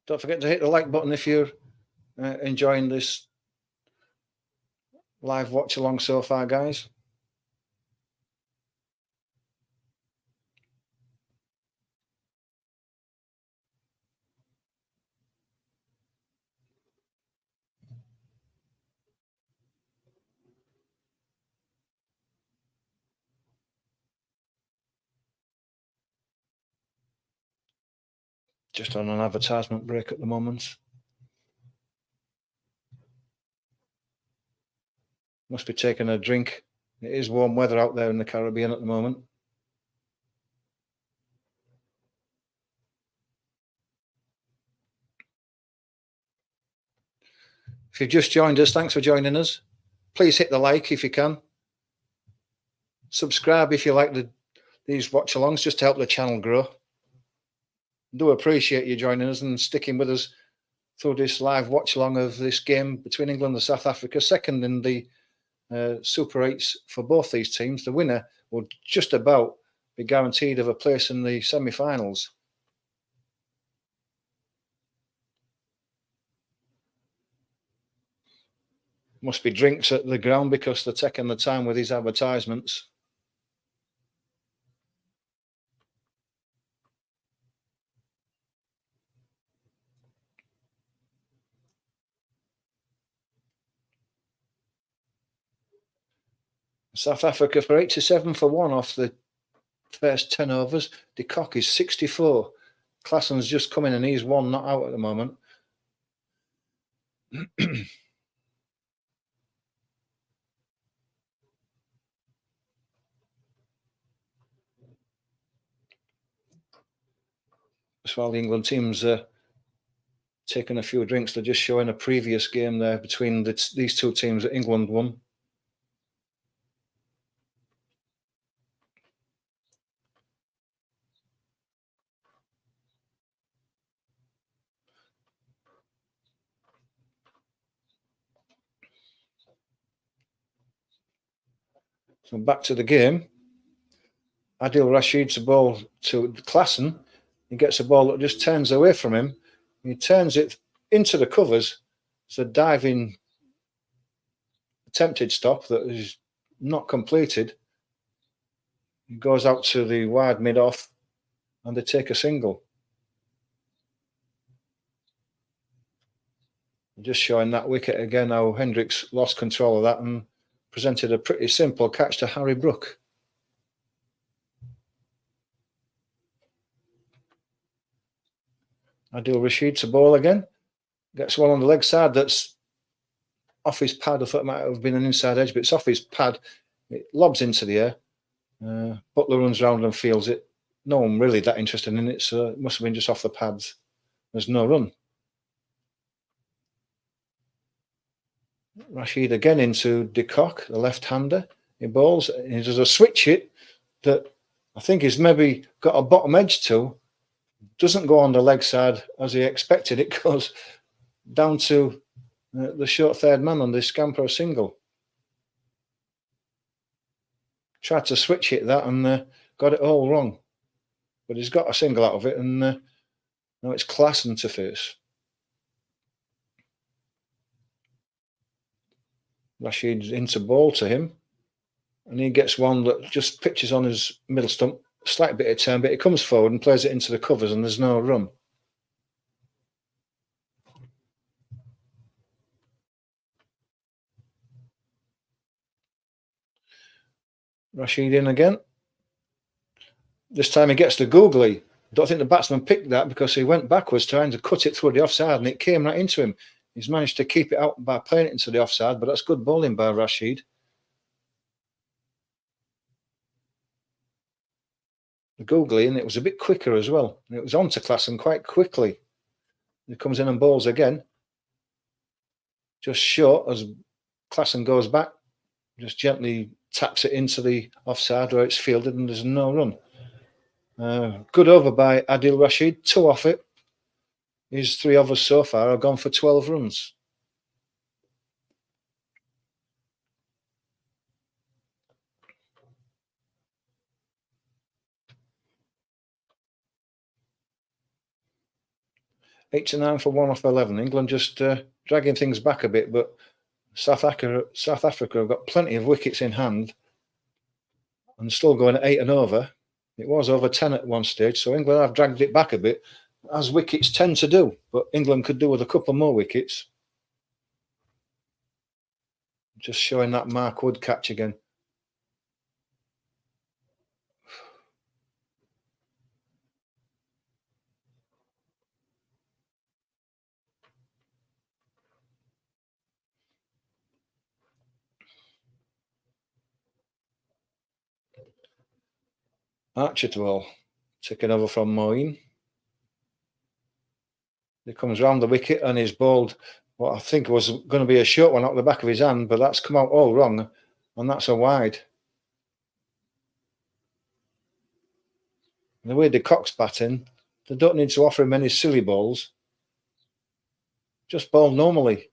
Don't forget to hit the like button if you're enjoying this live watch along so far, guys. Just on an advertisement break at the moment. Must be taking a drink. It is warm weather out there in the Caribbean at the moment. If you've just joined us, thanks for joining us. Please hit the like if you can. Subscribe if you like these watch-alongs, just to help the channel grow. Do appreciate you joining us and sticking with us through this live watch-along of this game between England and South Africa, second in the Super 8s for both these teams. The winner will just about be guaranteed of a place in the semi-finals. Must be drinks at the ground because they're taking the time with these advertisements. South Africa for 87 for 1 off the first 10 overs. De Kock is 64. Klassen's just come in and he's 1 not out at the moment. As while the England team's taking a few drinks, they're just showing a previous game there between these two teams that England won. So back to the game. Adil Rashid's a ball to Klassen. He gets a ball that just turns away from him. He turns it into the covers. It's a diving attempted stop that is not completed. He goes out to the wide mid-off and they take a single. Just showing that wicket again, how Hendricks lost control of that and presented a pretty simple catch to Harry Brook. Adil Rashid's a ball again. Gets one on the leg side that's off his pad. I thought it might have been an inside edge, but it's off his pad. It lobs into the air. Butler runs round and fields it. No one really that interested in it, so it must have been just off the pads. There's no run. Rashid again into De Kock, the left-hander. He bowls. He does a switch hit that I think he's maybe got a bottom edge to. Doesn't go on the leg side as he expected. It goes down to the short third man on this scamper single. Tried to switch hit that and got it all wrong. But he's got a single out of it, and now it's Klassen to face. Rashid's into ball to him, and he gets one that just pitches on his middle stump, slight bit of turn, but he comes forward and plays it into the covers, and there's no run. Rashid in again. This time he gets the googly. Don't think the batsman picked that because he went backwards trying to cut it through the offside, and it came right into him. He's managed to keep it out by playing it into the offside, but that's good bowling by Rashid. The googly, and it was a bit quicker as well. And it was on to Klassen quite quickly. He comes in and bowls again. Just short as Klassen goes back. Just gently taps it into the offside where it's fielded, and there's no run. Good over by Adil Rashid. 2 off it. His 3 overs so far have gone for 12 runs. 8-9 for 1 off 11. England just dragging things back a bit, but South Africa have got plenty of wickets in hand and still going at 8 and over. It was over 10 at one stage, so England have dragged it back a bit, as wickets tend to do. But England could do with a couple more wickets. Just showing that Mark Wood catch again. Archer to ball, taken over from Moeen. He comes round the wicket and he's bowled what I think was going to be a short one out the back of his hand, but that's come out all wrong, and that's a wide. And the way de Kock's batting, they don't need to offer him any silly balls. Just bowl normally.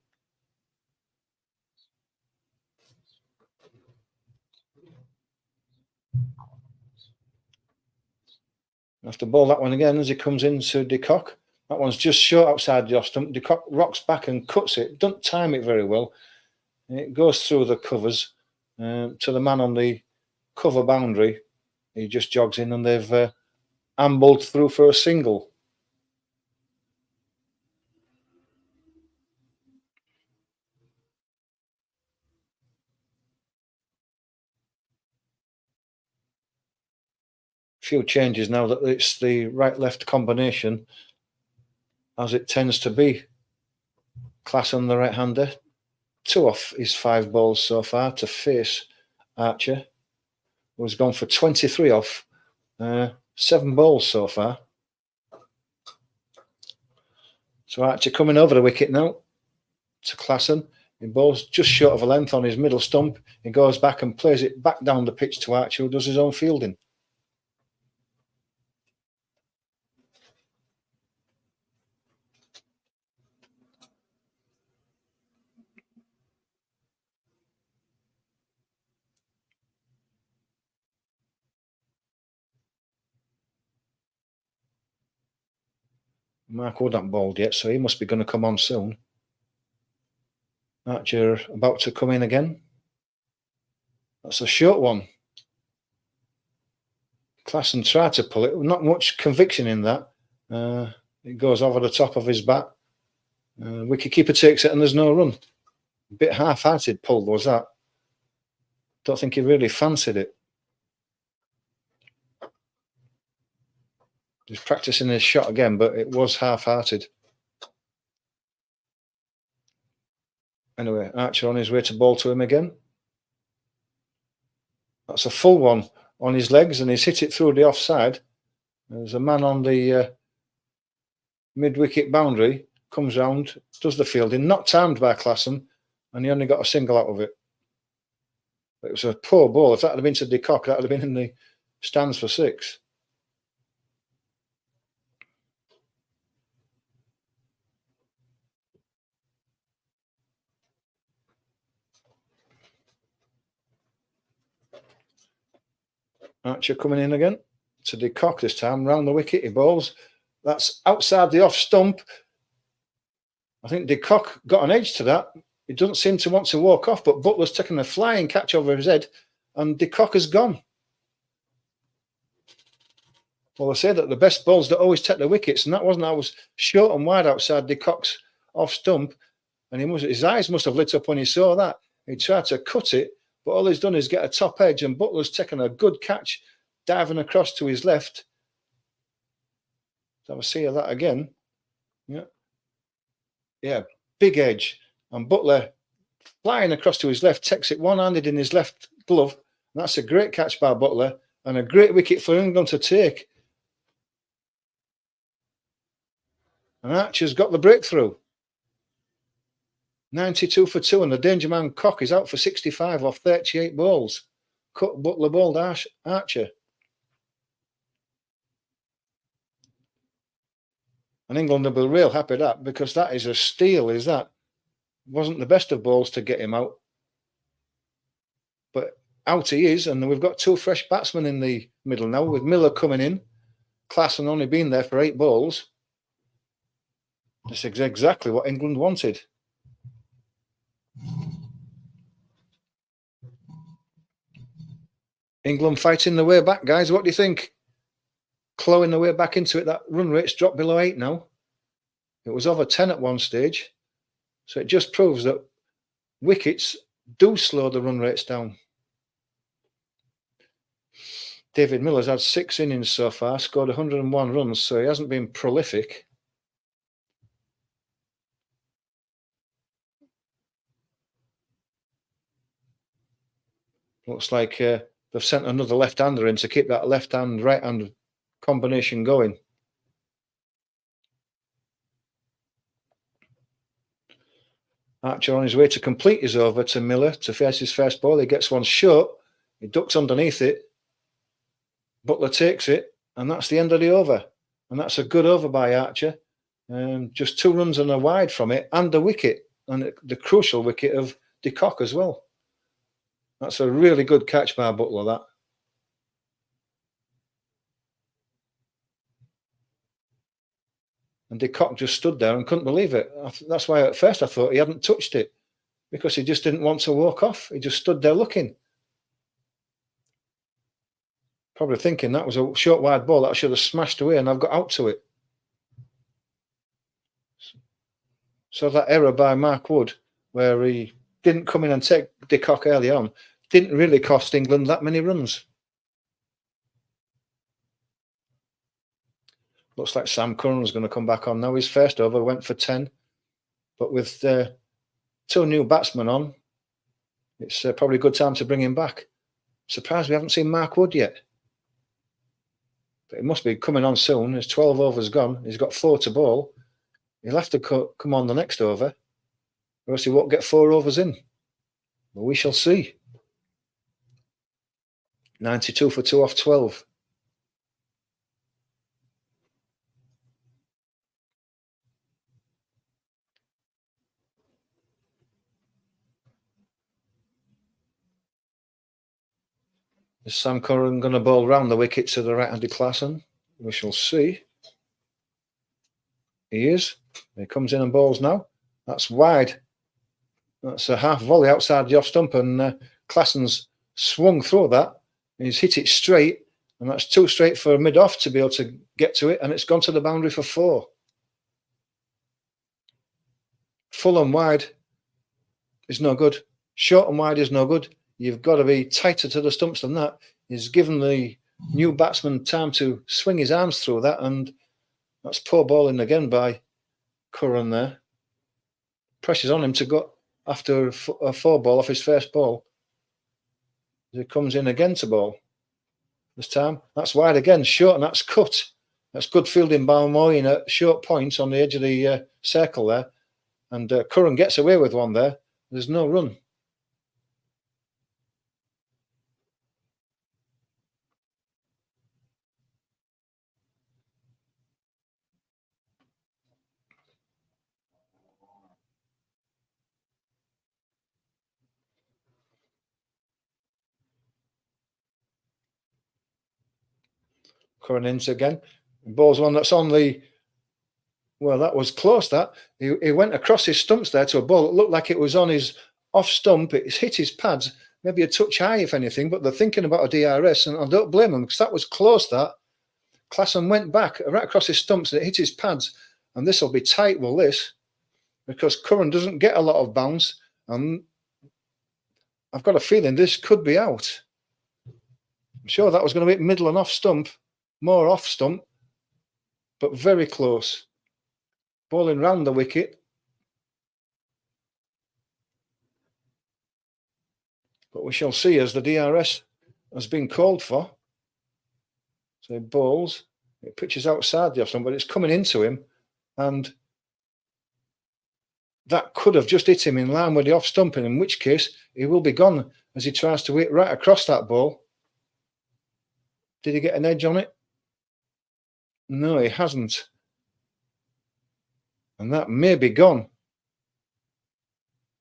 Have to bowl that one again as he comes into de Kock. That one's just short outside the off stump. De Kock rocks back and cuts it. Doesn't time it very well. It goes through the covers to the man on the cover boundary. He just jogs in and they've ambled through for a single. Few changes now that it's the right-left combination, as it tends to be. Class on the right-hander. 2 off his 5 balls so far to face Archer, who's gone for 23 off 7 balls so far. So Archer coming over the wicket now to Klassen. He bowls just short of a length on his middle stump. He goes back and plays it back down the pitch to Archer, who does his own fielding. Mark Wood hasn't bowled yet, so he must be going to come on soon. Archer about to come in again. That's a short one. Klassen tried to pull it. Not much conviction in that. It goes over the top of his bat. Wicketkeeper takes it and there's no run. A bit half-hearted pull was that. Don't think he really fancied it. He's practicing his shot again, but it was half-hearted. Anyway, Archer on his way to bowl to him again. That's a full one on his legs, and he's hit it through the offside. There's a man on the mid-wicket boundary, comes round, does the fielding, not timed by Klassen, and he only got a single out of it. But it was a poor ball. If that had been to de Kock, that would have been in the stands for 6. Archer coming in again to de Kock this time, round the wicket, he bowls. That's outside the off stump. I think de Kock got an edge to that. He doesn't seem to want to walk off, but Butler's taken a flying catch over his head, and de Kock has gone. Well, I say that the best balls that always take the wickets, and that wasn't. I was short and wide outside de Kock's off stump, and his eyes must have lit up when he saw that. He tried to cut it, but all he's done is get a top edge, and Butler's taken a good catch, diving across to his left. So I'll see that again. Yeah, big edge. And Butler flying across to his left, takes it one-handed in his left glove. And that's a great catch by Butler and a great wicket for England to take. And Archer's got the breakthrough. 92 for 2, and the danger man Kock is out for 65 off 38 balls. Butler bowled Archer. And England will be real happy at that, because that is a steal, is that? Wasn't the best of balls to get him out. But out he is, and we've got 2 fresh batsmen in the middle now, with Miller coming in. Klassen only been there for 8 balls. This is exactly what England wanted. England fighting the way back, guys. What do you think? Clawing the way back into it. That run rate's dropped below 8 now. It was over 10 at one stage. So it just proves that wickets do slow the run rates down. David Miller's had 6 innings so far, scored 101 runs, so he hasn't been prolific. Looks like they've sent another left-hander in to keep that left-hand, right-hand combination going. Archer on his way to complete his over to Miller to face his first ball. He gets one short. He ducks underneath it. Butler takes it, and that's the end of the over. And that's a good over by Archer. Just 2 runs and a wide from it, and the wicket, and the crucial wicket of de Kock as well. That's a really good catch by Butler, that. And de Kock just stood there and couldn't believe it. That's why at first I thought he hadn't touched it, because he just didn't want to walk off. He just stood there looking. Probably thinking that was a short wide ball that I should have smashed away and I've got out to it. So that error by Mark Wood, where he didn't come in and take de Kock early on, didn't really cost England that many runs. Looks like Sam Curran's going to come back on now. His first over went for 10. But with 2 new batsmen on, it's probably a good time to bring him back. Surprised we haven't seen Mark Wood yet. But he must be coming on soon. His 12 overs gone. He's got 4 to bowl. He'll have to come on the next over, or else he won't get 4 overs in. But we shall see. 92 for 2 off 12. Is Sam Curran going to bowl round the wicket to the right-handed Klassen? We shall see. He is. He comes in and bowls now. That's wide. That's a half volley outside the off stump, and Klassen's swung through that. He's hit it straight, and that's too straight for mid-off to be able to get to it, and it's gone to the boundary for 4. Full and wide is no good. Short and wide is no good. You've got to be tighter to the stumps than that. He's given the new batsman time to swing his arms through that, and that's poor bowling again by Curran there. Pressure's on him to go after a 4 ball off his first ball. He comes in again to bowl. This time, that's wide again, short, and that's cut. That's good fielding by Moyne at short points on the edge of the circle there. And Curran gets away with one there. There's no run. Curran in again. Bowls one that's on the... Well, that was close, that. He went across his stumps there to a ball. It looked like it was on his off stump. It's hit his pads, maybe a touch high, if anything, but they're thinking about a DRS, and I don't blame them, because that was close, that. Klassen went back right across his stumps, and it hit his pads, and this will be tight, will this? Because Curran doesn't get a lot of bounce, and I've got a feeling this could be out. I'm sure that was going to be middle and off stump, more off stump, but very close. Bowling round the wicket. But we shall see as the DRS has been called for. So he bowls. It pitches outside the off stump, but it's coming into him. And that could have just hit him in line with the off stump, in which case he will be gone as he tries to hit right across that ball. Did he get an edge on it? No, he hasn't. And that may be gone.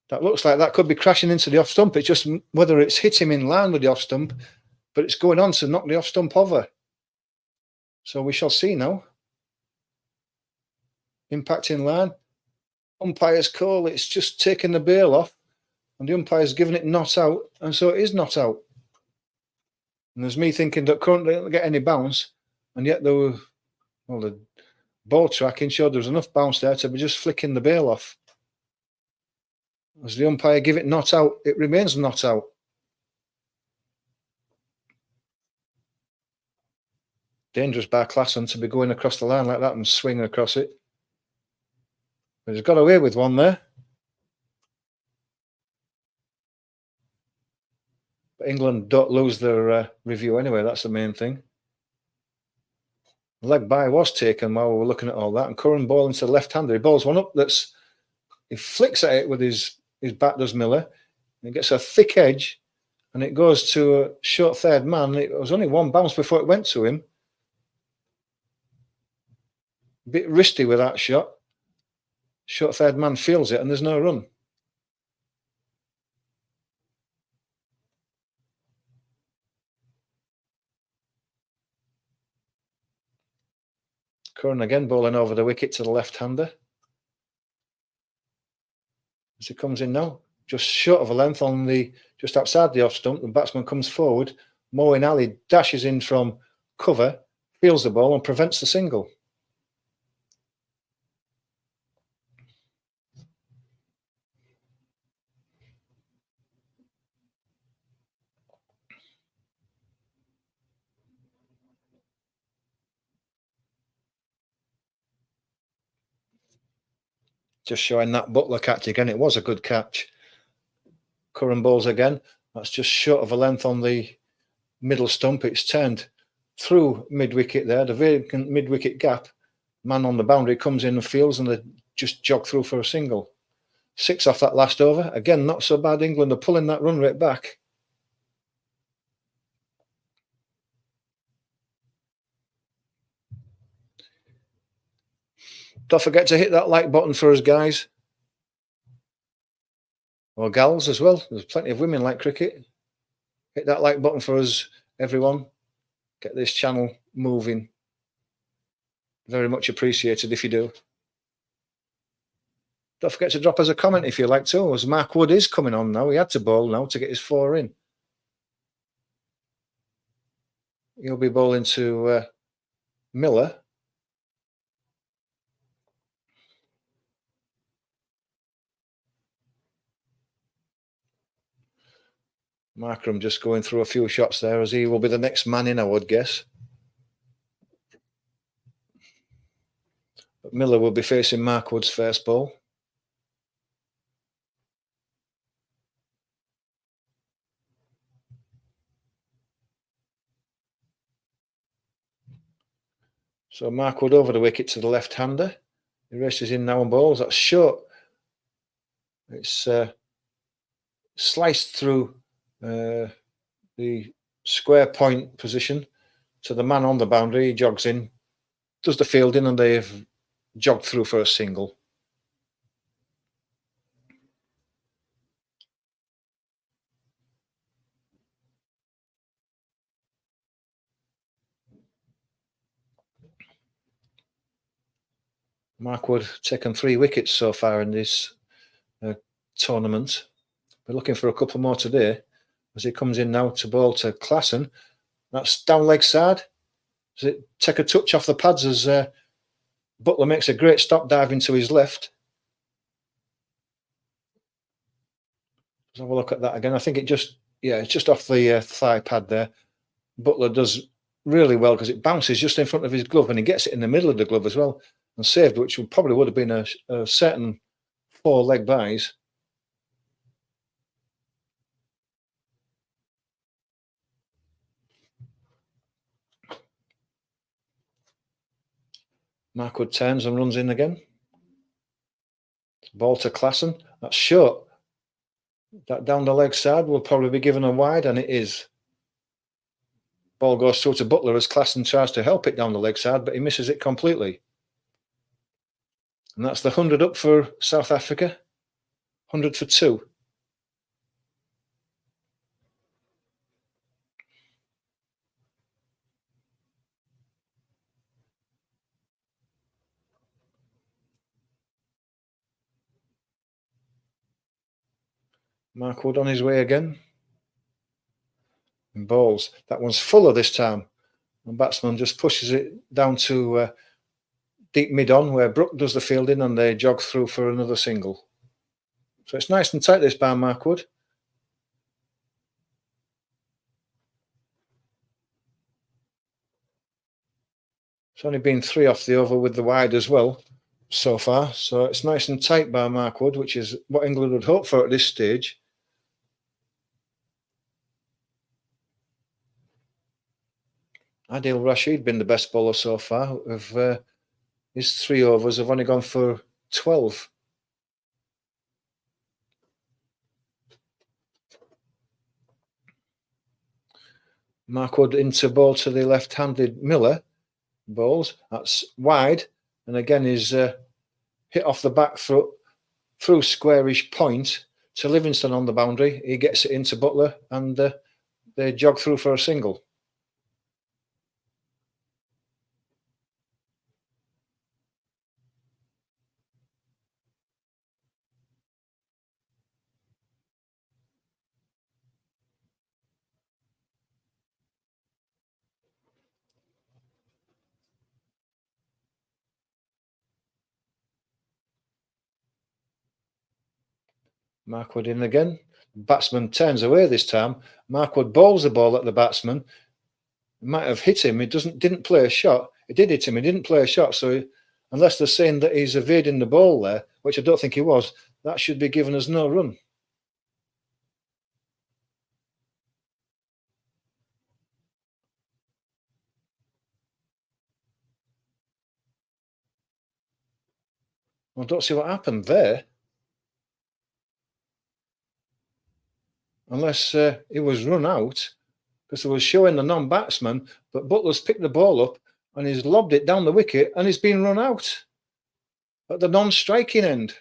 That looks like that could be crashing into the off stump. It's just whether it's hit him in line with the off stump, but it's going on to knock the off stump over. So we shall see now. impacting line. Umpire's call, it's just taking the bail off, and the umpire's giving it not out, and so it is not out. And there's me thinking that currently didn't get any bounce, and yet there were, well, the ball tracking showed there was enough bounce there to be just flicking the bail off. As the umpire give it not out, it remains not out. Dangerous by Klassen to be going across the line like that and swinging across it. But he's got away with one there. But England don't lose their review anyway, that's the main thing. The leg by was taken while we were looking at all that, and Curran ball into the left-hander. He balls one up he flicks at it with his bat, does Miller, and it gets a thick edge, and it goes to a short third man. It was only one bounce before it went to him. A bit risky with that shot. Short third man feels it, and there's no run. Curran again bowling over the wicket to the left-hander. As he comes in now, just short of a length on just outside the off stump, the batsman comes forward. Moeen Ali dashes in from cover, feels the ball and prevents the single. Just showing that Butler catch again. It was a good catch. Curran bowls again. That's just short of a length on the middle stump. It's turned through mid-wicket there, the vacant mid-wicket gap. Man on the boundary comes in and fields, and they just jog through for a single. 6 off that last over. Again, not so bad. England are pulling that run rate back. Don't forget to hit that like button for us, guys. Or gals as well. There's plenty of women like cricket. Hit that like button for us, everyone. Get this channel moving. Very much appreciated if you do. Don't forget to drop us a comment if you like to, as Mark Wood is coming on now. He had to bowl now to get his 4 in. He'll be bowling to Miller. Markram just going through a few shots there, as he will be the next man in, I would guess. But Miller will be facing Mark Wood's first ball. So Mark Wood over the wicket to the left-hander. He races in now and bowls. That's short. It's sliced through the square point position to the man on the boundary. He jogs in, does the fielding, and they've jogged through for a single. Mark Wood taken 3 wickets so far in this tournament. We're looking for a couple more today, as he comes in now to bowl to Klassen. That's down leg side. Does it take a touch off the pads as Butler makes a great stop dive into his left? Let's have a look at that again. I think it's just off the thigh pad there. Butler does really well because it bounces just in front of his glove, and he gets it in the middle of the glove as well and saved, which probably would have been a certain 4 leg byes. Mark Wood turns and runs in again. Ball to Klassen. That's short. That down the leg side will probably be given a wide, and it is. Ball goes through to Butler as Klassen tries to help it down the leg side, but he misses it completely. And that's the 100 up for South Africa. 100 for 2. Mark Wood on his way again. And balls. That one's fuller this time. And batsman just pushes it down to deep mid on where Brook does the fielding and they jog through for another single. So it's nice and tight this by Mark Wood. It's only been 3 off the over with the wide as well so far. So it's nice and tight by Mark Wood, which is what England would hope for at this stage. Adil Rashid been the best bowler so far. Of his 3 overs have only gone for 12. Mark Wood into ball to the left-handed Miller. Bowls. That's wide. And again is hit off the back foot through squarish point to Livingston on the boundary. He gets it into Butler and they jog through for a single. Mark Wood in again. Batsman turns away this time. Mark Wood bowls the ball at the batsman. It might have hit him. It didn't play a shot. It did hit him. He didn't play a shot. So unless they're saying that he's evading the ball there, which I don't think he was, that should be given as no run. I don't see what happened there. Unless he was run out, because they was showing the non-batsman, but Butler's picked the ball up and he's lobbed it down the wicket and he's been run out at the non-striking end.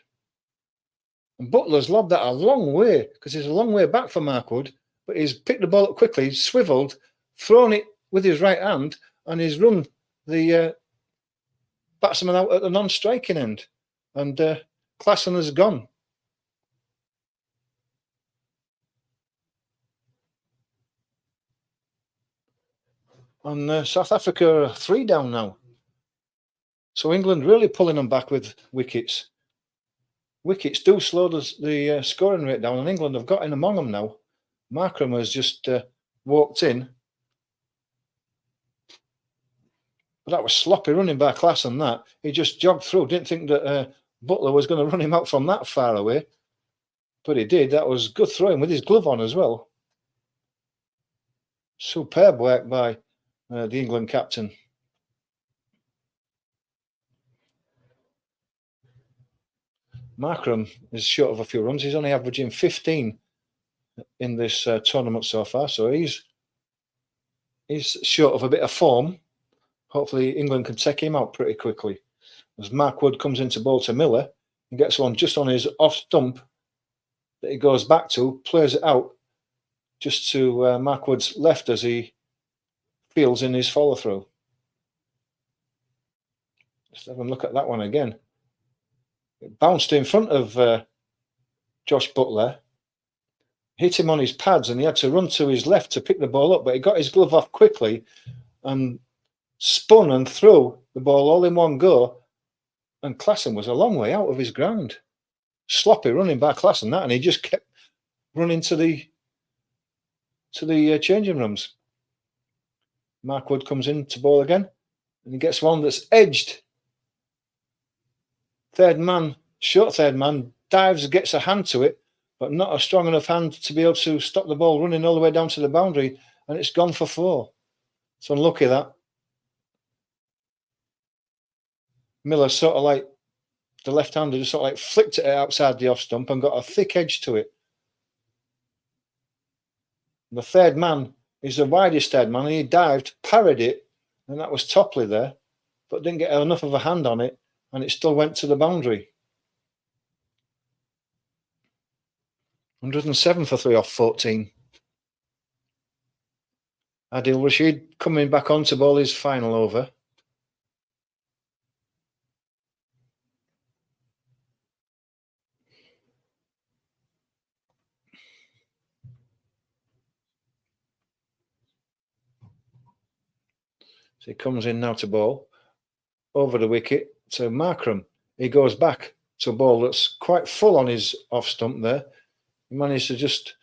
And Butler's lobbed that a long way, because he's a long way back from Mark Wood, but he's picked the ball up quickly, swiveled, thrown it with his right hand, and he's run the batsman out at the non-striking end. And Klassen has gone. And South Africa are 3 down now. So England really pulling them back with wickets. Wickets do slow the scoring rate down, and England have got in among them now. Markram has just walked in. But that was sloppy running by Klassen, that. He just jogged through. Didn't think that Butler was going to run him out from that far away. But he did. That was good throwing with his glove on as well. Superb work by the England captain. Markram is short of a few runs. He's only averaging 15 in this tournament so far. So he's short of a bit of form. Hopefully England can take him out pretty quickly. As Mark Wood comes into ball to Miller, he gets one just on his off stump that he goes back to, plays it out just to Mark Wood's left as he fields in his follow through. Let's have a look at that one again. It bounced in front of Josh Butler, hit him on his pads, and he had to run to his left to pick the ball up, but he got his glove off quickly and spun and threw the ball all in one go. And Klassen was a long way out of his ground. Sloppy running by Klassen, that, and he just kept running to the changing rooms. Mark Wood comes in to ball again, and he gets one that's edged. Short third man, dives, gets a hand to it, but not a strong enough hand to be able to stop the ball running all the way down to the boundary, and it's gone for 4. It's unlucky that. Miller sort of like, the left-hander just sort of like flicked it outside the off stump and got a thick edge to it. The third man is the widest third man, and he dived, parried it, and that was Topley there, but didn't get enough of a hand on it, and it still went to the boundary. 107 for 3 off 14. Adil Rashid coming back on to ball his final over. So he comes in now to bowl over the wicket to Markram. He goes back to a ball that's quite full on his off stump there. He managed to just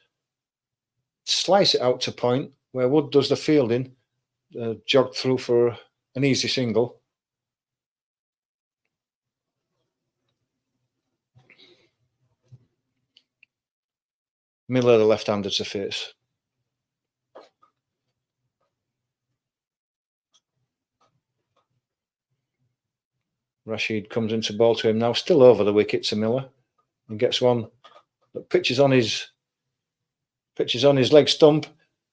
slice it out to point where Wood does the fielding, jogged through for an easy single. Miller, the left-hander to face. Rashid comes into ball to him now, still over the wicket to Miller, and gets one that pitches on his leg stump,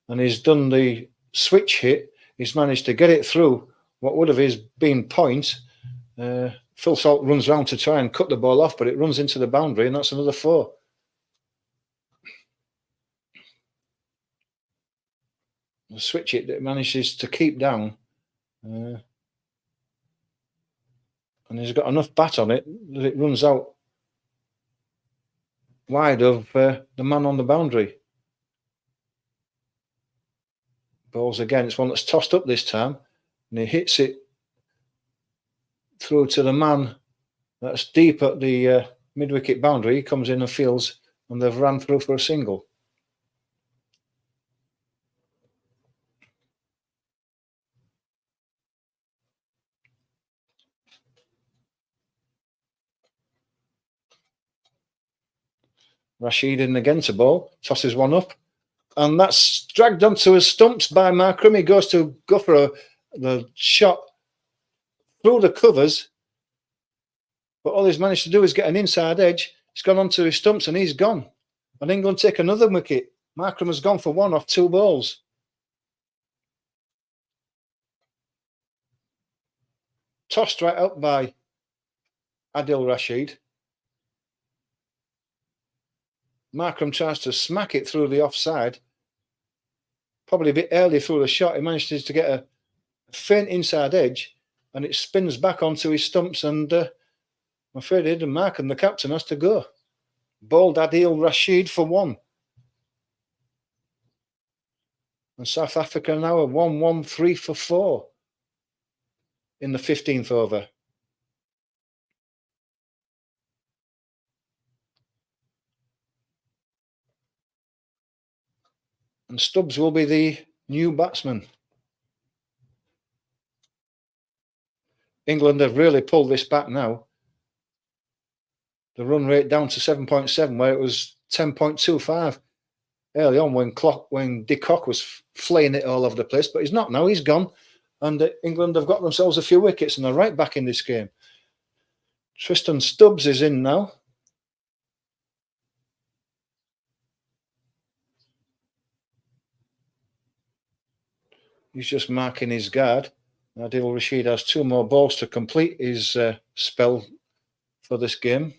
and he's done the switch hit. He's managed to get it through what would have been point. Phil Salt runs round to try and cut the ball off, but it runs into the boundary, and that's another 4. The switch hit that manages to keep down. And he's got enough bat on it that it runs out wide of the man on the boundary. Balls again. It's one that's tossed up this time, and he hits it through to the man that's deep at the mid-wicket boundary. He comes in and fields, and they've ran through for a single. Rashid in again to bowl, tosses one up, and that's dragged onto his stumps by Markram. He goes to go for the shot through the covers, but all he's managed to do is get an inside edge. It's gone onto his stumps and he's gone. And England take another wicket. Markram has gone for 1 off 2 balls. Tossed right up by Adil Rashid. Markram tries to smack it through the offside. Probably a bit early through the shot. He manages to get a faint inside edge, and it spins back onto his stumps, and I'm afraid Aidan Markram, the captain, has to go. Bowled Adil Rashid for 1. And South Africa now are 1-1-3 for 4 in the 15th over. And Stubbs will be the new batsman. England have really pulled this back now. The run rate down to 7.7, where it was 10.25 early on when De Kock was flaying it all over the place. But he's not now, he's gone. And England have got themselves a few wickets and they're right back in this game. Tristan Stubbs is in now. He's just marking his guard. Adil Rashid has 2 more balls to complete his spell for this game.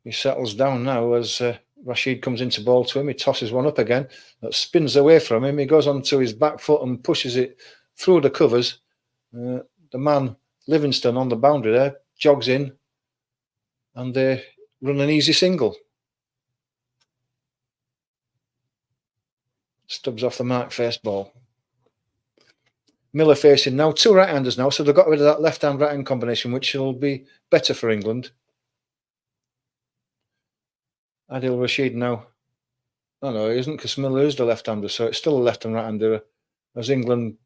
He settles down now as Rashid comes into ball to him. He tosses one up again. That spins away from him. He goes onto his back foot and pushes it through the covers. The man, Livingston, on the boundary there, jogs in and they run an easy single. Stubbs off the mark, first ball. Miller facing now. 2 right-handers now, so they've got rid of that left-hand, right-hand combination, which will be better for England. Adil Rashid now. Oh no, he isn't, because Miller is the left-hander, so it's still a left and right-hander as England.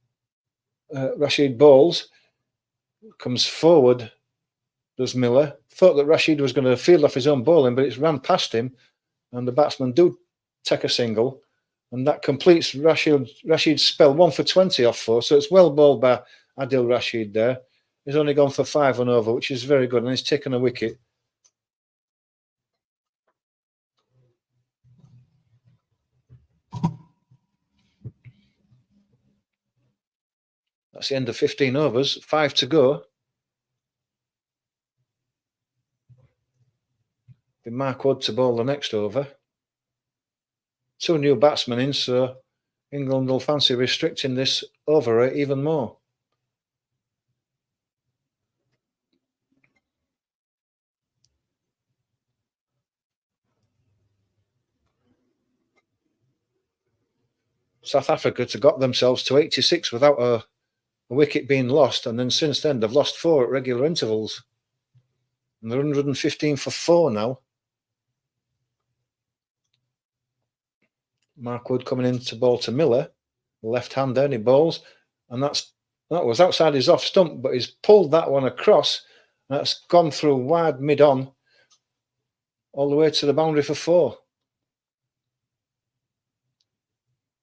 Rashid bowls, comes forward, does Miller. Thought that Rashid was going to field off his own bowling, but it's ran past him, and the batsman do take a single, and that completes Rashid's spell. 1 for 20 off 4, so it's well bowled by Adil Rashid there. He's only gone for 5 and over, which is very good, and he's taken a wicket. That's the end of 15 overs, 5 to go. Be Mark Wood to bowl the next over. 2 new batsmen in, so England will fancy restricting this over rate even more. South Africa to got themselves to 86 without a wicket being lost, and then since then they've lost 4 at regular intervals. And they're 115 for 4 now. Mark Wood coming in to bowl to Miller, left-hander, and he bowls, and that was outside his off stump, but he's pulled that one across, and that's gone through wide mid-on, all the way to the boundary for 4.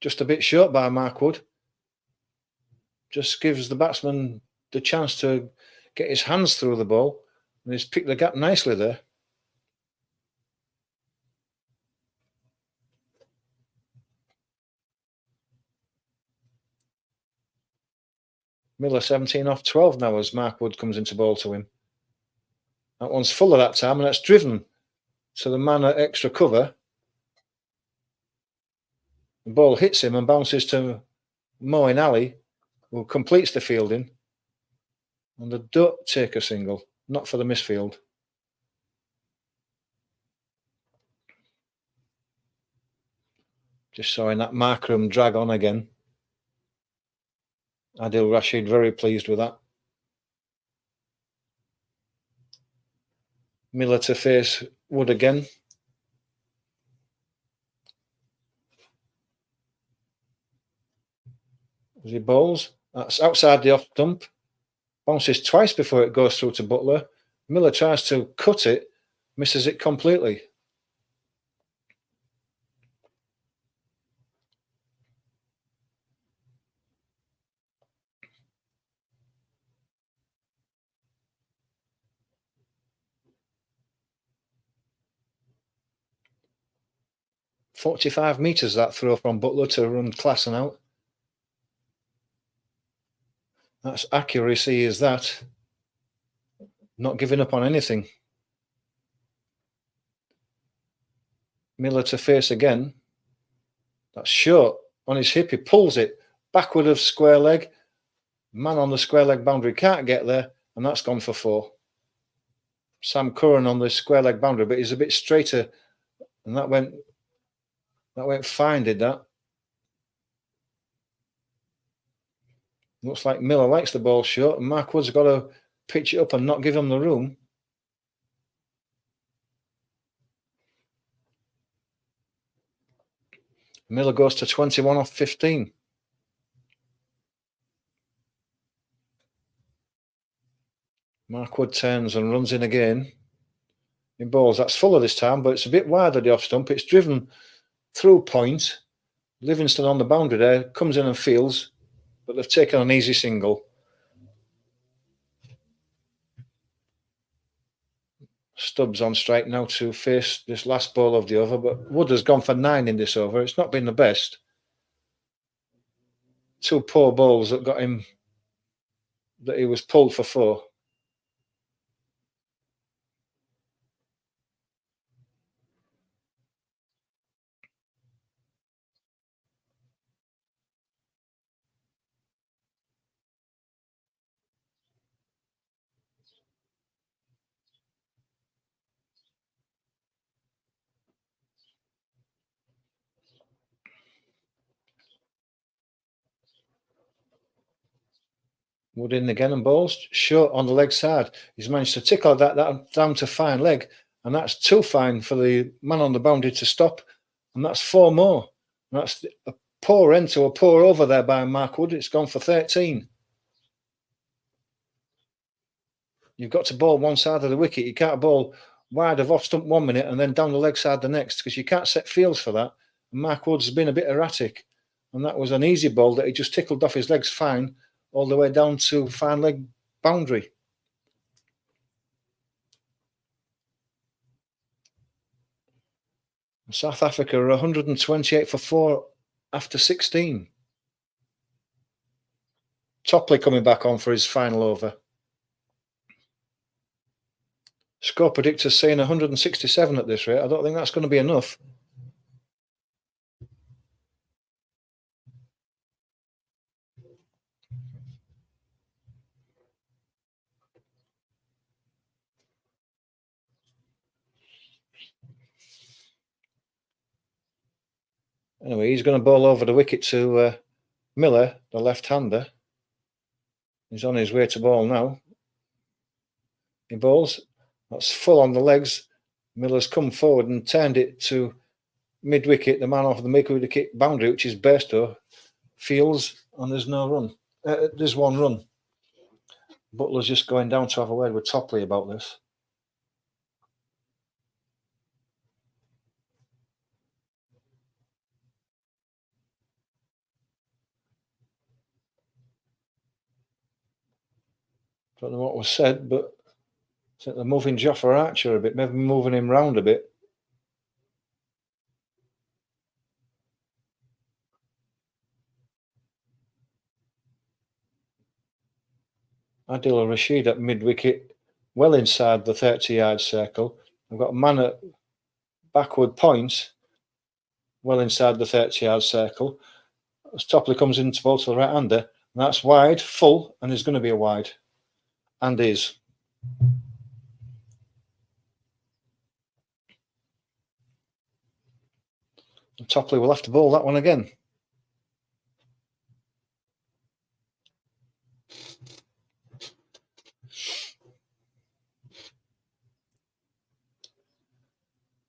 Just a bit short by Mark Wood. Just gives the batsman the chance to get his hands through the ball, and he's picked the gap nicely there. Miller 17 off 12 now as Mark Wood comes into ball to him. That one's full of that time, and that's driven to the man at extra cover. The ball hits him and bounces to Moeen Ali, who completes the fielding. And they don't take a single, not for the misfield. Just showing that Markram drag on again. Adil Rashid very pleased with that. Miller to face Wood again. As he bowls, that's outside the off stump. Bounces twice before it goes through to Butler. Miller tries to cut it, misses it completely. .45 metres that throw from Butler to run Klassen out. That's accuracy, is that. Not giving up on anything. Miller to face again. That's short on his hip. He pulls it backward of square leg. Man on the square leg boundary can't get there, and that's gone for 4. Sam Curran on the square leg boundary, but he's a bit straighter, and that went fine, did that. Looks like Miller likes the ball short, and Mark Wood's got to pitch it up and not give him the room. Miller goes to 21 off 15. Mark Wood turns and runs in again. He bowls. That's fuller this time, but it's a bit wide of the off stump. It's driven through point. Livingston on the boundary there, comes in and fields, but they've taken an easy single. Stubbs on strike now to face this last ball of the over, but Wood has gone for 9 in this over. It's not been the best. 2 poor balls that got him, that he was pulled for 4. Wood in again and balls short on the leg side. He's managed to tickle that down to fine leg, and that's too fine for the man on the boundary to stop, and that's 4 more. And that's a poor end to a poor over there by Mark Wood. It's gone for 13. You've got to bowl one side of the wicket. You can't bowl wide of off stump 1 minute and then down the leg side the next, because you can't set fields for that. And Mark Wood's been a bit erratic, and that was an easy ball that he just tickled off his legs fine, all the way down to fine leg boundary. South Africa are 128 for 4 after 16. Topley coming back on for his final over. Score predictors saying 167 at this rate. I don't think that's going to be enough. Anyway, he's going to bowl over the wicket to Miller, the left-hander. He's on his way to bowl now. He bowls. That's full on the legs. Miller's come forward and turned it to mid-wicket. The man off the mid-wicket boundary, which is Bairstow, fields, and there's no run. There's one run. Butler's just going down to have a word with Topley about this. Don't know what was said, but I think they're moving Jofra Archer a bit, maybe moving him round a bit. Adil Rashid at mid-wicket, well inside the 30-yard circle. I've got a man at backward points, well inside the 30-yard circle. As Topley comes into bowl to the right-hander, and that's wide, full, and is going to be a wide. And is. And Topley will have to bowl that one again.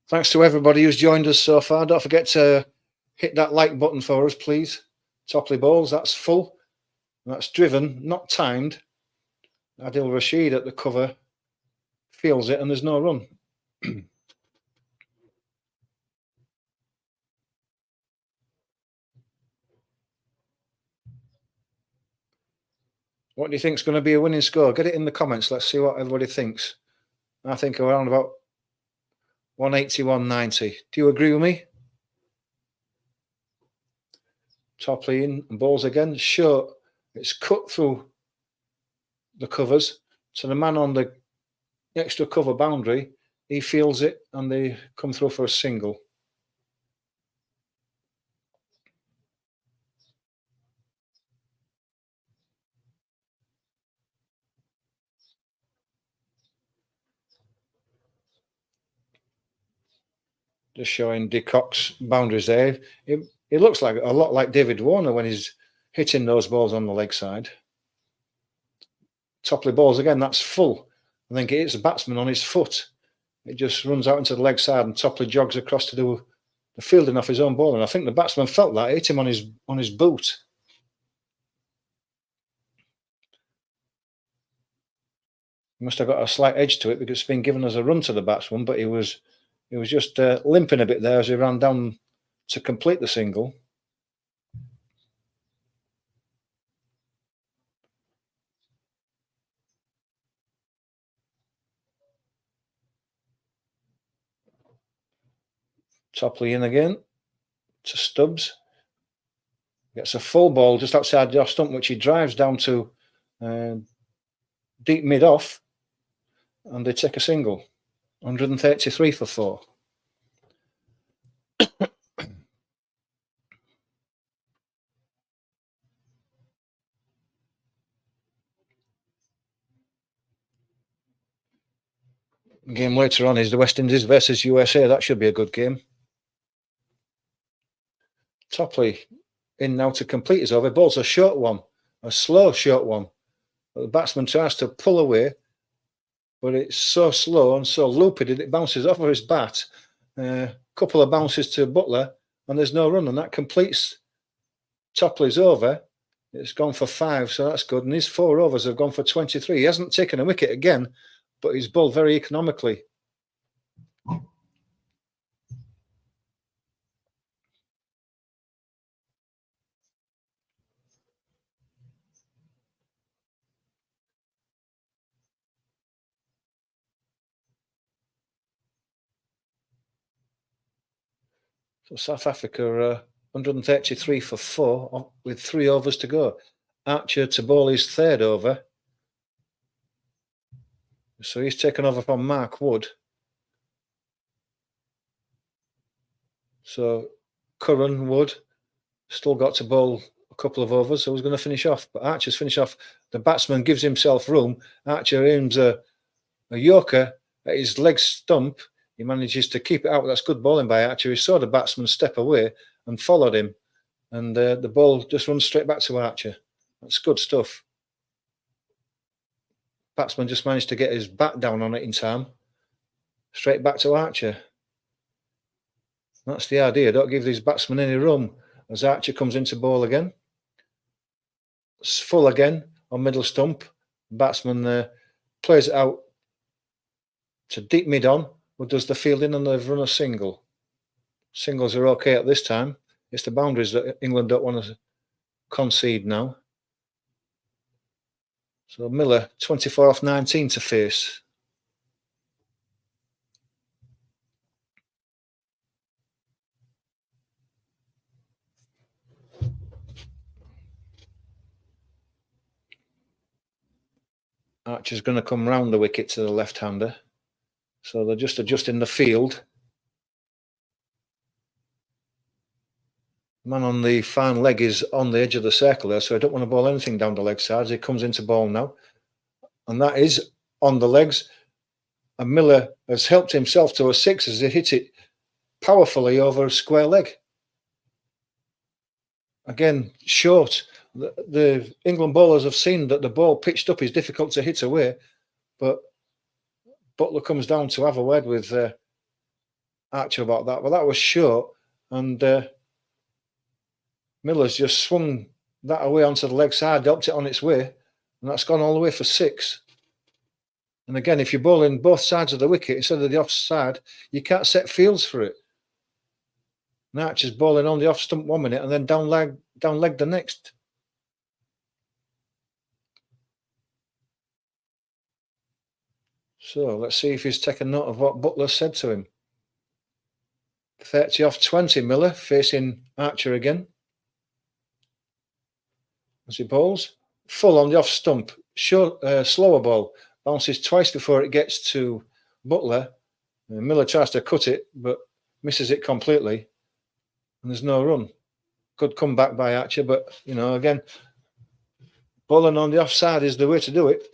Thanks to everybody who's joined us so far. Don't forget to hit that like button for us, please. Topley bowls, that's full. That's driven, not timed. Adil Rashid at the cover feels it, and there's no run. What do you think is going to be a winning score? Get it in the comments. Let's see what everybody thinks. I think around about 180, 190. Do you agree with me? Topley in and balls again. Short. It's cut through the covers. So the man on the extra cover boundary, he feels it and they come through for a single. Just showing De Kock's boundaries there. It looks like a lot like David Warner when he's hitting those balls on the leg side. Topley balls again, that's full. I think it hits the batsman on his foot. It just runs out into the leg side and Topley jogs across to do the fielding off his own ball. And I think the batsman felt that, hit him on his boot. He must have got a slight edge to it because it's been given as a run to the batsman, but he was just limping a bit there as he ran down to complete the single. Topley in again to Stubbs. Gets a full ball just outside the off stump, which he drives down to deep mid-off, and they take a single. 133 for 4. Game later on is the West Indies versus USA. That should be a good game. Topley in now to complete his over. Ball's a short one, a slow short one. But the batsman tries to pull away, but it's so slow and so loopy that it bounces off of his bat. A couple of bounces to Butler, and there's no run, and that completes Topley's over. It's gone for 5, so that's good. And his 4 overs have gone for 23. He hasn't taken a wicket again, but he's bowled very economically. So South Africa 133 for 4 with 3 overs to go. Archer to bowl his 3rd over. So he's taken over from Mark Wood. So Curran, Wood, still got to bowl a couple of overs, so he's going to finish off. But Archer's finished off. The batsman gives himself room. Archer aims a yorker at his leg stump. He manages to keep it out. That's good bowling by Archer. He saw the batsman step away and followed him, and the ball just runs straight back to Archer. That's good stuff. Batsman just managed to get his bat down on it in time. Straight back to Archer. That's the idea. Don't give these batsmen any room. As Archer comes into ball again. It's full again on middle stump. Batsman plays it out to deep mid on, but does the fielding, and they've run a single. Singles are okay at this time. It's the boundaries that England don't want to concede now. So Miller, 24 off 19 to face. Archer's going to come round the wicket to the left-hander. So they're just adjusting the field. Man on the fine leg is on the edge of the circle there, so I don't want to bowl anything down the leg sides. He comes into ball now. And that is on the legs. And Miller has helped himself to a 6 as he hit it powerfully over a square leg. Again, short. The England bowlers have seen that the ball pitched up is difficult to hit away, but Butler comes down to have a word with Archer about that. Well, that was short, and Miller's just swung that away onto the leg side, helped it on its way, and that's gone all the way for 6. And again, if you're bowling both sides of the wicket instead of the offside, you can't set fields for it. And Archer's bowling on the off stump 1 minute and then down leg the next. So let's see if he's taken note of what Butler said to him. 30 off 20, Miller facing Archer again. As he bowls, full on the off stump, short, slower ball, bounces twice before it gets to Butler. Miller tries to cut it, but misses it completely, and there's no run. Good comeback by Archer, but again, bowling on the offside is the way to do it.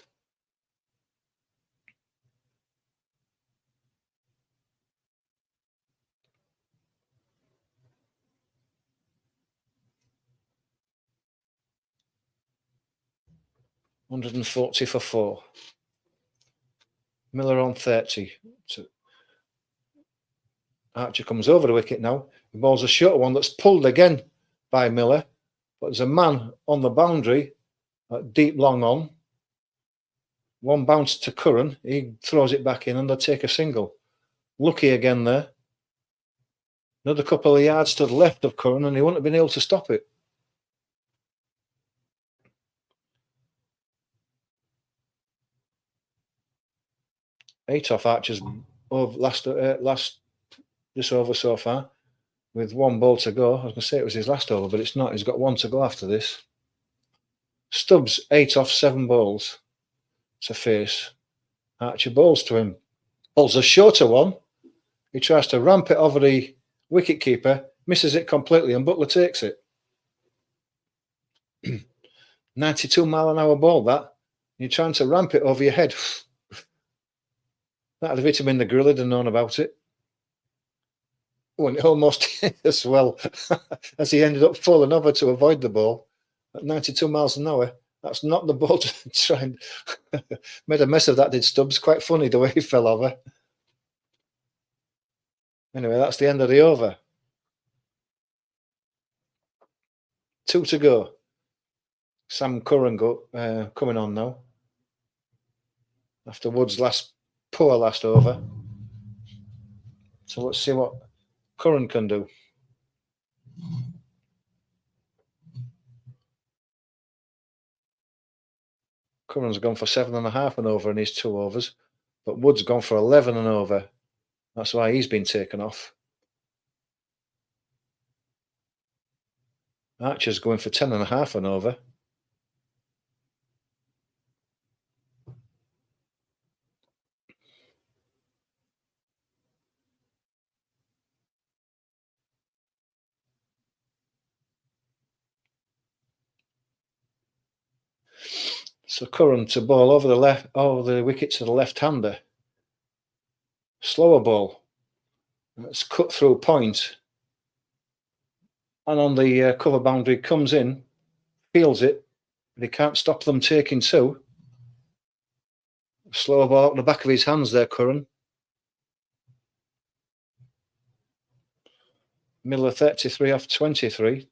$140 for 4. Miller on 30. So Archer comes over the wicket now. The ball's a short one that's pulled again by Miller, but there's a man on the boundary, deep long on. One bounce to Curran. He throws it back in and they take a single. Lucky again there. Another couple of yards to the left of Curran and he wouldn't have been able to stop it. Eight off Archer's last just over so far, with 1 ball to go. I was going to say it was his last over, but it's not. He's got 1 to go after this. Stubbs 8 off 7 balls to face. Archer bowls to him. Bowls a shorter one. He tries to ramp it over the wicketkeeper, misses it completely, and Butler takes it. 92-mile-an-hour ball, that. You're trying to ramp it over your head. That'd have hit him in the grill, he'd have known about it. Oh, and it almost hit as well, as he ended up falling over to avoid the ball at 92 miles an hour. That's not the ball to try and made a mess of that, did Stubbs. Quite funny the way he fell over. Anyway, that's the end of the over. 2 to go. Sam Curran coming on now. After Wood's poor last over. So let's see what Curran can do. Curran's gone for 7.5 and over in his 2 overs, but Wood's gone for 11 and over. That's why he's been taken off. Archer's going for 10.5 and over. So Curran to bowl over the wicket to the left-hander. Slower ball. That's cut through point. and on the cover boundary comes in, feels it, but he can't stop them taking two. Slow ball out the back of his hands there, Curran. Miller 33 off 23.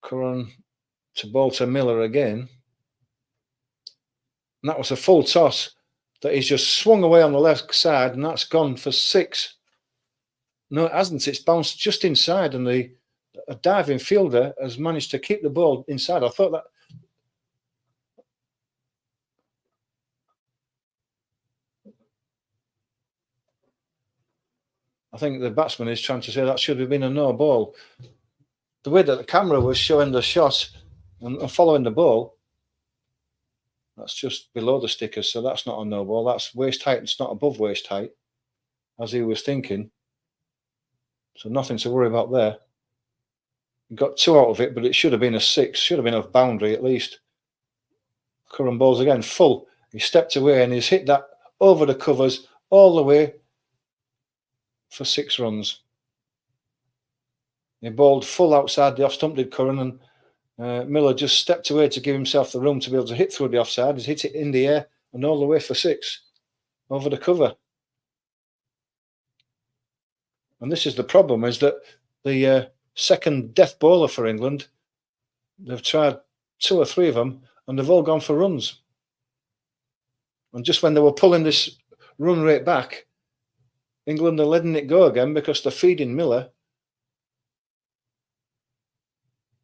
Curran to ball to Miller again. And that was a full toss that he's just swung away on the left side, and that's gone for six. No, it hasn't. It's bounced just inside, and a diving fielder has managed to keep the ball inside. I thought that. I think the batsman is trying to say that should have been a no ball. The way that the camera was showing the shot and following the ball, that's just below the stickers, so that's not a no ball. That's waist height. It's not above waist height, as he was thinking. So nothing to worry about there. He got two out of it, but it should have been a six. Should have been off boundary at least. Curran balls again, full. He stepped away and he's hit that over the covers all the way for 6 runs. He bowled full outside the off stump, did Curran, and Miller just stepped away to give himself the room to be able to hit through the offside. He's hit it in the air and all the way for 6 over the cover. And this is the problem, is that the second death bowler for England, they've tried 2 or 3 of them and they've all gone for runs. And just when they were pulling this run rate back, England are letting it go again because they're feeding Miller.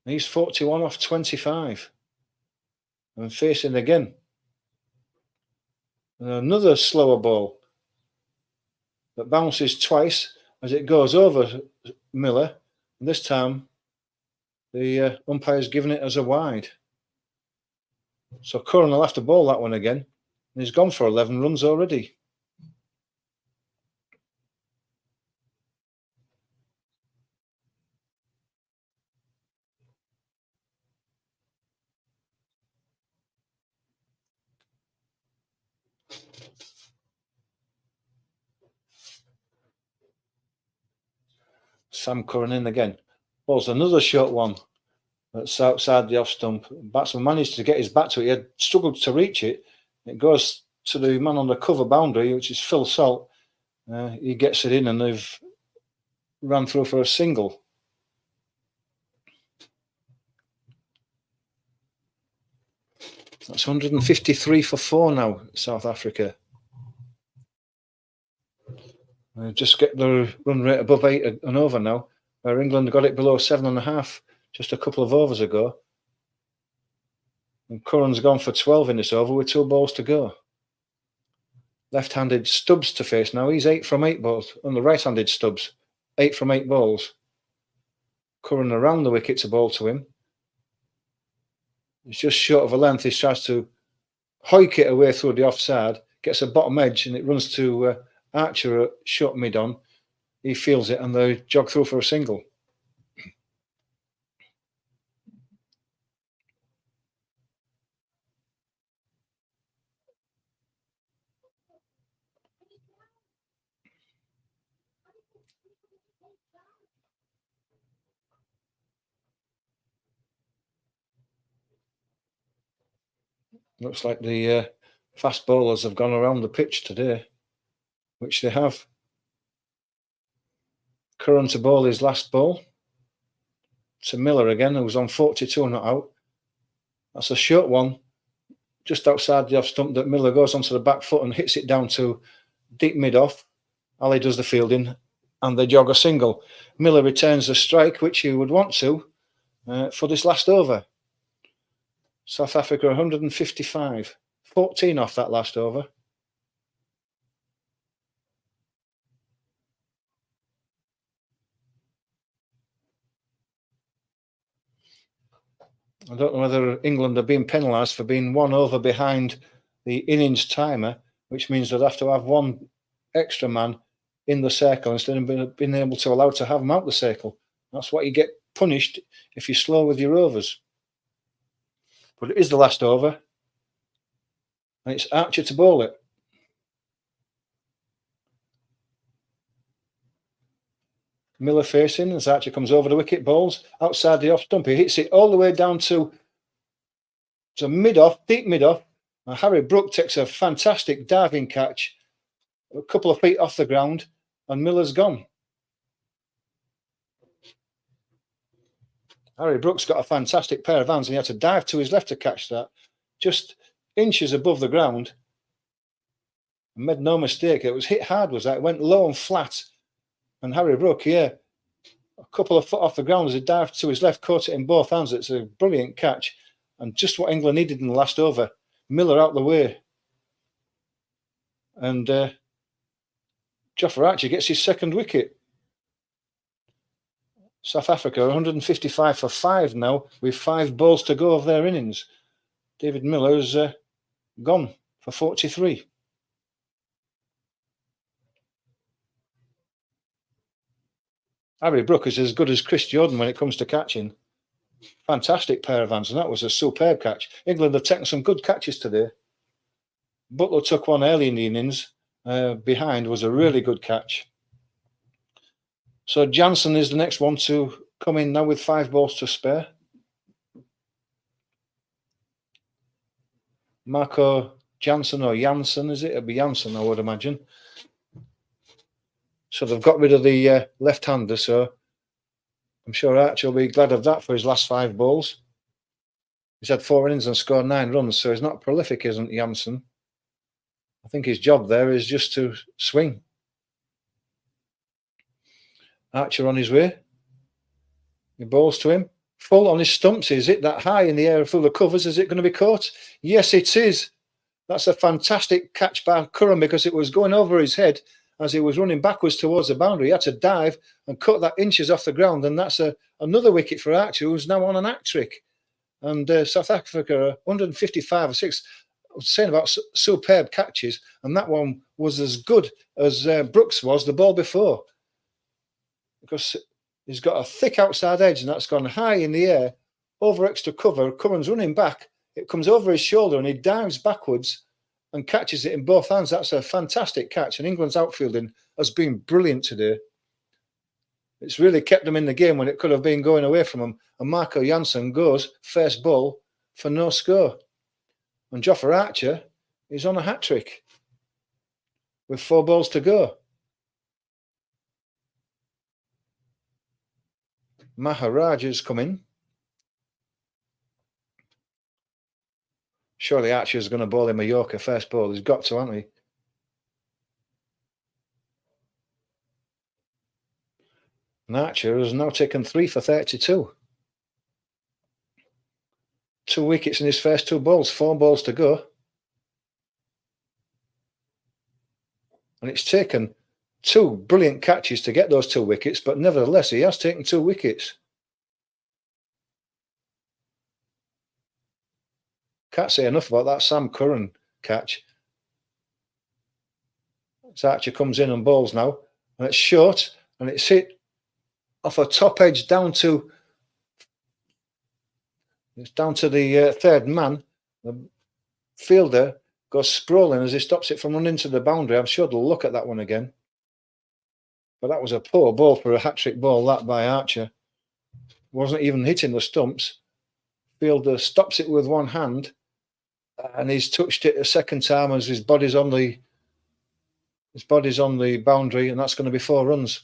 He's 41 off 25 and facing again. And another slower ball that bounces twice as it goes over Miller. And this time the umpire's given it as a wide. So Curran will have to bowl that one again. And he's gone for 11 runs already. Sam Curran in again. Bowls another short one that's outside the off stump. Batsman managed to get his bat to it. He had struggled to reach it. It goes to the man on the cover boundary, which is Phil Salt. He gets it in and they've ran through for a single. That's 153 for 4 now, South Africa. Just get the run rate above 8 and over now, where England got it below 7.5 just a couple of overs ago. And Curran's gone for 12 in this over with 2 balls to go. Left-handed Stubbs to face now. He's 8 from 8 balls. On the right-handed Stubbs, 8 from 8 balls. Curran around the wicket to bowl to him. It's just short of a length. He tries to hoik it away through the offside, gets a bottom edge, and it runs to Archer at short mid-on. He feels it and they jog through for a single. Looks like the fast bowlers have gone around the pitch today, which they have. Curran to bowl his last ball. To Miller again, who was on 42 not out. That's a short one, just outside the off stump, that Miller goes onto the back foot and hits it down to deep mid-off. Ali does the fielding and they jog a single. Miller returns the strike, which he would want to, for this last over. South Africa 155. 14 off that last over. I don't know whether England are being penalised for being 1 over behind the innings timer, which means they'd have to have 1 extra man in the circle instead of being able to allow to have them out the circle. That's what you get punished if you're slow with your overs. But it is the last over, and it's Archer to bowl it. Miller facing as Archer comes over the wicket, balls outside the off stump. He hits it all the way down to mid-off, deep mid-off. And Harry Brook takes a fantastic diving catch, a couple of feet off the ground, and Miller's gone. Harry Brook's got a fantastic pair of hands, and he had to dive to his left to catch that, just inches above the ground. And made no mistake, it was hit hard, was that? It went low and flat. And Harry Brook, a couple of foot off the ground as he dived to his left, caught it in both hands. It's a brilliant catch, and just what England needed in the last over. Miller out the way. And Jofra Archer gets his second wicket. South Africa 155 for 5 now, with 5 balls to go of their innings. David Miller's gone for 43. Harry Brook is as good as Chris Jordan when it comes to catching. Fantastic pair of hands, and that was a superb catch. England have taken some good catches today. Butler took one early in the innings. Behind was a really good catch. So Jansen is the next one to come in now with 5 balls to spare. Marco Jansen or Jansen, is it? It'll be Jansen, I would imagine. So they've got rid of the left-hander, so I'm sure Archer will be glad of that for his last 5 balls. He's had 4 innings and scored 9 runs, so he's not prolific, isn't Jansen? I think his job there is just to swing. Archer on his way. He balls to him. Full on his stumps. Is it that high in the air full of covers? Is it going to be caught? Yes, it is. That's a fantastic catch by Curran because it was going over his head as he was running backwards towards the boundary. He had to dive and cut that inches off the ground, and that's another wicket for Archer, who's now on an hat trick. And South Africa 155 or 6. I was saying about superb catches, and that one was as good as Brooks was the ball before, because he's got a thick outside edge, and that's gone high in the air over extra cover. Curran's running back. It comes over his shoulder, and he dives backwards and catches it in both hands. That's a fantastic catch, and England's outfielding has been brilliant today. It's really kept them in the game when it could have been going away from them. And Marco Jansen goes first ball for no score. And Jofra Archer is on a hat trick with 4 balls to go. Maharaj has come in. Surely Archer's going to bowl him a Yorker first ball. He's got to, hasn't he? And Archer has now taken 3 for 32. 2 wickets in his first 2 balls. 4 balls to go. And it's taken 2 brilliant catches to get those 2 wickets, but nevertheless, he has taken 2 wickets. Can't say enough about that Sam Curran catch. As Archer comes in and bowls now, and it's short, and it's hit off a top edge down to the third man. The fielder goes sprawling as he stops it from running to the boundary. I'm sure they'll look at that one again. But that was a poor ball for a hat-trick ball, that by Archer. Wasn't even hitting the stumps. Fielder stops it with one hand, and he's touched it a second time as his body's on the boundary, and that's going to be 4 runs.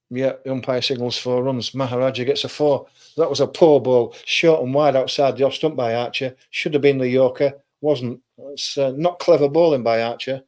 Yeah, the umpire signals 4 runs. Maharaja gets a 4. That was a poor ball, short and wide outside the off stump by Archer. Should have been the Yorker. Wasn't. It's not clever bowling by Archer.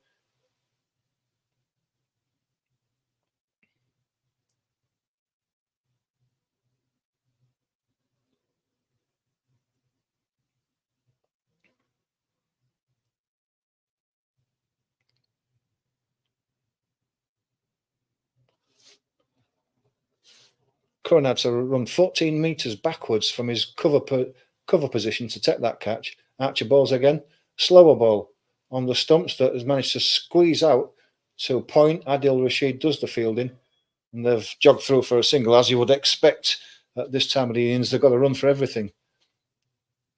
Curran had to run 14 metres backwards from his cover position to take that catch. Archer balls again. Slower ball on the stumps that has managed to squeeze out to point. Adil Rashid does the fielding, and they've jogged through for a single, as you would expect at this time of the innings. They've got to run for everything.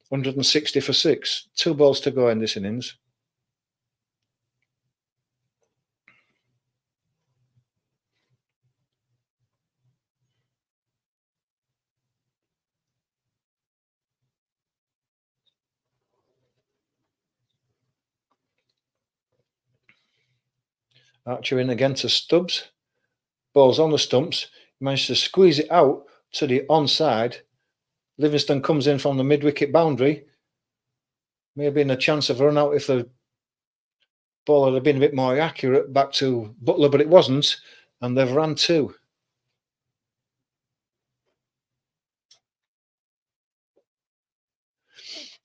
160 for 6. 2 balls to go in this innings. Archer in again to Stubbs. Ball's on the stumps. He managed to squeeze it out to the onside. Livingston comes in from the mid-wicket boundary. May have been a chance of a run out if the ball had been a bit more accurate back to Butler, but it wasn't, and they've ran two.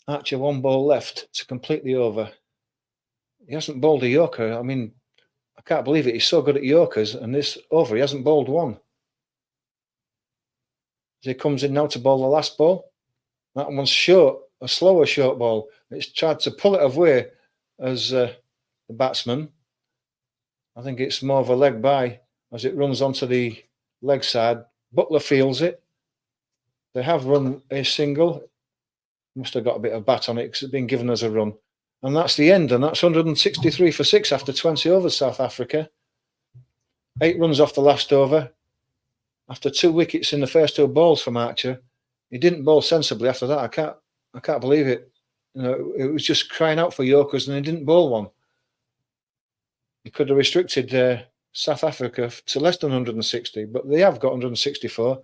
Archer, one ball left. It's completely over. He hasn't bowled a Yorker. I mean, I can't believe it. He's so good at Yorkers, and this over, he hasn't bowled one. As he comes in now to bowl the last ball. That one's short, a slower short ball. It's tried to pull it away as the batsman. I think it's more of a leg by as it runs onto the leg side. Butler feels it. They have run a single. Must have got a bit of bat on it because it's been given as a run. And that's the end. And that's 163 for 6 after 20 overs, South Africa. 8 runs off the last over. After 2 wickets in the first 2 balls from Archer, he didn't bowl sensibly after that. I can't believe it. You know, it was just crying out for Yorkers, and he didn't bowl one. He could have restricted South Africa to less than 160, but they have got 164,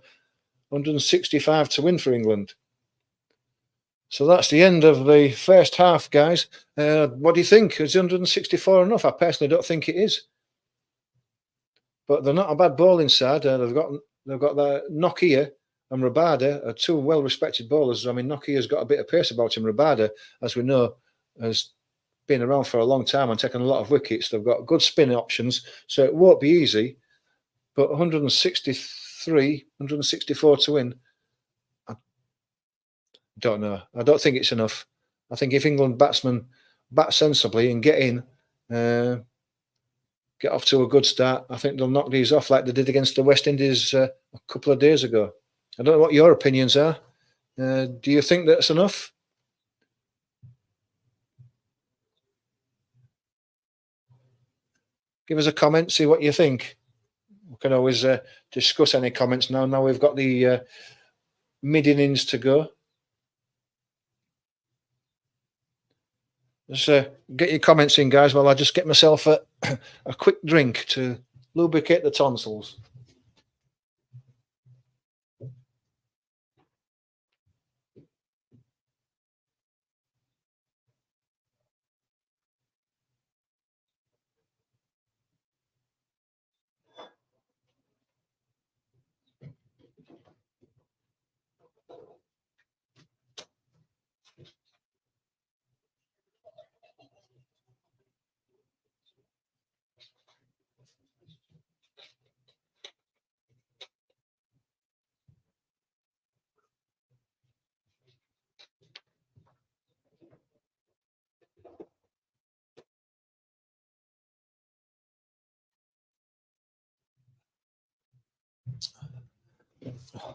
165 to win for England. So that's the end of the first half, guys. What do you think? Is 164 enough? I personally don't think it is. But they're not a bad bowling side. They've got the Nokia and Rabada are 2 well-respected bowlers. I mean, Nokia's got a bit of pace about him. Rabada, as we know, has been around for a long time and taken a lot of wickets. They've got good spin options, so it won't be easy. But 163, 164 to win, I don't know. I don't think it's enough. I think if England batsmen bat sensibly and get in, get off to a good start, I think they'll knock these off like they did against the West Indies a couple of days ago. I don't know what your opinions are. Do you think that's enough? Give us a comment, see what you think. We can always discuss any comments now. Now we've got the mid-innings to go. Just get your comments in, guys, while I just get myself a quick drink to lubricate the tonsils.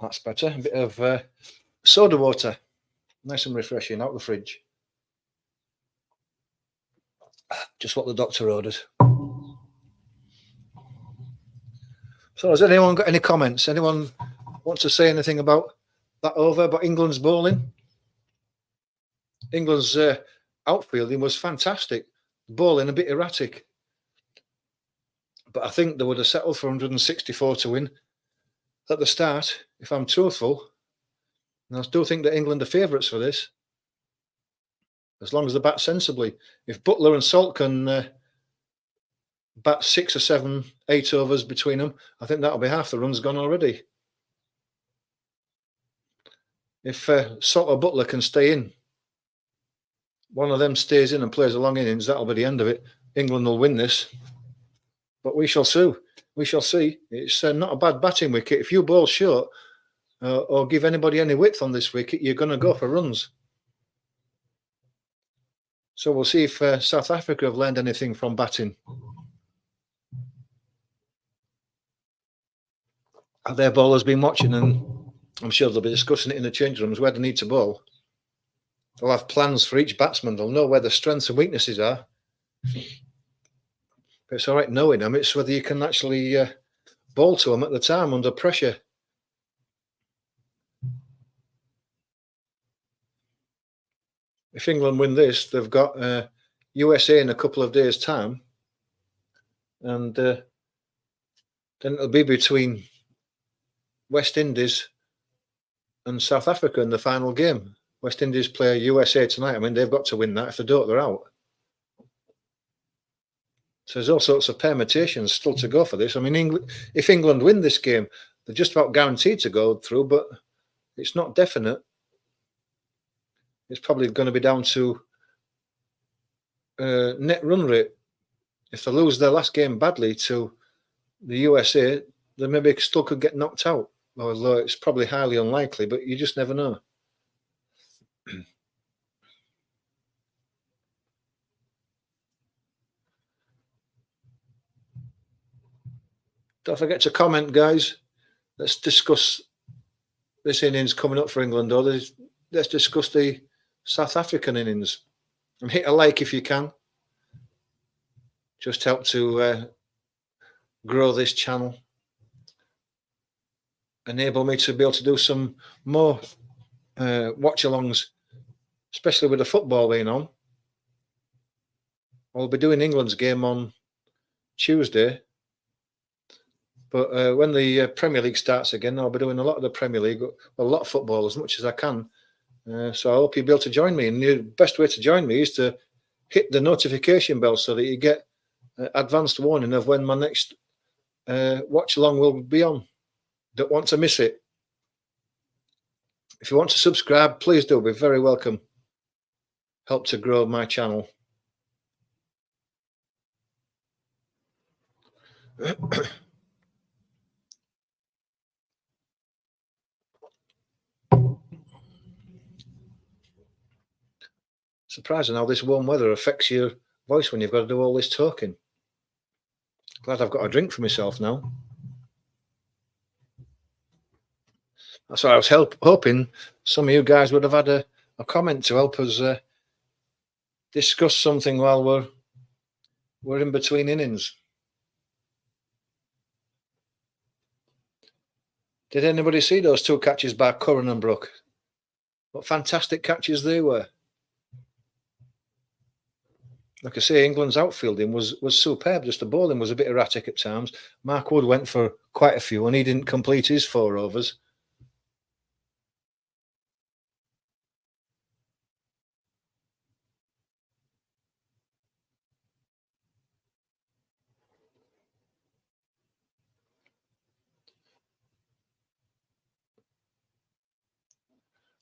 That's better. A bit of soda water. Nice and refreshing out the fridge. Just what the doctor ordered. So has anyone got any comments? Anyone want to say anything about that over, about England's bowling? England's outfielding was fantastic. Bowling a bit erratic. But I think they would have settled for 164 to win at the start, if I'm truthful. And I still think that England are favourites for this, as long as they bat sensibly. If Butler and Salt can bat 6 or 7, 8 overs between them, I think that'll be half the runs gone already. If Salt or Butler can stay in, one of them stays in and plays a long innings, that'll be the end of it. England will win this. But we shall see. We shall see. It's not a bad batting wicket. If you bowl short or give anybody any width on this wicket, you're going to go for runs. So we'll see if South Africa have learned anything from batting. Their bowlers been watching, and I'm sure they'll be discussing it in the change rooms where they need to bowl. They'll have plans for each batsman. They'll know where the strengths and weaknesses are. But it's all right knowing them. It's whether you can actually bowl to them at the time under pressure. If England win this, they've got USA in a couple of days' time. and then it'll be between West Indies and South Africa in the final game. West Indies play USA tonight. I mean, they've got to win that. If they don't, they're out. So there's all sorts of permutations still to go for this. I mean, if England win this game, they're just about guaranteed to go through, but it's not definite. It's probably going to be down to net run rate. If they lose their last game badly to the USA, they maybe still could get knocked out. Although it's probably highly unlikely, but you just never know. Don't forget to comment, guys. Let's discuss this innings coming up for England, or let's discuss the South African innings. And hit a like if you can. Just help to grow this channel. Enable me to be able to do some more watch-alongs, especially with the football being on. I'll be doing England's game on Tuesday. But when the Premier League starts again, I'll be doing a lot of the Premier League, a lot of football as much as I can. So I hope you'll be able to join me. And the best way to join me is to hit the notification bell so that you get advanced warning of when my next watch along will be on. Don't want to miss it. If you want to subscribe, please do. Be very welcome. Help to grow my channel. Surprising how this warm weather affects your voice when you've got to do all this talking. Glad I've got a drink for myself now. That's why I was hoping some of you guys would have had a comment to help us discuss something while we're in between innings. Did anybody see those two catches by Curran and Brook? What fantastic catches they were. Like I say, England's outfielding was superb. Just the bowling was a bit erratic at times. Mark Wood went for quite a few and he didn't complete his 4 overs.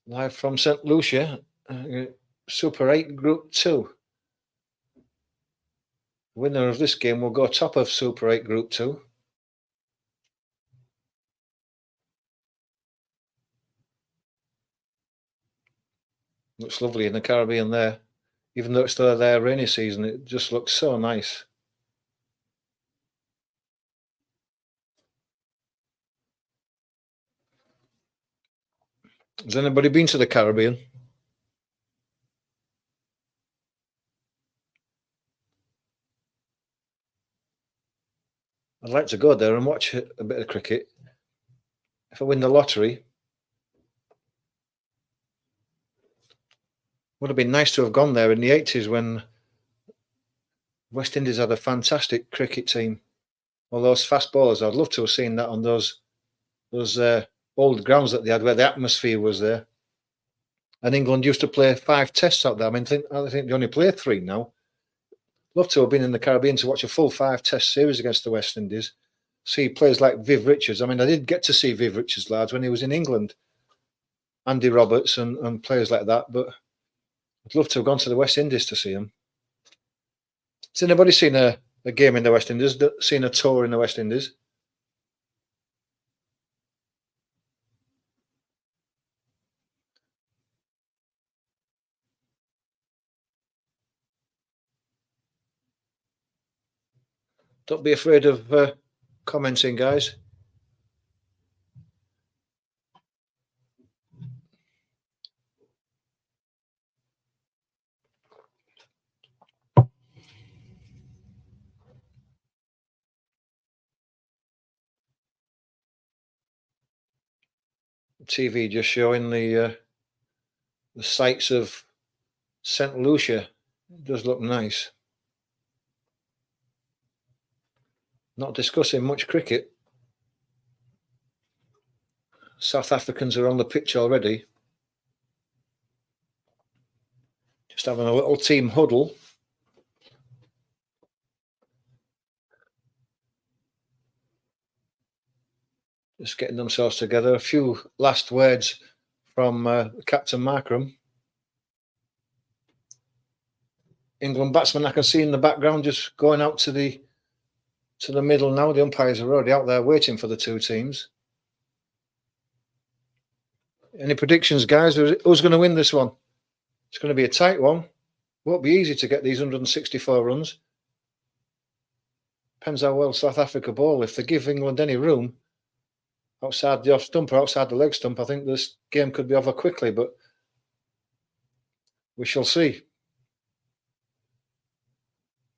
Live from St. Lucia, Super 8 Group 2. Winner of this game will go top of Super 8 Group 2. Looks lovely in the Caribbean there. Even though it's their rainy season, it just looks so nice. Has anybody been to the Caribbean? I'd like to go there and watch a bit of cricket. If I win the lottery, would have been nice to have gone there in the 80s when West Indies had a fantastic cricket team. All those fast bowlers, I'd love to have seen that on those old grounds that they had where the atmosphere was there. And England used to play 5 tests out there. I mean, I think they only play 3 now. Love to have been in the Caribbean to watch a full 5 test series against the West Indies. See players like Viv Richards. I mean, I did get to see Viv Richards, lads, when he was in England. Andy Roberts and players like that. But I'd love to have gone to the West Indies to see him. Has anybody seen a game in the West Indies? Seen a tour in the West Indies? Don't be afraid of commenting, guys. TV just showing the sights of St. Lucia. It does look nice. Not discussing much cricket. South Africans are on the pitch already. Just having a little team huddle. Just getting themselves together. A few last words from Captain Markram. England batsman I can see in the background just going out to the middle now. The umpires are already out there waiting for the two teams. Any predictions, guys? Who's going to win this one? It's going to be a tight one. Won't be easy to get these 164 runs. Depends how well South Africa bowl. If they give England any room outside the off stump or outside the leg stump, I think this game could be over quickly, but we shall see.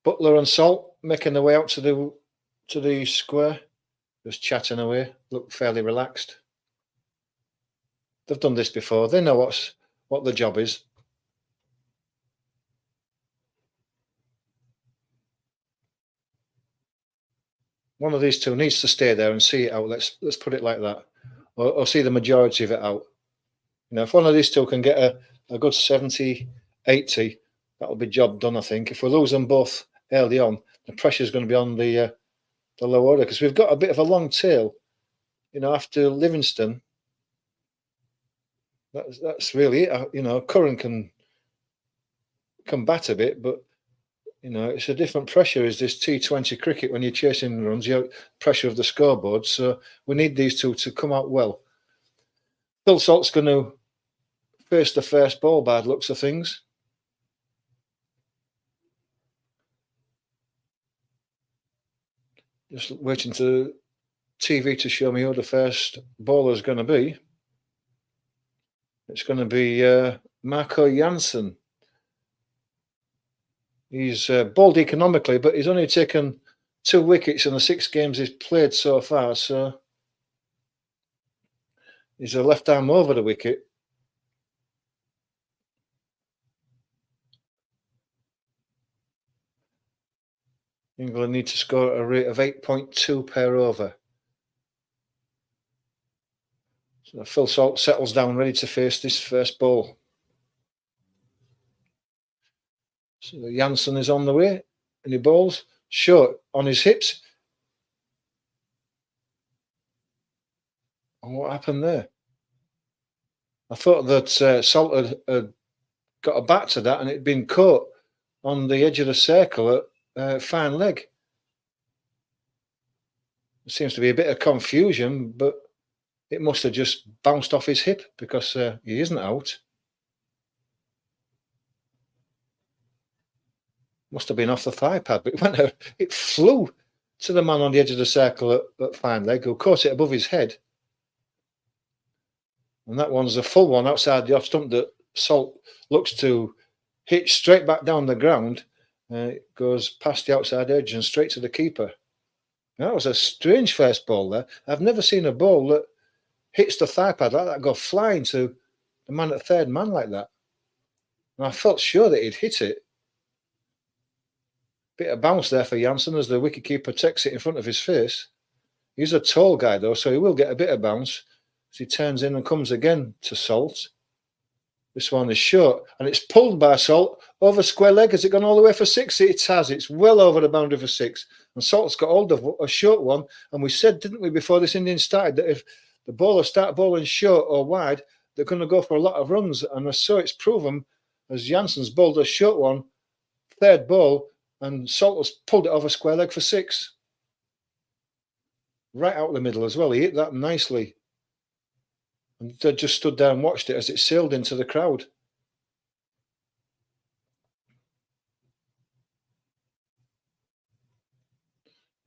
Butler and Salt making their way out to the square, just chatting away, look fairly relaxed. They've done this before. They know what the job is. One of these two needs to stay there and see it out. Let's put it like that, or see the majority of it out. You know, if one of these two can get a good 70, 80, that'll be job done, I think. If we lose them both early on, the pressure is going to be on the low order because we've got a bit of a long tail. You know, after Livingston, that's really it. You know, Curran can bat a bit, but you know, it's a different pressure. Is this T20 cricket when you're chasing runs? You have pressure of the scoreboard. So we need these two to come out well. Phil Salt's going to face the first ball by the looks of things. Just waiting to TV to show me who the first bowler is going to be. It's going to be Marco Jansen. He's bowled economically, but he's only taken 2 wickets in the 6 games he's played so far. So he's a left arm over the wicket. England need to score at a rate of 8.2 per over. So Phil Salt settles down, ready to face this first ball. So Jansen is on the way, and he bowls short on his hips. And what happened there? I thought that Salt had got a bat to that, and it'd been caught on the edge of the circle at fine leg. There seems to be a bit of confusion, but it must have just bounced off his hip because he isn't out. Must have been off the thigh pad, but it flew to the man on the edge of the circle at fine leg, who caught it above his head. And that one's a full one outside the off stump that Salt looks to hit straight back down the ground. It goes past the outside edge and straight to the keeper. That was a strange first ball there. I've never seen a ball that hits the thigh pad like that go flying to the man at third man like that. And I felt sure that he'd hit it. Bit of bounce there for Jansen as the wicketkeeper takes it in front of his face. He's a tall guy though, so he will get a bit of bounce as he turns in and comes again to Salt. This one is short, and it's pulled by Salt over square leg. Has it gone all the way for 6? It has. It's well over the boundary for 6. And Salt's got hold of a short one. And we said, didn't we, before this inning started, that if the bowlers start bowling short or wide, they're going to go for a lot of runs. And so it's proven, as Jansen's bowled a short one, third ball, and Salt has pulled it over square leg for 6. Right out the middle as well. He hit that nicely. And they just stood there and watched it as it sailed into the crowd.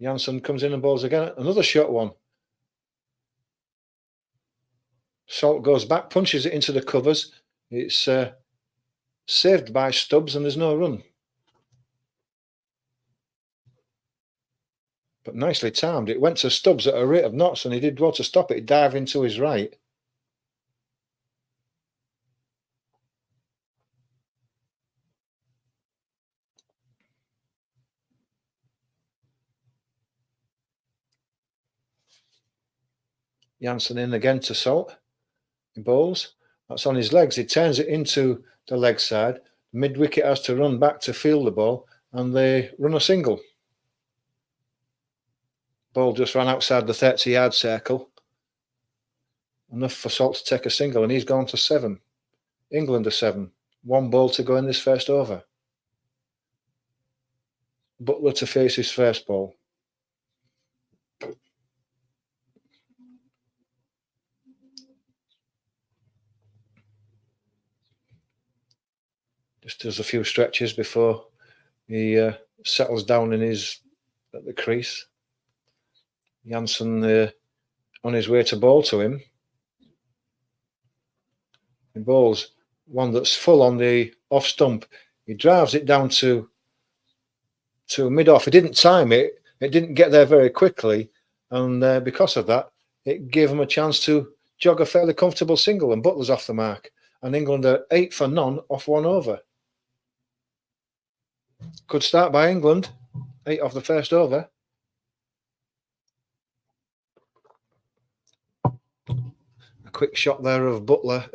Jansen comes in and bowls again. Another short one. Salt goes back, punches it into the covers. It's saved by Stubbs and there's no run. But nicely timed. It went to Stubbs at a rate of knots and he did well to stop it, dive into his right. Janssen in again to Salt. He bowls. That's on his legs. He turns it into the leg side. Mid wicket has to run back to field the ball, and they run a single. Ball just ran outside the 30-yard circle. Enough for Salt to take a single, and he's gone to 7. England are 7. 1 ball to go in this first over. Butler to face his first ball. Just does a few stretches before he settles down at the crease. Janssen on his way to bowl to him. He bowls one that's full on the off stump. He drives it down to mid-off. He didn't time it. It didn't get there very quickly. And because of that, it gave him a chance to jog a fairly comfortable single, and Butler's off the mark. And England are 8 for none off 1 over. Good start by England. 8 off the first over. A quick shot there of Butler.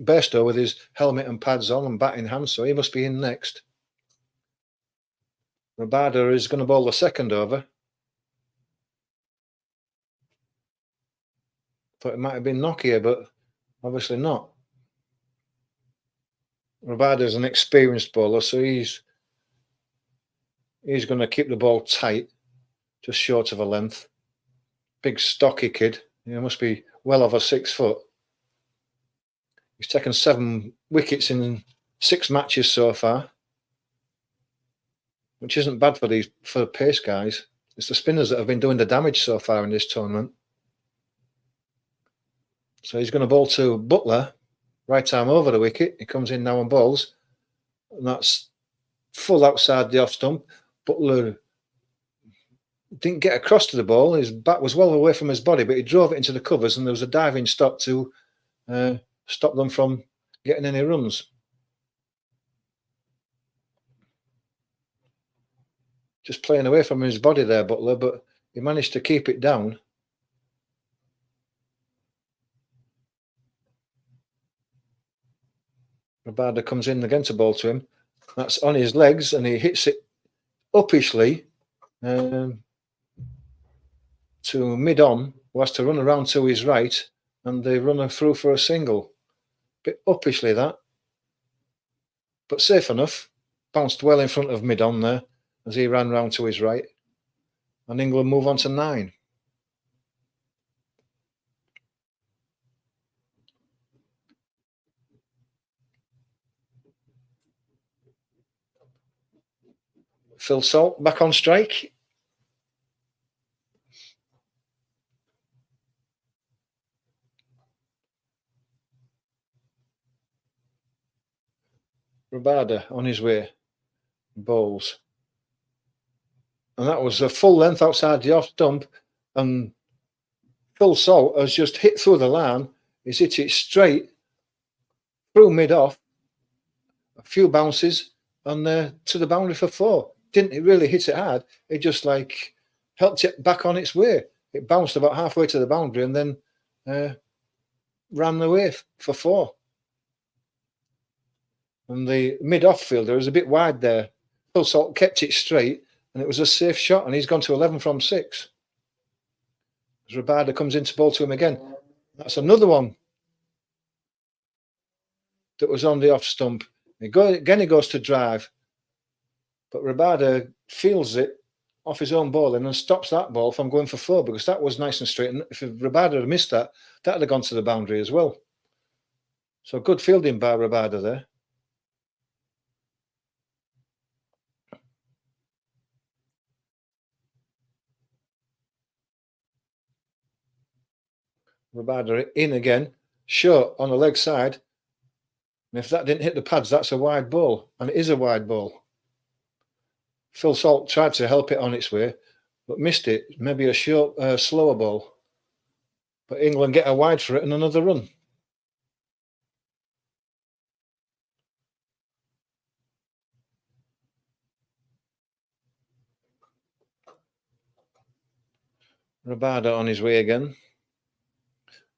Bairstow with his helmet and pads on and bat in hand, so he must be in next. Rabada is going to bowl the second over. Thought it might have been Nokia, but obviously not. Rabada is an experienced bowler, so he's going to keep the ball tight, just short of a length. Big stocky kid. He must be well over 6 foot. He's taken 7 wickets in 6 matches so far, which isn't bad for pace guys. It's the spinners that have been doing the damage so far in this tournament. So he's going to bowl to Butler, right arm over the wicket. He comes in now and bowls, and that's full outside the off stump. Butler didn't get across to the ball. His bat was well away from his body, but he drove it into the covers, and there was a diving stop to stop them from getting any runs. Just playing away from his body there, Butler, but he managed to keep it down. Rabada comes in again to bowl to him. That's on his legs, and he hits it uppishly to mid-on, who has to run around to his right, and they run through for a single. Bit uppishly that, but safe enough. Bounced well in front of mid-on there as he ran round to his right. And England move on to 9. Phil Salt back on strike. Rabada on his way. Bowls. And that was a full length outside the off stump. And Phil Salt has just hit through the line. He's hit it straight through mid-off. A few bounces and to the boundary for 4. Didn't really hit it hard. It just helped it back on its way. It bounced about halfway to the boundary and then ran away for 4. And the mid-off fielder was a bit wide there. Phil Salt kept it straight, and it was a safe shot, and he's gone to 11 from 6. As Rabada comes in to bowl to him again. That's another one that was on the off stump. Again, he goes to drive, but Rabada feels it off his own bowling and stops that ball from going for 4, because that was nice and straight. And if Rabada had missed that, that would have gone to the boundary as well. So good fielding by Rabada there. Rabada in again, short on the leg side. And if that didn't hit the pads, that's a wide ball. And it is a wide ball. Phil Salt tried to help it on its way, but missed it. Maybe a short, slower ball. But England get a wide for it and another run. Rabada on his way again.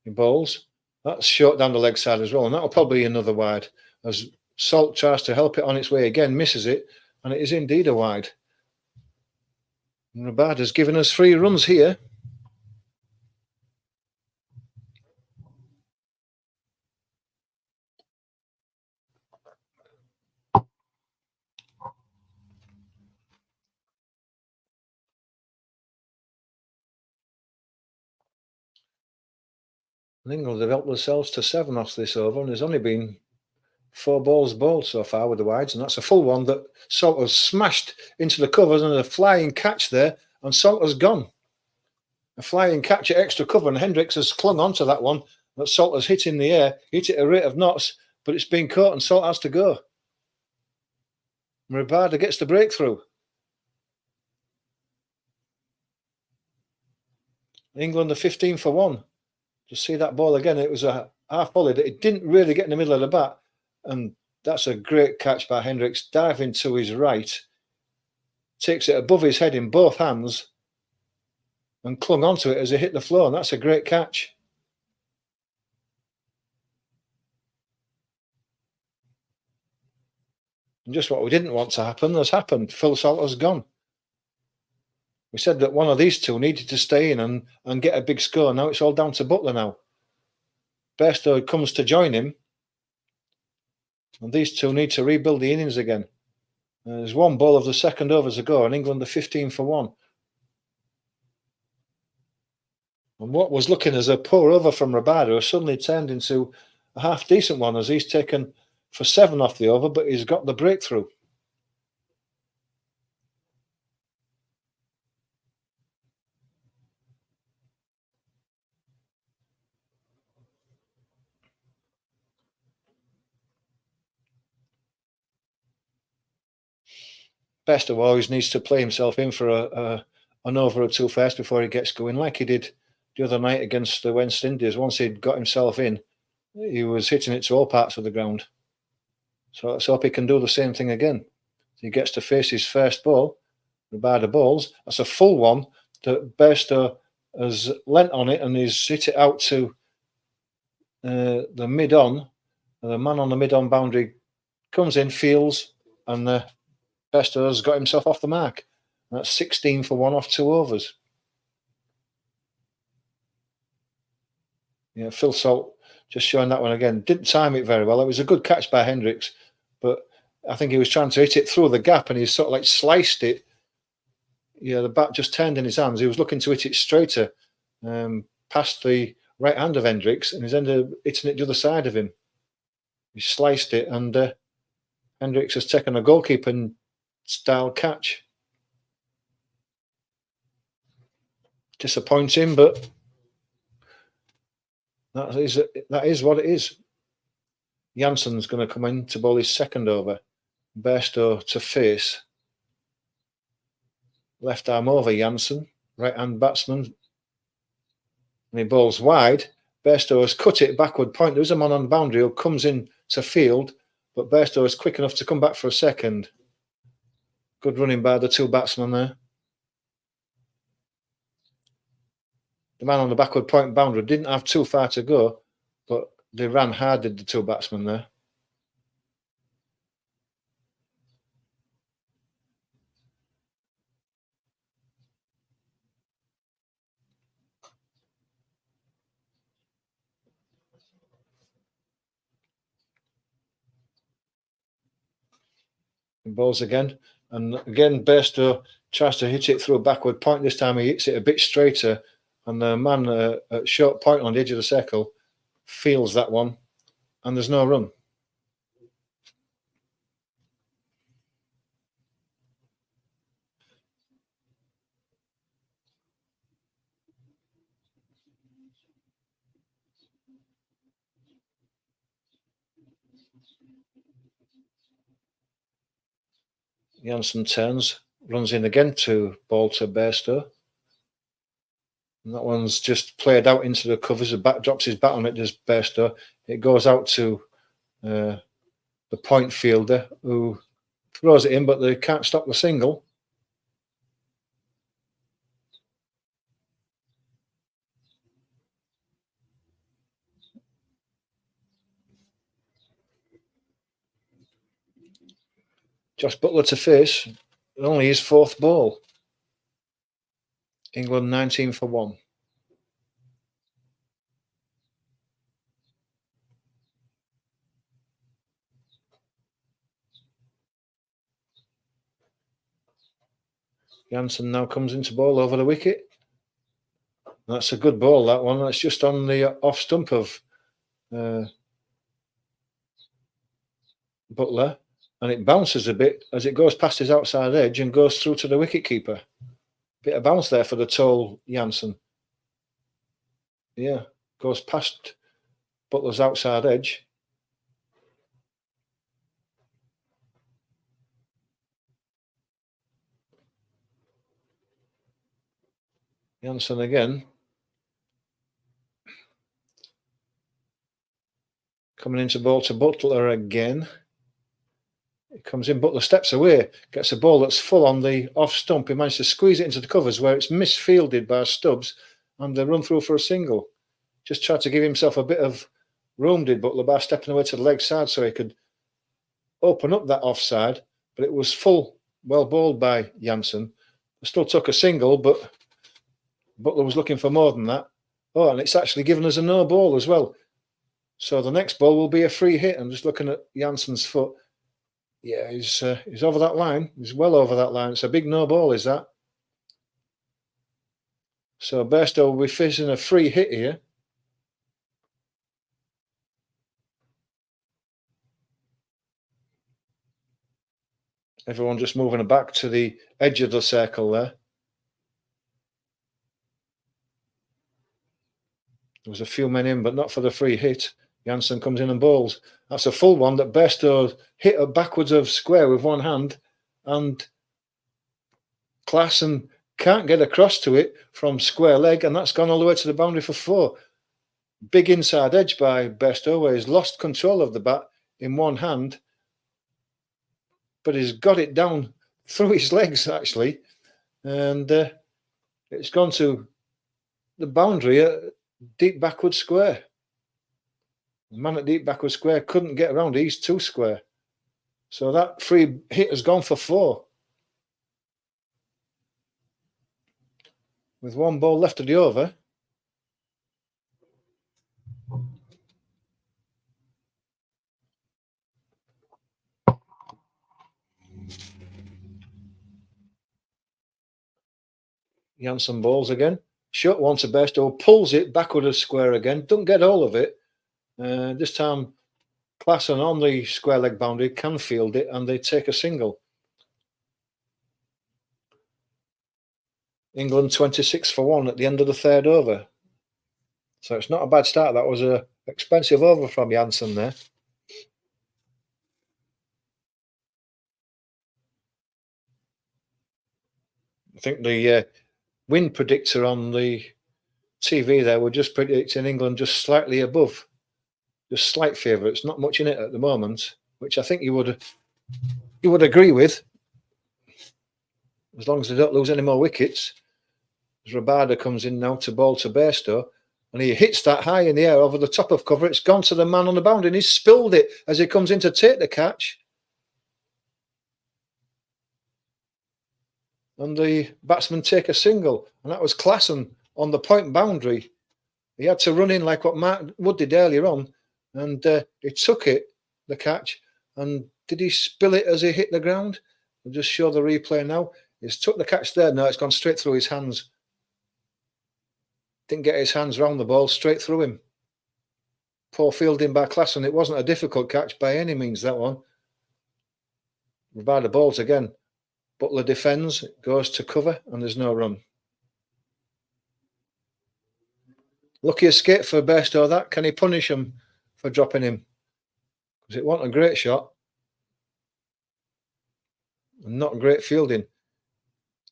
He bowls. That's short down the leg side as well, and that'll probably be another wide. As Salt tries to help it on its way again, misses it, and it is indeed a wide. And Rabada's given us 3 runs here. And England have helped themselves to 7 off this over, and there's only been 4 balls bowled so far with the wides, and that's a full one that Salter's smashed into the covers, and a flying catch there, and Salter's gone. A flying catch at extra cover, and Hendricks has clung onto that one that Salter's hit in the air, hit it at a rate of knots, but it's been caught and Salter has to go. Rabada gets the breakthrough. England are 15 for 1. Just see that ball again. It was a half volley that it didn't really get in the middle of the bat. And that's a great catch by Hendricks, diving to his right, takes it above his head in both hands and clung onto it as it hit the floor. And that's a great catch. And just what we didn't want to happen has happened. Phil Salter's gone. We said that one of these two needed to stay in and get a big score. Now it's all down to Butler now. Bairstow comes to join him. And these two need to rebuild the innings again. There's 1 ball of the second over to go, and England are 15 for 1. And what was looking as a poor over from Rabada has suddenly turned into a half-decent one, as he's taken for 7 off the over, but he's got the breakthrough. Bairstow always needs to play himself in for an over or 2 first before he gets going, like he did the other night against the West Indies. Once he'd got himself in, he was hitting it to all parts of the ground. So let's hope he can do the same thing again. He gets to face his first ball. Rabada bowls. That's a full one that Bairstow has lent on it, and he's hit it out to the mid-on. The man on the mid-on boundary comes in, fields, and Bairstow has got himself off the mark. That's 16 for 1 off 2 overs. Yeah, Phil Salt just showing that one again. Didn't time it very well. It was a good catch by Hendricks, but I think he was trying to hit it through the gap, and he sort of like sliced it. Yeah, the bat just turned in his hands. He was looking to hit it straighter past the right hand of Hendricks, and he's ended up hitting it the other side of him. He sliced it, and Hendricks has taken a goalkeeper style catch. Disappointing, but that is what it is. Jansen's going to come in to bowl his second over. Bairstow to face. Left arm over Jansen, right hand batsman. And he bowls wide. Bairstow has cut it backward point. There is a man on the boundary who comes in to field, but Bairstow is quick enough to come back for a second. Good running by the 2 batsmen there. The man on the backward point boundary didn't have too far to go, but they ran hard, did the 2 batsmen there. Balls again, and again Bairstow tries to hit it through a backward point. This time he hits it a bit straighter, and the man at short point on the edge of the circle feels that one, and there's no run. Jansen turns, runs in again to ball to Bairstow. And that one's just played out into the covers. The bat drops his bat on it, does Bairstow. It goes out to the point fielder, who throws it in, but they can't stop the single. Josh Butler to face. Only his fourth ball. England 19 for 1. Janssen now comes into ball over the wicket. That's a good ball, that one. That's just on the off stump of Butler. And it bounces a bit as it goes past his outside edge and goes through to the wicketkeeper. Bit of bounce there for the tall Janssen. Yeah, goes past Butler's outside edge. Janssen again. Coming into ball to Butler again. It comes in, Butler steps away, gets a ball that's full on the off stump. He managed to squeeze it into the covers where it's misfielded by Stubbs and they run through for a single. Just tried to give himself a bit of room, did Butler, by stepping away to the leg side so he could open up that offside, but it was full, well bowled by Janssen. Still took a single, but Butler was looking for more than that. Oh, and it's actually given us a no ball as well. So the next ball will be a free hit. I'm just looking at Janssen's foot. Yeah, he's over that line. He's well over that line. It's a big no ball, is that? So Bairstow will be facing a free hit here. Everyone just moving back to the edge of the circle there. There was a few men in, but not for the free hit. Janssen comes in and bowls. That's a full one that Bairstow hit backwards of square with one hand, and Klassen can't get across to it from square leg, and that's gone all the way to the boundary for 4. Big inside edge by Bairstow, where he's lost control of the bat in one hand, but he's got it down through his legs, actually, and it's gone to the boundary at deep backward square. The man at deep backward square couldn't get around. He's too square. So that free hit has gone for 4. With one ball left of the over. Janssen bowls again. Short one to Bairstow, pulls it backward of square again. Don't get all of it. This time, Klassen on the square leg boundary can field it and they take a single. England 26 for 1 at the end of the 3rd over. So it's not a bad start. That was an expensive over from Janssen there. I think the wind predictor on the TV there were just predicting England just slightly above. Just slight favourites, not much in it at the moment, which I think you would agree with, as long as they don't lose any more wickets. As Rabada comes in now to bowl to Bairstow, and he hits that high in the air over the top of cover. It's gone to the man on the boundary, and he's spilled it as he comes in to take the catch. And the batsman take a single, and that was Klassen on the point boundary. He had to run in like what Mark Wood did earlier on, and he took it, the catch, and did he spill it as he hit the ground? I'll just show the replay now. He's took the catch there. No, it's gone straight through his hands. Didn't get his hands round the ball, straight through him. Poor fielding by Klassen. It wasn't a difficult catch by any means, that one. Rabada bowls again. Butler defends, goes to cover, and there's no run. Lucky escape for Bairstow, that. Can he punish him for dropping him? Because it wasn't a great shot. And not great fielding.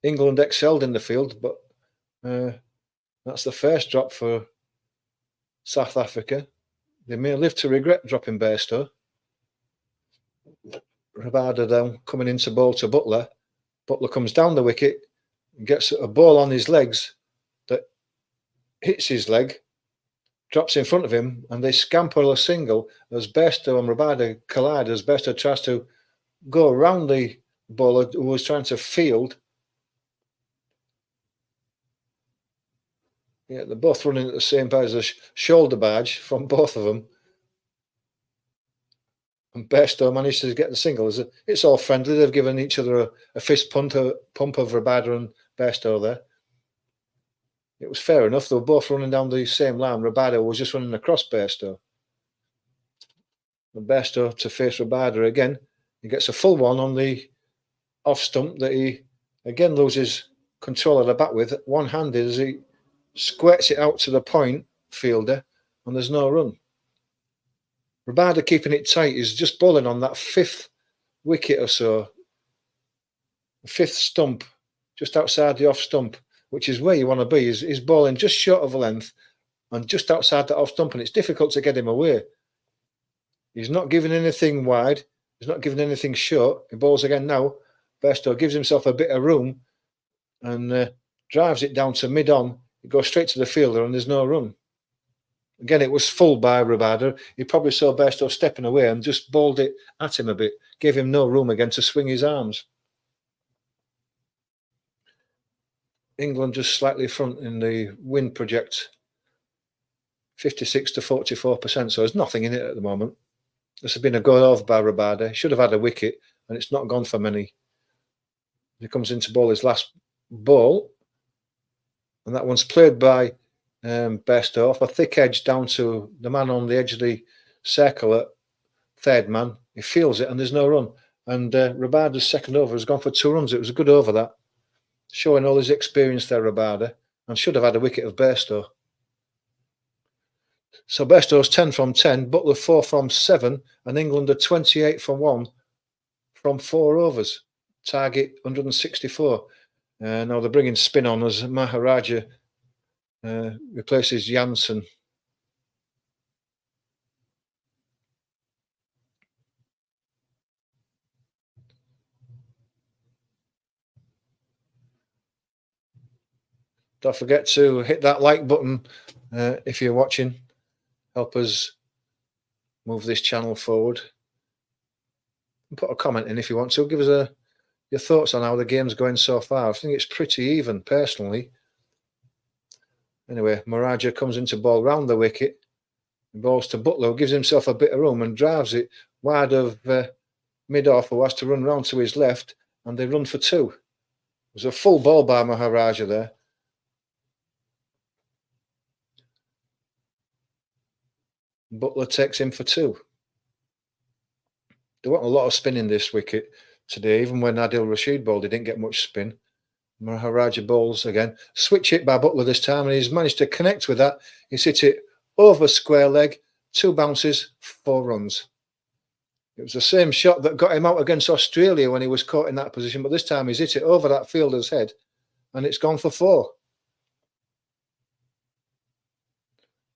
England excelled in the field, but that's the first drop for South Africa. They may live to regret dropping Bairstow. Rabada down, coming into bowl to Butler. Butler comes down the wicket and gets a ball on his legs that hits his leg, drops in front of him, and they scamper a single as Bairstow and Rabada collide as Bairstow tries to go around the bowler who was trying to field. Yeah, they're both running at the same pace. There's a shoulder barge from both of them. And Bairstow managed to get the single. It's all friendly. They've given each other a fist pump of Rabada and Bairstow there. It was fair enough. They were both running down the same line. Rabada was just running across Bairstow. And Bairstow to face Rabada again. He gets a full one on the off stump that he again loses control of the bat with, one-handed, as he squirts it out to the point fielder, and there's no run. Rabada keeping it tight. He's just bowling on that fifth wicket or so, fifth stump, just outside the off stump, which is where you want to be. He's bowling just short of a length and just outside the off stump, and it's difficult to get him away. He's not giving anything wide. He's not giving anything short. He bowls again now. Bairstow gives himself a bit of room and drives it down to mid-on. It goes straight to the fielder and there's no run. Again, it was full by Rabada. He probably saw Bairstow stepping away and just bowled it at him a bit, gave him no room again to swing his arms. England just slightly front in the win project, 56 to 44%, so there's nothing in it at the moment. This has been a go off by Rabada. He should have had a wicket, and it's not gone for many. He comes in to bowl his last ball, and that one's played by Bairstow off a thick edge down to the man on the edge of the circle at third man. He feels it, and there's no run. And Rabada's second over has gone for 2 runs. It was a good over, that, showing all his experience there, Rabada, and should have had a wicket of Bairstow. So Bairstow's 10 from 10, Butler 4 from 7, and England are 28 for 1 from 4 overs. Target 164. Now they're bringing spin on as Maharaja replaces Janssen. Don't forget to hit that like button if you're watching. Help us move this channel forward. And put a comment in if you want to. Give us your thoughts on how the game's going so far. I think it's pretty even, personally. Anyway, Maharaja comes into ball round the wicket. Balls to Butler, gives himself a bit of room and drives it wide of mid-off, who has to run round to his left, and they run for 2. It was a full ball by Maharaja there. Butler takes him for 2. There wasn't a lot of spin in this wicket today. Even when Adil Rashid bowled, he didn't get much spin. Maharaja bowls again. Switch hit by Butler this time, and he's managed to connect with that. He's hit it over square leg, 2 bounces, 4 runs. It was the same shot that got him out against Australia when he was caught in that position, but this time he's hit it over that fielder's head, and it's gone for 4.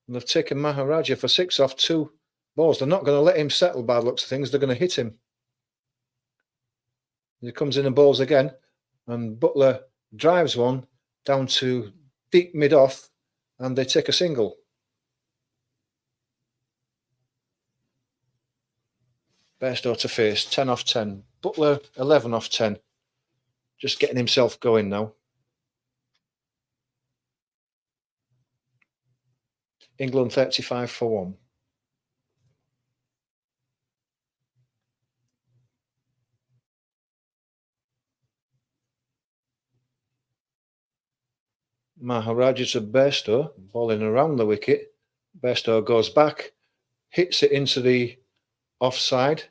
And they've taken Maharaja for 6 off 2 balls. They're not going to let him settle by the looks of things. They're going to hit him. He comes in and bowls again, and Butler drives one down to deep mid-off, and they take a single. Bairstow to face, 10 off 10. Butler, 11 off 10. Just getting himself going now. England 35 for 1. Maharaja to Bairstow, bowling around the wicket. Bairstow goes back, hits it into the offside,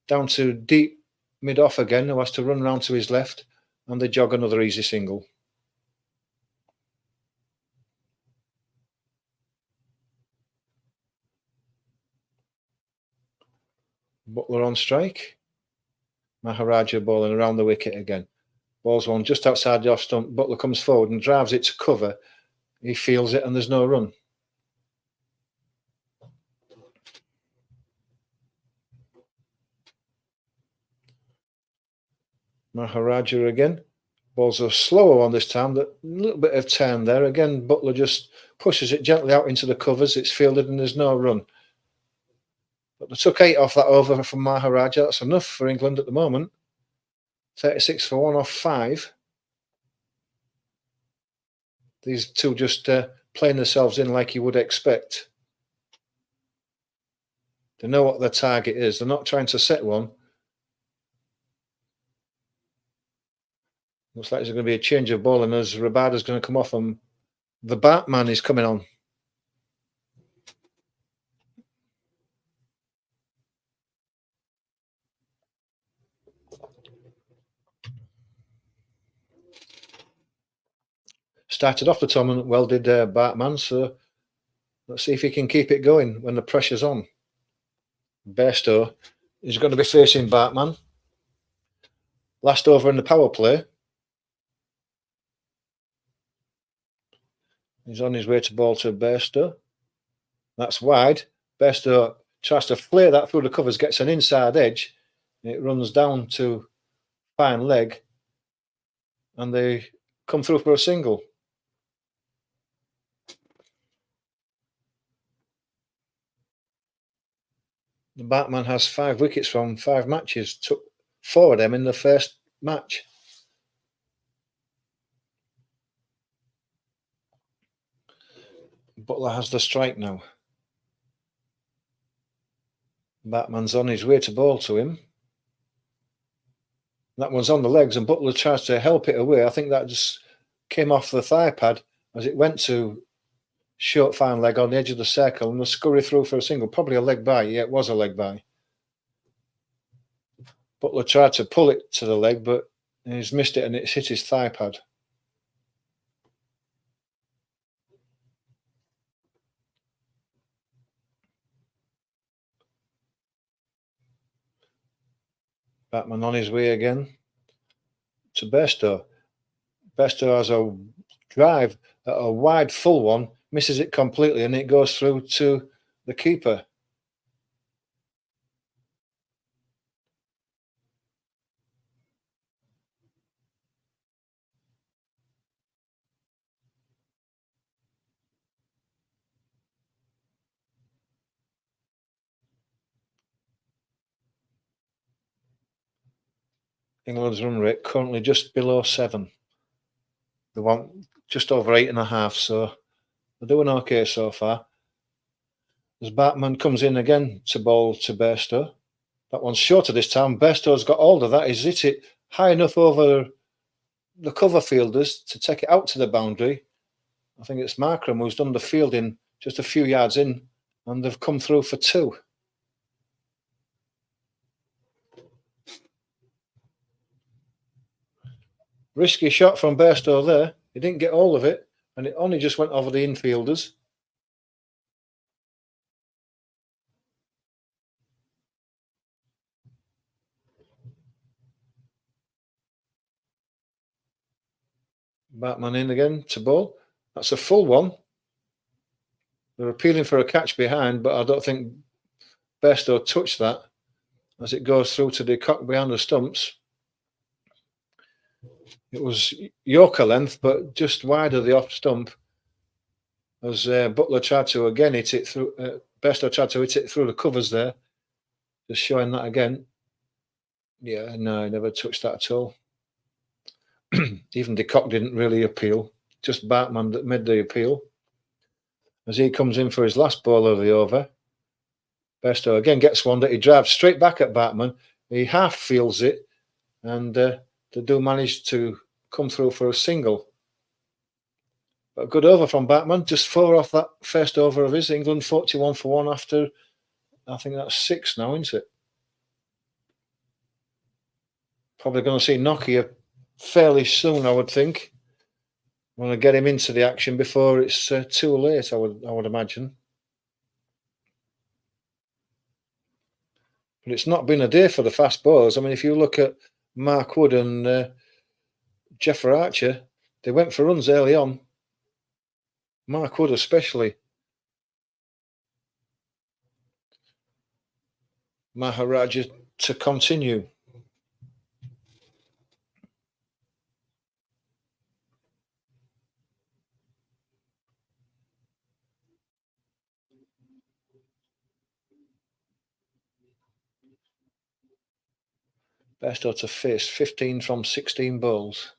down to deep mid-off again, who has to run round to his left, and they jog another easy single. Butler on strike. Maharaja bowling around the wicket again. Balls one just outside the off stump. Butler comes forward and drives it to cover. He feels it, and there's no run. Maharaja again. Balls are slower one this time. A little bit of turn there. Again, Butler just pushes it gently out into the covers. It's fielded and there's no run. But they took 8 off that over from Maharaja. That's enough for England at the moment. 36 for 1 off 5. These two just playing themselves in like you would expect. They know what their target is. They're not trying to set one. Looks like there's going to be a change of ball, and as Rabada's going to come off, and the Batman is coming on. Started off the tournament well, did Batman, so let's see if he can keep it going when the pressure's on. Bairstow is going to be facing Batman. Last over in the power play. He's on his way to ball to Bairstow. That's wide. Bairstow tries to flare that through the covers, gets an inside edge. It runs down to fine leg, and they come through for a single. The Batman has 5 wickets from 5 matches. Took 4 of them in the first match. Butler has the strike now. Batman's on his way to ball to him. That one's on the legs, and Butler tries to help it away. I think that just came off the thigh pad as it went to short fine leg on the edge of the circle, and the scurry through for a single. Probably a leg by. Yeah, it was a leg by. Butler tried to pull it to the leg, but he's missed it, and it's hit his thigh pad. Batman on his way again to Bairstow. Bairstow has a drive, a wide full one, misses it completely, and it goes through to the keeper. England's run rate currently just below 7. They want just over 8.5, so they're doing okay so far. As Batman comes in again to bowl to Bairstow. That one's shorter this time. Bairstow's got hold of that. He's hit it high enough over the cover fielders to take it out to the boundary. I think it's Markram who's done the fielding just a few yards in, and they've come through for 2. Risky shot from Bairstow there. He didn't get all of it, and it only just went over the infielders. Batman in again to bowl. That's a full one. They're appealing for a catch behind, but I don't think Bairstow touched that as it goes through to the cock behind the stumps. It was Yorker length, but just wide of the off stump. As Butler tried to again hit it through, Bairstow tried to hit it through the covers there. Just showing that again. Yeah, no, I never touched that at all. Even de Kock didn't really appeal. Just Batman that made the appeal. As he comes in for his last ball of the over, Bairstow again gets one that he drives straight back at Batman. He half feels it, and they do manage to come through for a single. But a good over from Batman, just 4 off that first over of his. England 41 for 1 after, I think that's 6 now, isn't it? Probably going to see Nokia fairly soon, I would think. Want to get him into the action before it's too late, I would imagine. But it's not been a day for the fast bowlers. I mean, if you look at Mark Wood and Jeffrey Archer, they went for runs early on. Mark Wood especially. Maharaja to continue. Bairstow to face 15 from 16 balls.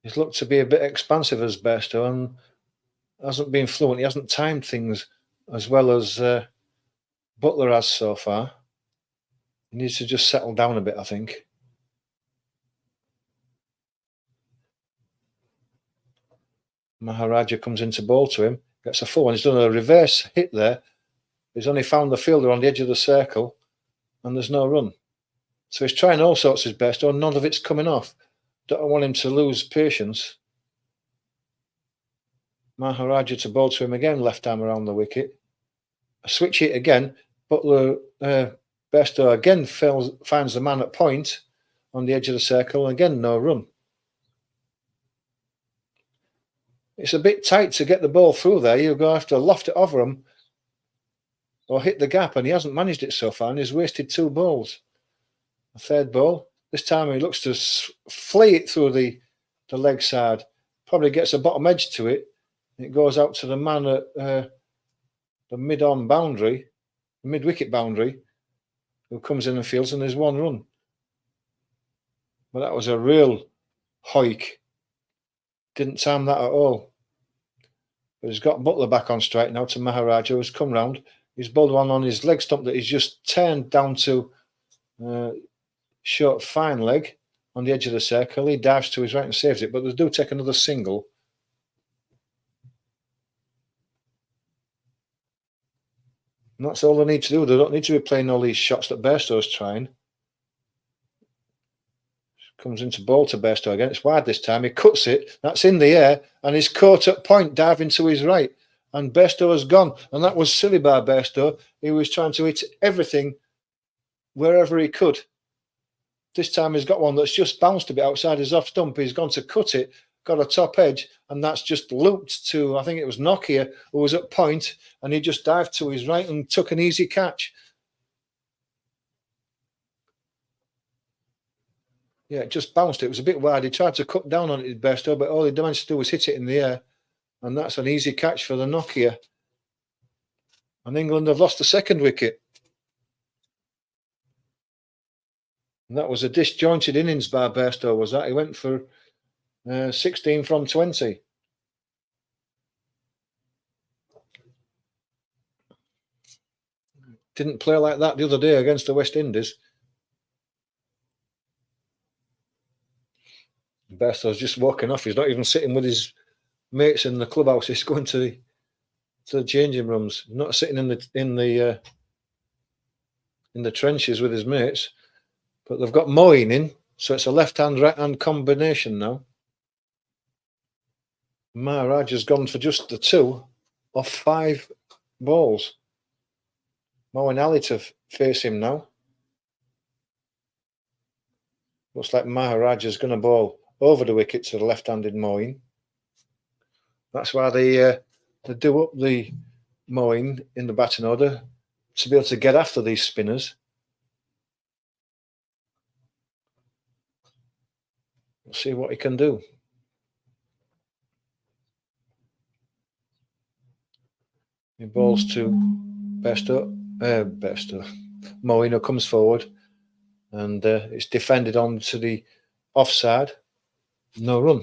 He's looked to be a bit expansive as Bairstow and hasn't been fluent. He hasn't timed things as well as Butler has so far. He needs to just settle down a bit, I think. Maharaja comes into ball to him, gets a full one. He's done a reverse hit there. He's only found the fielder on the edge of the circle, and there's no run. So he's trying all sorts of best, or none of it's coming off. Don't want him to lose patience. Maharaja to ball to him again, left arm around the wicket. A switch hit again. Butler, Bairstow again finds the man at point on the edge of the circle, and again no run. It's a bit tight to get the ball through there. You're going to have to loft it over him or hit the gap, and he hasn't managed it so far, and he's wasted 2 balls. A third ball. This time he looks to flee it through the leg side. Probably gets a bottom edge to it. It goes out to the man at the mid-on boundary, mid-wicket boundary, who comes in and fields, and there's 1 run. But that was a real hoik. Didn't time that at all. But he's got Butler back on strike now to Maharaja, who's come round. He's bowled one on his leg stump that he's just turned down to short fine leg on the edge of the circle. He dives to his right and saves it, but they do take another single. And that's all they need to do. They don't need to be playing all these shots that Bairstow's trying. Comes into ball to Bairstow again. It's wide this time. He cuts it. That's in the air. And he's caught at point, diving to his right. And Bairstow has gone. And that was silly by Bairstow. He was trying to hit everything wherever he could. This time he's got one that's just bounced a bit outside his off stump. He's gone to cut it, got a top edge, and that's just looped to, I think it was Nokia, who was at point, and he just dived to his right and took an easy catch. Yeah, it just bounced. It was a bit wide. He tried to cut down on it, Bairstow, but all he managed to do was hit it in the air. And that's an easy catch for the Nokia. And England have lost the 2nd wicket. And that was a disjointed innings by Bairstow, was that? He went for 16 from 20. Didn't play like that the other day against the West Indies. Bairstow's just walking off. He's not even sitting with his mates in the clubhouse. He's going to the changing rooms. He's not sitting in the trenches with his mates. But they've got Moeen in, so it's a left-hand, right-hand combination now. Maharaj has gone for just the 2 off 5 balls. Moeen Ali to face him now. Looks like Maharaj is going to bowl over the wicket to the left-handed Moeen. That's why they do up the Moeen in the batting order, to be able to get after these spinners. We'll see what he can do. He bowls to Bairstow. Moeen comes forward, and it's defended on to the offside. No run.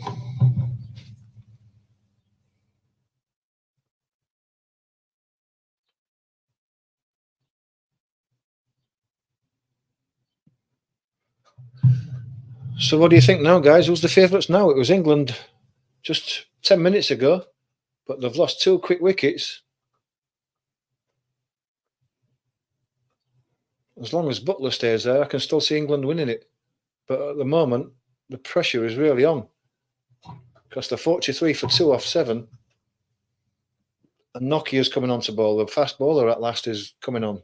So what do you think now, guys? Who's the favourites now? It was England just 10 minutes ago, but they've lost 2 quick wickets. As long as Butler stays there, I can still see England winning it. But at the moment, the pressure is really on, because they're 43 for 2 off 7. And Nokia's coming on to bowl. The fast bowler at last is coming on.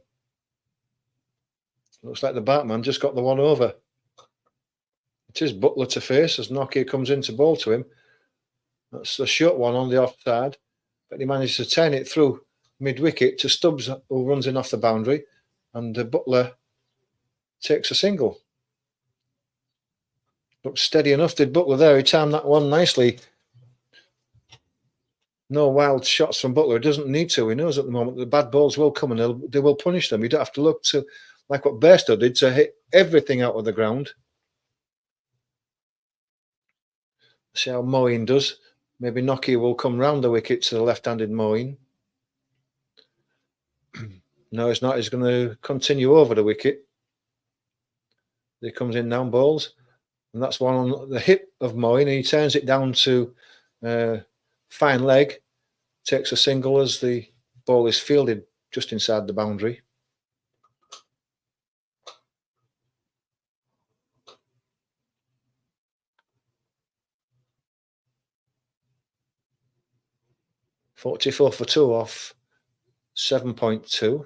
Looks like the Batman just got the one over. It is Butler to face as Nokia comes in to bowl to him. That's the short one on the offside, but he managed to turn it through mid-wicket to Stubbs, who runs in off the boundary, and Butler takes a single. Looks steady enough, did Butler there. He timed that one nicely. No wild shots from Butler. He doesn't need to. He knows at the moment the bad balls will come and they will punish them. You don't have to look like what Bairstow did, to hit everything out of the ground. See how Moeen does. Maybe Nokia will come round the wicket to the left-handed Moeen. No, it's not. He's going to continue over the wicket. He comes in now and bowls. And that's one on the hip of Moeen. And he turns it down to fine leg. Takes a single as the ball is fielded just inside the boundary. .44 for 2 off 7.2. So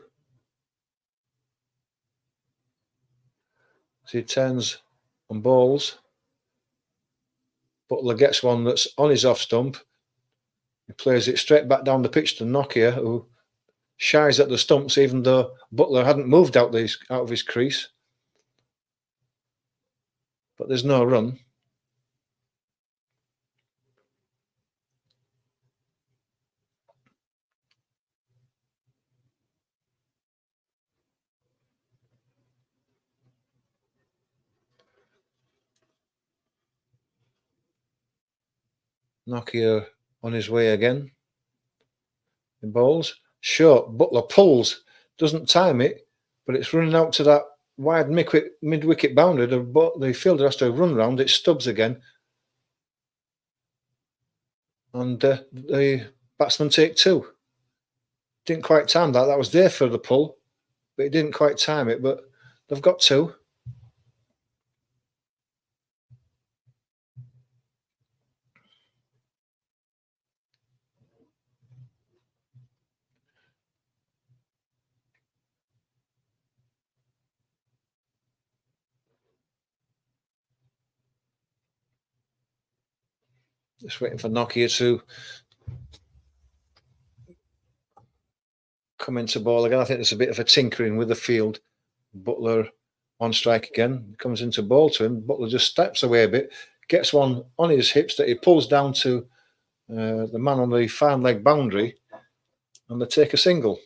he turns and bowls. Butler gets one that's on his off stump. He plays it straight back down the pitch to Nokia, who shies at the stumps even though Butler hadn't moved out of his crease. But there's no run. Nokia on his way again. He bowls. Short. Butler pulls. Doesn't time it, but it's running out to that wide mid-wicket boundary. The fielder has to run round. It stubs again. And the batsman take 2. Didn't quite time that. That was there for the pull, but he didn't quite time it. But they've got 2. Just waiting for Nokia to come into ball again. I think there's a bit of a tinkering with the field. Butler on strike again. Comes into ball to him. Butler just steps away a bit. Gets one on his hips that he pulls down to the man on the fine leg boundary. And they take a single.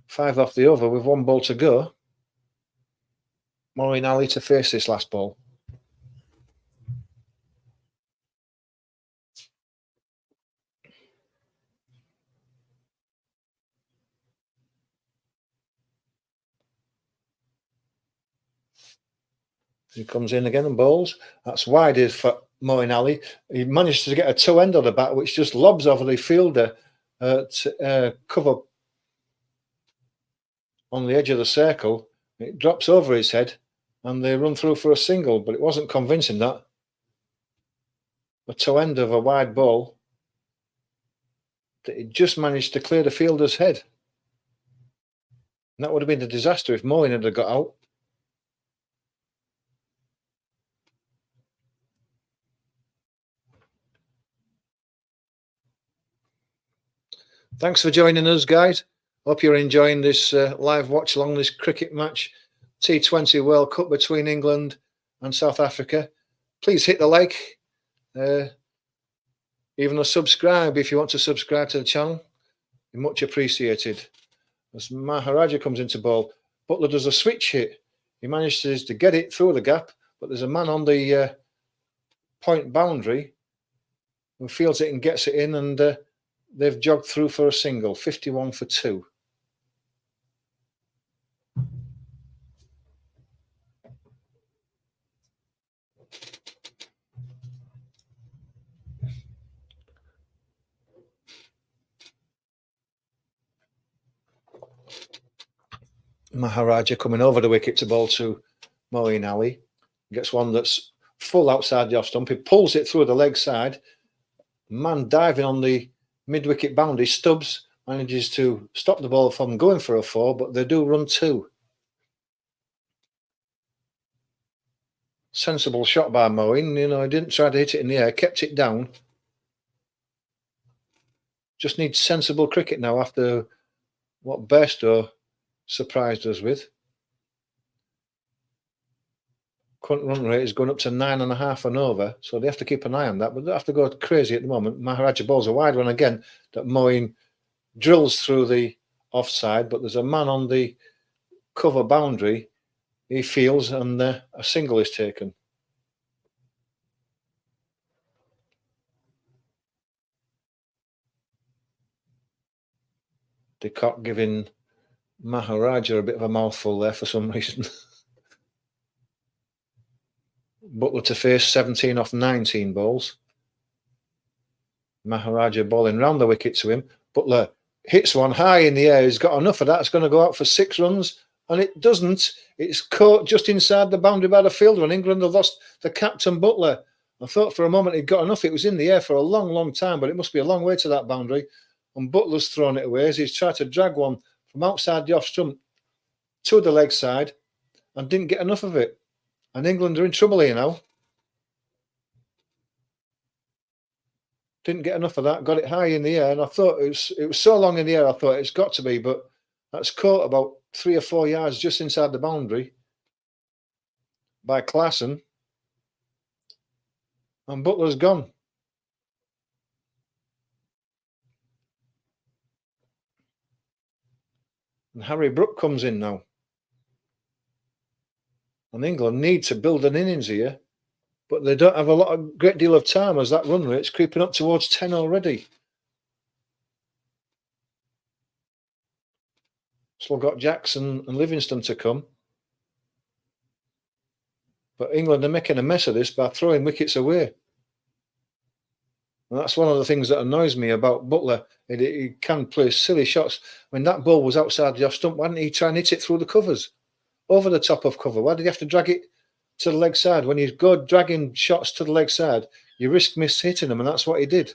Five off the over with 1 ball to go. Moeen Ali to face this last ball. He comes in again and bowls. That's wide for Moeen Ali. He manages to get a 2-end on the bat, which just lobs over the fielder to cover on the edge of the circle. It drops over his head and they run through for a single, but it wasn't convincing that. A 2-end of a wide ball that he just managed to clear the fielder's head. And that would have been a disaster if Moeen had got out. Thanks for joining us, guys. Hope you're enjoying this live watch along this cricket match, T20 World Cup between England and South Africa. Please hit the like, even a subscribe if you want to subscribe to the channel. Much appreciated. As Maharaja comes into ball, Butler does a switch hit. He manages to get it through the gap, but there's a man on the point boundary who fields it and gets it in, and they've jogged through for a single, 51 for 2. Maharaja coming over the wicket to bowl to Moeen Ali. Gets one that's full outside the off stump. He pulls it through the leg side. Man diving on the mid-wicket boundary. Stubbs manages to stop the ball from going for a 4, but they do run 2. Sensible shot by Moeen. You know, he didn't try to hit it in the air, kept it down. Just needs sensible cricket now after what Bairstow surprised us with. Current run rate is going up to 9.5 and over, so they have to keep an eye on that, but they have to go crazy at the moment. Maharaja bowls a wide one again that Moeen drills through the offside, but there's a man on the cover boundary. He fields, and a single is taken. De Kock giving Maharaja a bit of a mouthful there for some reason. Butler to face 17 off 19 balls. Maharaja balling round the wicket to him. Butler hits one high in the air. He's got enough of that. It's going to go out for 6 runs, and it doesn't. It's caught just inside the boundary by the fielder, and England have lost the captain, Butler. I thought for a moment he'd got enough. It was in the air for a long, long time, but it must be a long way to that boundary. And Butler's thrown it away as he's tried to drag one from outside the off stump to the leg side and didn't get enough of it. And England are in trouble here now. Didn't get enough of that. Got it high in the air, and I thought it was so long in the air. I thought it's got to be, but that's caught about 3 or 4 yards just inside the boundary by Klassen, and Butler's gone. And Harry Brook comes in now. And England need to build an innings here, but they don't have a great deal of time as that run rate's creeping up towards 10 already. Still got Jackson and Livingston to come. But England are making a mess of this by throwing wickets away. And that's one of the things that annoys me about Butler. He can play silly shots. When that ball was outside the off stump, why didn't he try and hit it through the covers? Over the top of cover. Why did he have to drag it to the leg side? When you go dragging shots to the leg side, you risk hitting them, and that's what he did.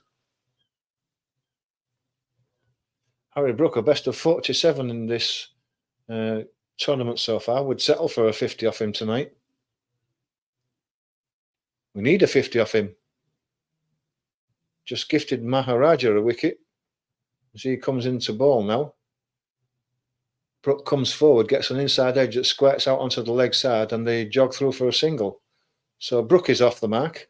Harry Brook, a best of 47 in this tournament so far, would settle for a 50 off him tonight. We need a 50 off him. Just gifted Maharaja a wicket as he comes into ball now. Brook comes forward, gets an inside edge that squirts out onto the leg side, and they jog through for a single. So Brook is off the mark.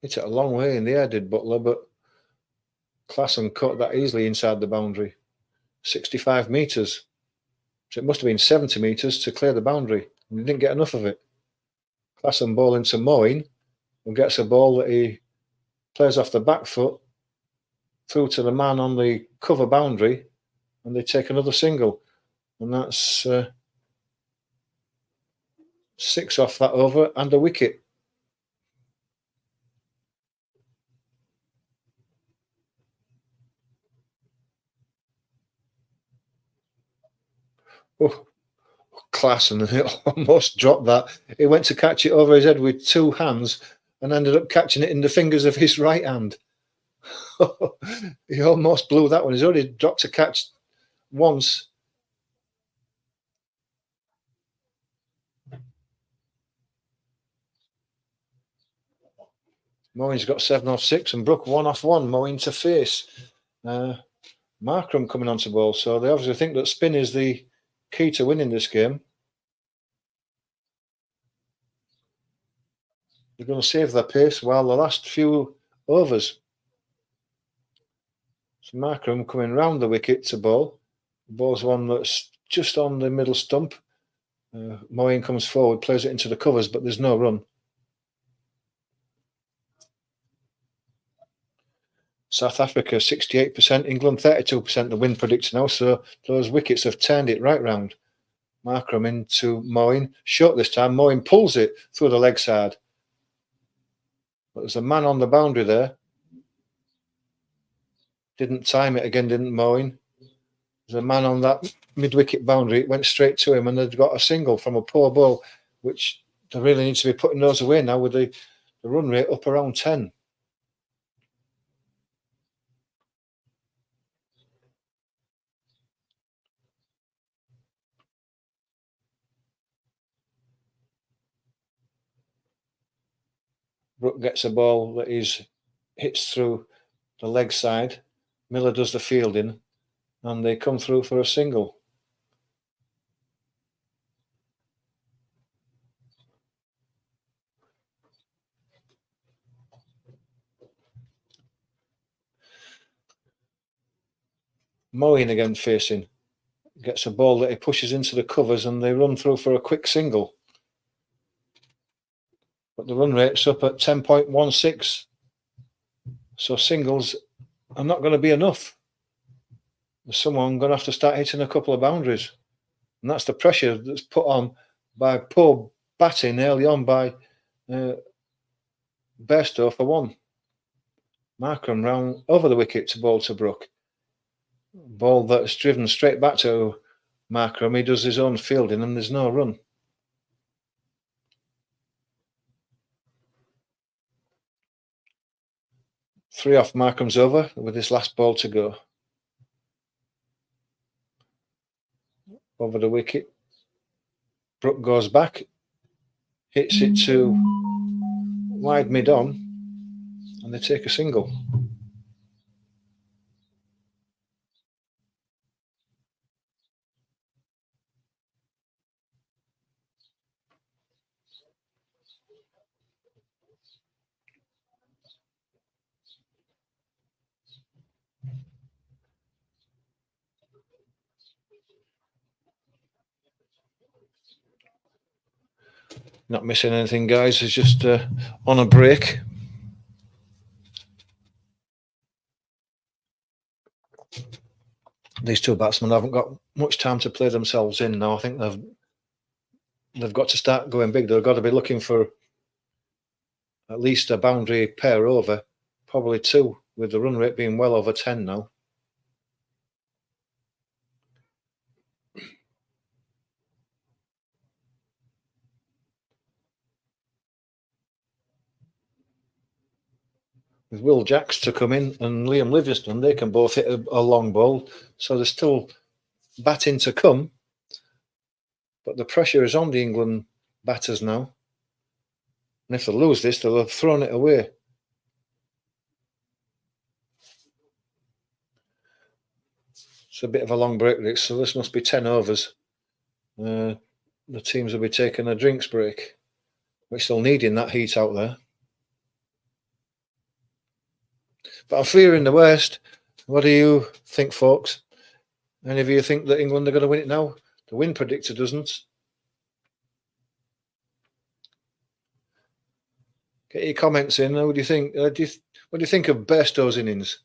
Hit it a long way in the air, did Butler, but Klassen cut that easily inside the boundary. 65 metres. So it must have been 70 metres to clear the boundary. And he didn't get enough of it. Klassen ball into Moeen, and gets a ball that he plays off the back foot through to the man on the cover boundary, and they take another single. And that's 6 off that over and a wicket. Oh, Klassen, and it almost dropped that. He went to catch it over his head with 2 hands and ended up catching it in the fingers of his right hand. He almost blew that one. He's already dropped a catch once. Moeen's got 7 off 6 and Brook 1 off 1. Moeen to face. Markram coming onto ball. So they obviously think that spin is the key to winning this game. They're going to save their pace while the last few overs. So Markram coming round the wicket to bowl. The ball's one that's just on the middle stump. Moeen comes forward, plays it into the covers, but there's no run. South Africa 68%, England 32%, the win predictor now. So those wickets have turned it right round. Markram into Moeen. Short this time. Moeen pulls it through the leg side. But there's a man on the boundary there. Didn't time it again, didn't Moeen. There's a man on that mid-wicket boundary. It went straight to him, and they've got a single from a poor ball, which they really need to be putting those away now with the run rate up around 10. Brook gets a ball that hits through the leg side. Miller does the fielding, and they come through for a single. mowing again facing. Gets a ball that he pushes into the covers and they run through for a quick single. But the run rate's up at 10.16. So singles are not going to be enough. There's someone going to have to start hitting a couple of boundaries. And that's the pressure that's put on by poor batting early on by Bairstow for one. Markram round over the wicket to bowl to Brook. Ball that's driven straight back to Markram. He does his own fielding and there's no run. Three off Markram's over with his last ball to go. Over the wicket. Brook goes back. Hits it to wide mid-on. And they take a single. Not missing anything, guys. It's just on a break. These two batsmen haven't got much time to play themselves in now. I think they've got to start going big. They've got to be looking for at least a boundary pair over, probably two, with the run rate being well over 10 now. With Will Jacks to come in and Liam Livingstone, they can both hit a long ball. So there's still batting to come. But the pressure is on the England batters now. And if they lose this, they'll have thrown it away. It's a bit of a long break, so this must be 10 overs. The teams will be taking a drinks break, which they'll need in that heat out there. But I'm fearing the worst. What do you think, folks? Any of you think that England are going to win it now? The win predictor doesn't. Get your comments in. What do you think? What do you think of Bairstow's innings?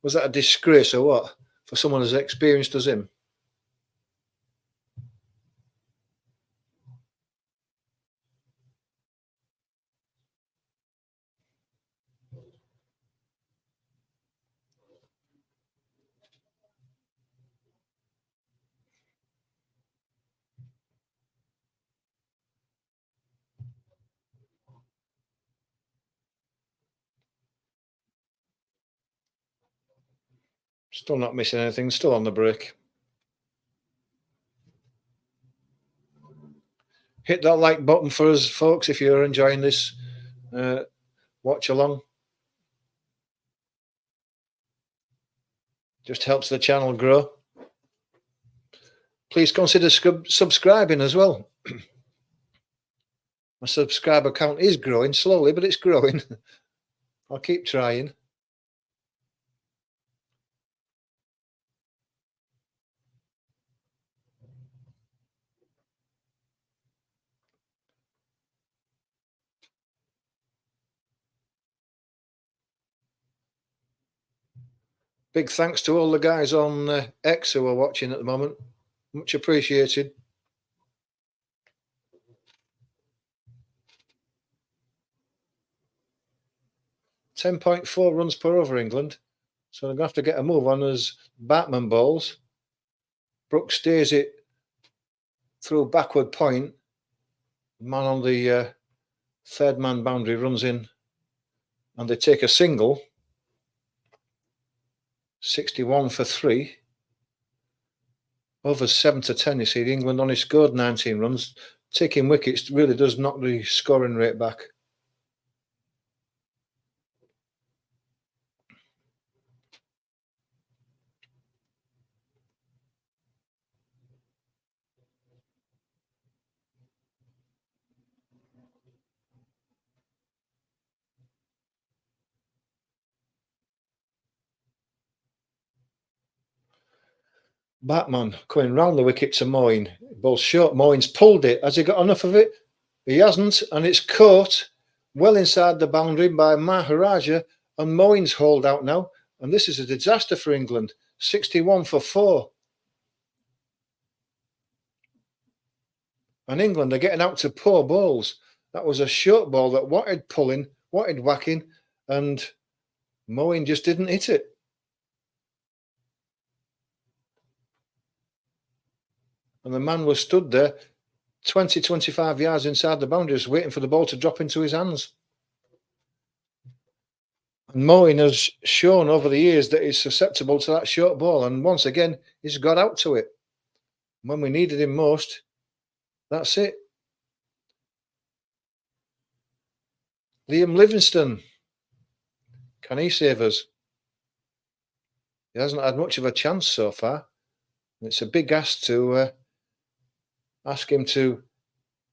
Was that a disgrace or what for someone as experienced as him? Still not missing anything. Still on the break. Hit that like button for us, folks, if you're enjoying this watch along. Just helps the channel grow. Please consider subscribing as well. My subscriber count is growing slowly, but it's growing. I'll keep trying. Big thanks to all the guys on X who are watching at the moment. Much appreciated. .4 runs per over England. So they're going to have to get a move on as Batman bowls. Brooks stays it through backward point. Man on the third man boundary runs in and they take a single. 61 for 3. Over 7 to 10, you see. England only scored 19 runs. Taking wickets really does knock the scoring rate back. Batman coming round the wicket to Moyne. Ball short. Moyne's pulled it. Has he got enough of it? He hasn't, and it's caught well inside the boundary by Maharaja, and Moyne's hauled out now. And this is a disaster for England. 61 for 4. And England are getting out to poor balls. That was a short ball that wanted pulling, wanted whacking, and Moyne just didn't hit it. And the man was stood there 20, 25 yards inside the boundaries waiting for the ball to drop into his hands. And Moyne has shown over the years that he's susceptible to that short ball. And once again, he's got out to it. When we needed him most, that's it. Liam Livingstone. Can he save us? He hasn't had much of a chance so far. It's a big ask to ask him to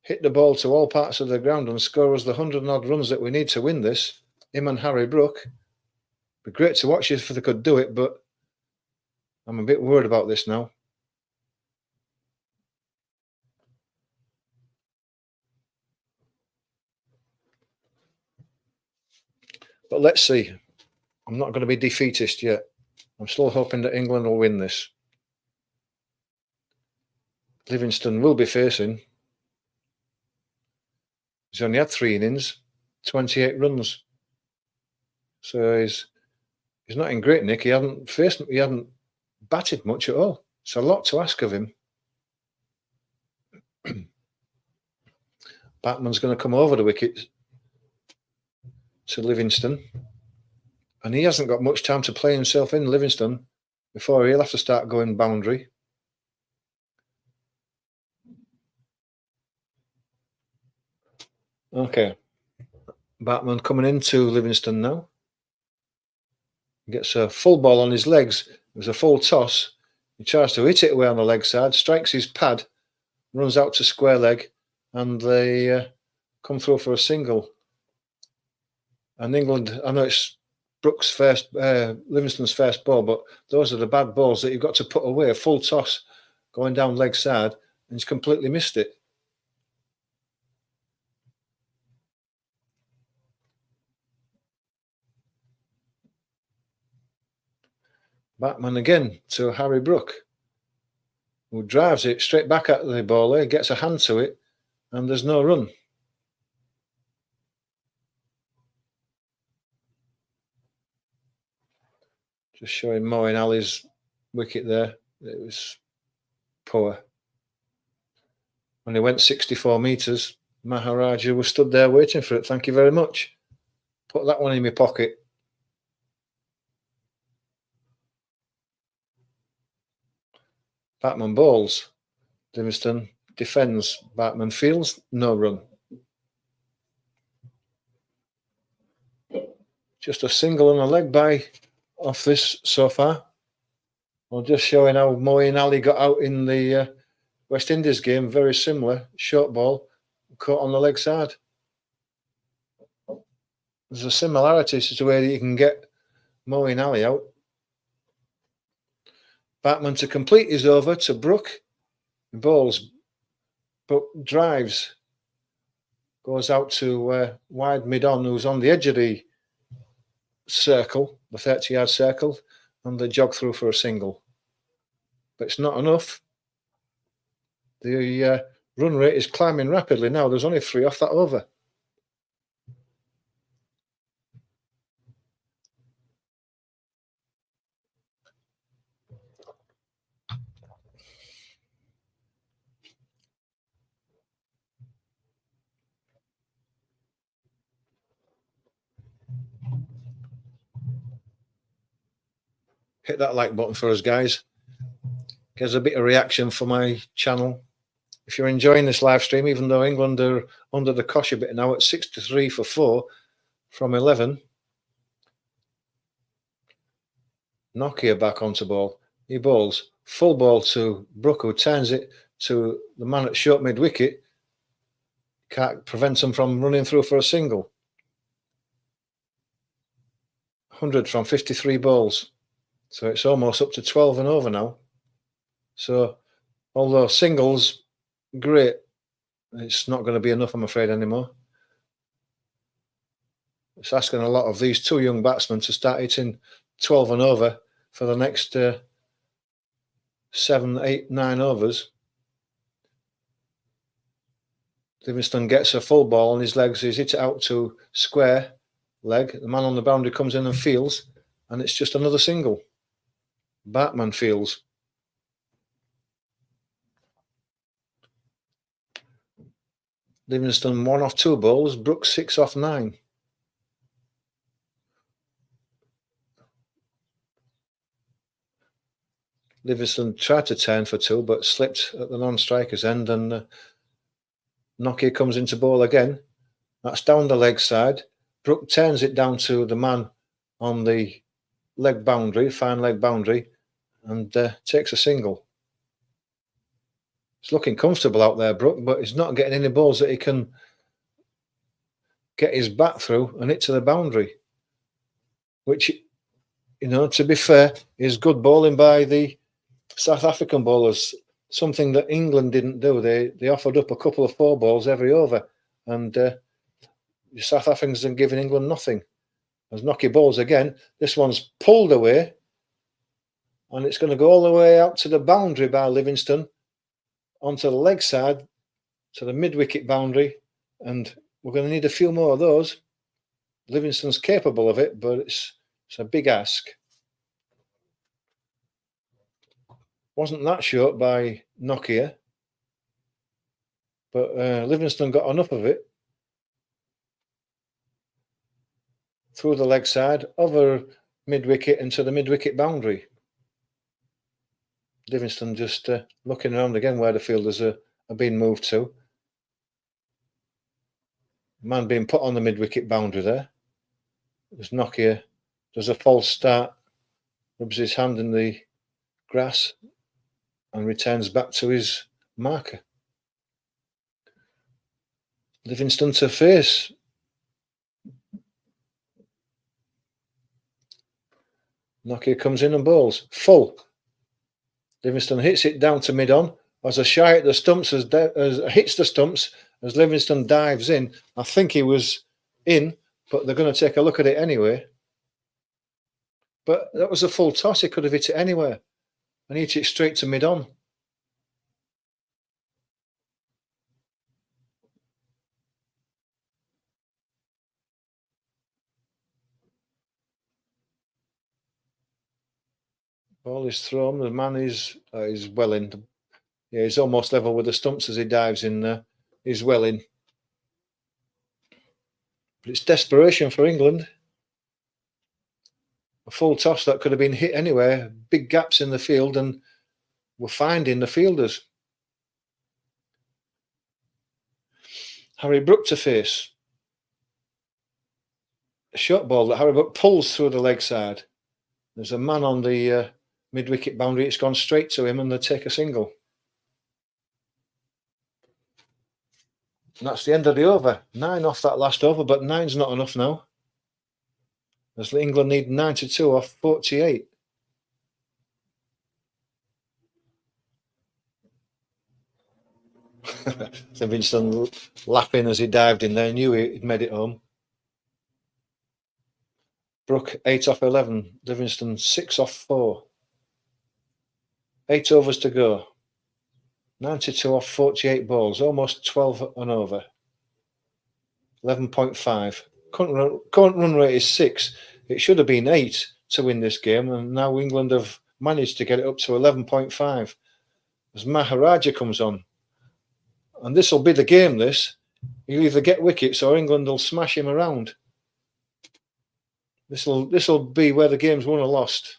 hit the ball to all parts of the ground and score us the 100-odd runs that we need to win this. Him and Harry Brook. It'd be great to watch if they could do it, but I'm a bit worried about this now. But let's see. I'm not going to be defeatist yet. I'm still hoping that England will win this. Livingstone will be facing. He's only had 3 innings, 28 runs. So he's not in great nick. He hadn't batted much at all. It's a lot to ask of him. Batman's going to come over the wicket to Livingstone. And he hasn't got much time to play himself in, Livingstone, before he'll have to start going boundary. Okay. Batman coming into Livingstone now. Gets a full ball on his legs. It was a full toss. He tries to hit it away on the leg side, strikes his pad, runs out to square leg, and they come through for a single. And England, I know it's Brooks' first, Livingstone's first ball, but those are the bad balls that you've got to put away. A full toss going down leg side, and he's completely missed it. Batman again to Harry Brook, who drives it straight back at the bowler, gets a hand to it, and there's no run. Just showing Moeen Ali's wicket there. It was poor. When he went 64 metres, Maharaja was stood there waiting for it. Thank you very much. Put that one in my pocket. Batman bowls. Livingstone defends. Batman fields. No run. Just a single and a leg by off this so far. Well, just showing how Moeen Ali got out in the West Indies game. Very similar. Short ball. Caught on the leg side. There's a similarity to the way that you can get Moeen Ali out. Batman to complete his over to Brook. Bowls. Brook drives. Goes out to wide mid-on, who's on the edge of the circle, the 30-yard circle, and they jog through for a single. But it's not enough. The run rate is climbing rapidly now. There's only 3 off that over. Hit that like button for us, guys. Gives a bit of reaction for my channel. If you're enjoying this live stream, even though England are under the cosh a bit now at 63 for 4 from 11. Nokia back onto ball. He bowls. Full ball to Brook, who turns it to the man at short mid-wicket. Can't prevent him from running through for a single. 100 from 53 balls. So it's almost up to 12 and over now. So although singles, great, it's not going to be enough, I'm afraid, anymore. It's asking a lot of these two young batsmen to start hitting 12 and over for the next 7, 8, 9 overs. Livingstone gets a full ball on his legs. He's hit it out to square leg. The man on the boundary comes in and fields, and it's just another single. Batman fields. Livingstone 1 off 2 balls. Brooks 6 off 9. Livingstone tried to turn for 2, but slipped at the non-striker's end, and Nokia comes into ball again. That's down the leg side. Brook turns it down to the man on the leg boundary, fine leg boundary, and takes a single. He's looking comfortable out there, Brook, but he's not getting any balls that he can get his bat through and hit to the boundary, which, to be fair, is good bowling by the South African bowlers, something that England didn't do. They offered up a couple of 4 balls every over, and the South Africans are giving England nothing. As Nokia bowls again, this one's pulled away, and it's going to go all the way out to the boundary by Livingstone, onto the leg side, to the mid-wicket boundary, and we're going to need a few more of those. Livingstone's capable of it, but it's a big ask. Wasn't that short by Nokia, but Livingstone got enough of it. Through the leg side, over mid-wicket into the mid-wicket boundary. Livingstone just looking around again where the fielders are being moved to. Man being put on the mid-wicket boundary there. As Nokia does a false start, rubs his hand in the grass and returns back to his marker. Livingstone to face. Nokia comes in and bowls. Full. Livingstone hits it down to mid-on. As a shy at the stumps, as hits the stumps, as Livingstone dives in. I think he was in, but they're going to take a look at it anyway. But that was a full toss. He could have hit it anywhere. And he hit it straight to mid-on. Ball is thrown. The man is well in. Yeah, he's almost level with the stumps as he dives in there. He's well in. But it's desperation for England. A full toss that could have been hit anywhere. Big gaps in the field, and we're finding the fielders. Harry Brook to face. A short ball that Harry Brook pulls through the leg side. There's a man on the mid-wicket boundary. It's gone straight to him, and they take a single. And that's the end of the over. 9 off that last over, but 9's not enough now. As England need 92 off 48. Livingstone laughing as he dived in there, knew he'd made it home. Brook 8 off 11. Livingstone 6 off 4. 8 overs to go. 92 off 48 balls, almost 12 and over. 11.5. Current run rate is 6. It should have been 8 to win this game, and now England have managed to get it up to 11.5. As Maharaja comes on. And this will be the game, this. He'll either get wickets or England will smash him around. This will be where the game's won or lost.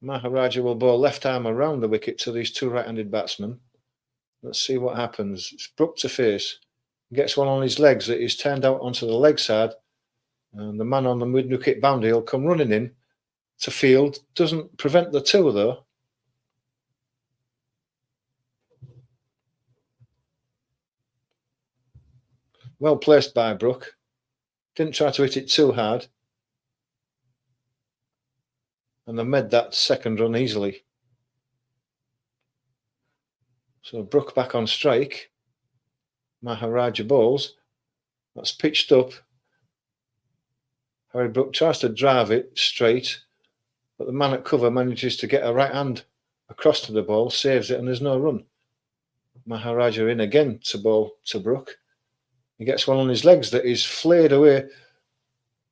Maharaja will bowl left arm around the wicket to these two right-handed batsmen. Let's see what happens. It's Brook to face. Gets one on his legs that is turned out onto the leg side. And the man on the mid-wicket boundary will come running in to field. Doesn't prevent the two, though. Well placed by Brook. Didn't try to hit it too hard. and they made that second run easily. So Brook back on strike. Maharaja bowls. That's pitched up. Harry Brook tries to drive it straight, but the man at cover manages to get a right hand across to the ball, saves it, and there's no run. Maharaja in again to bowl to Brook. He gets one on his legs that is flayed away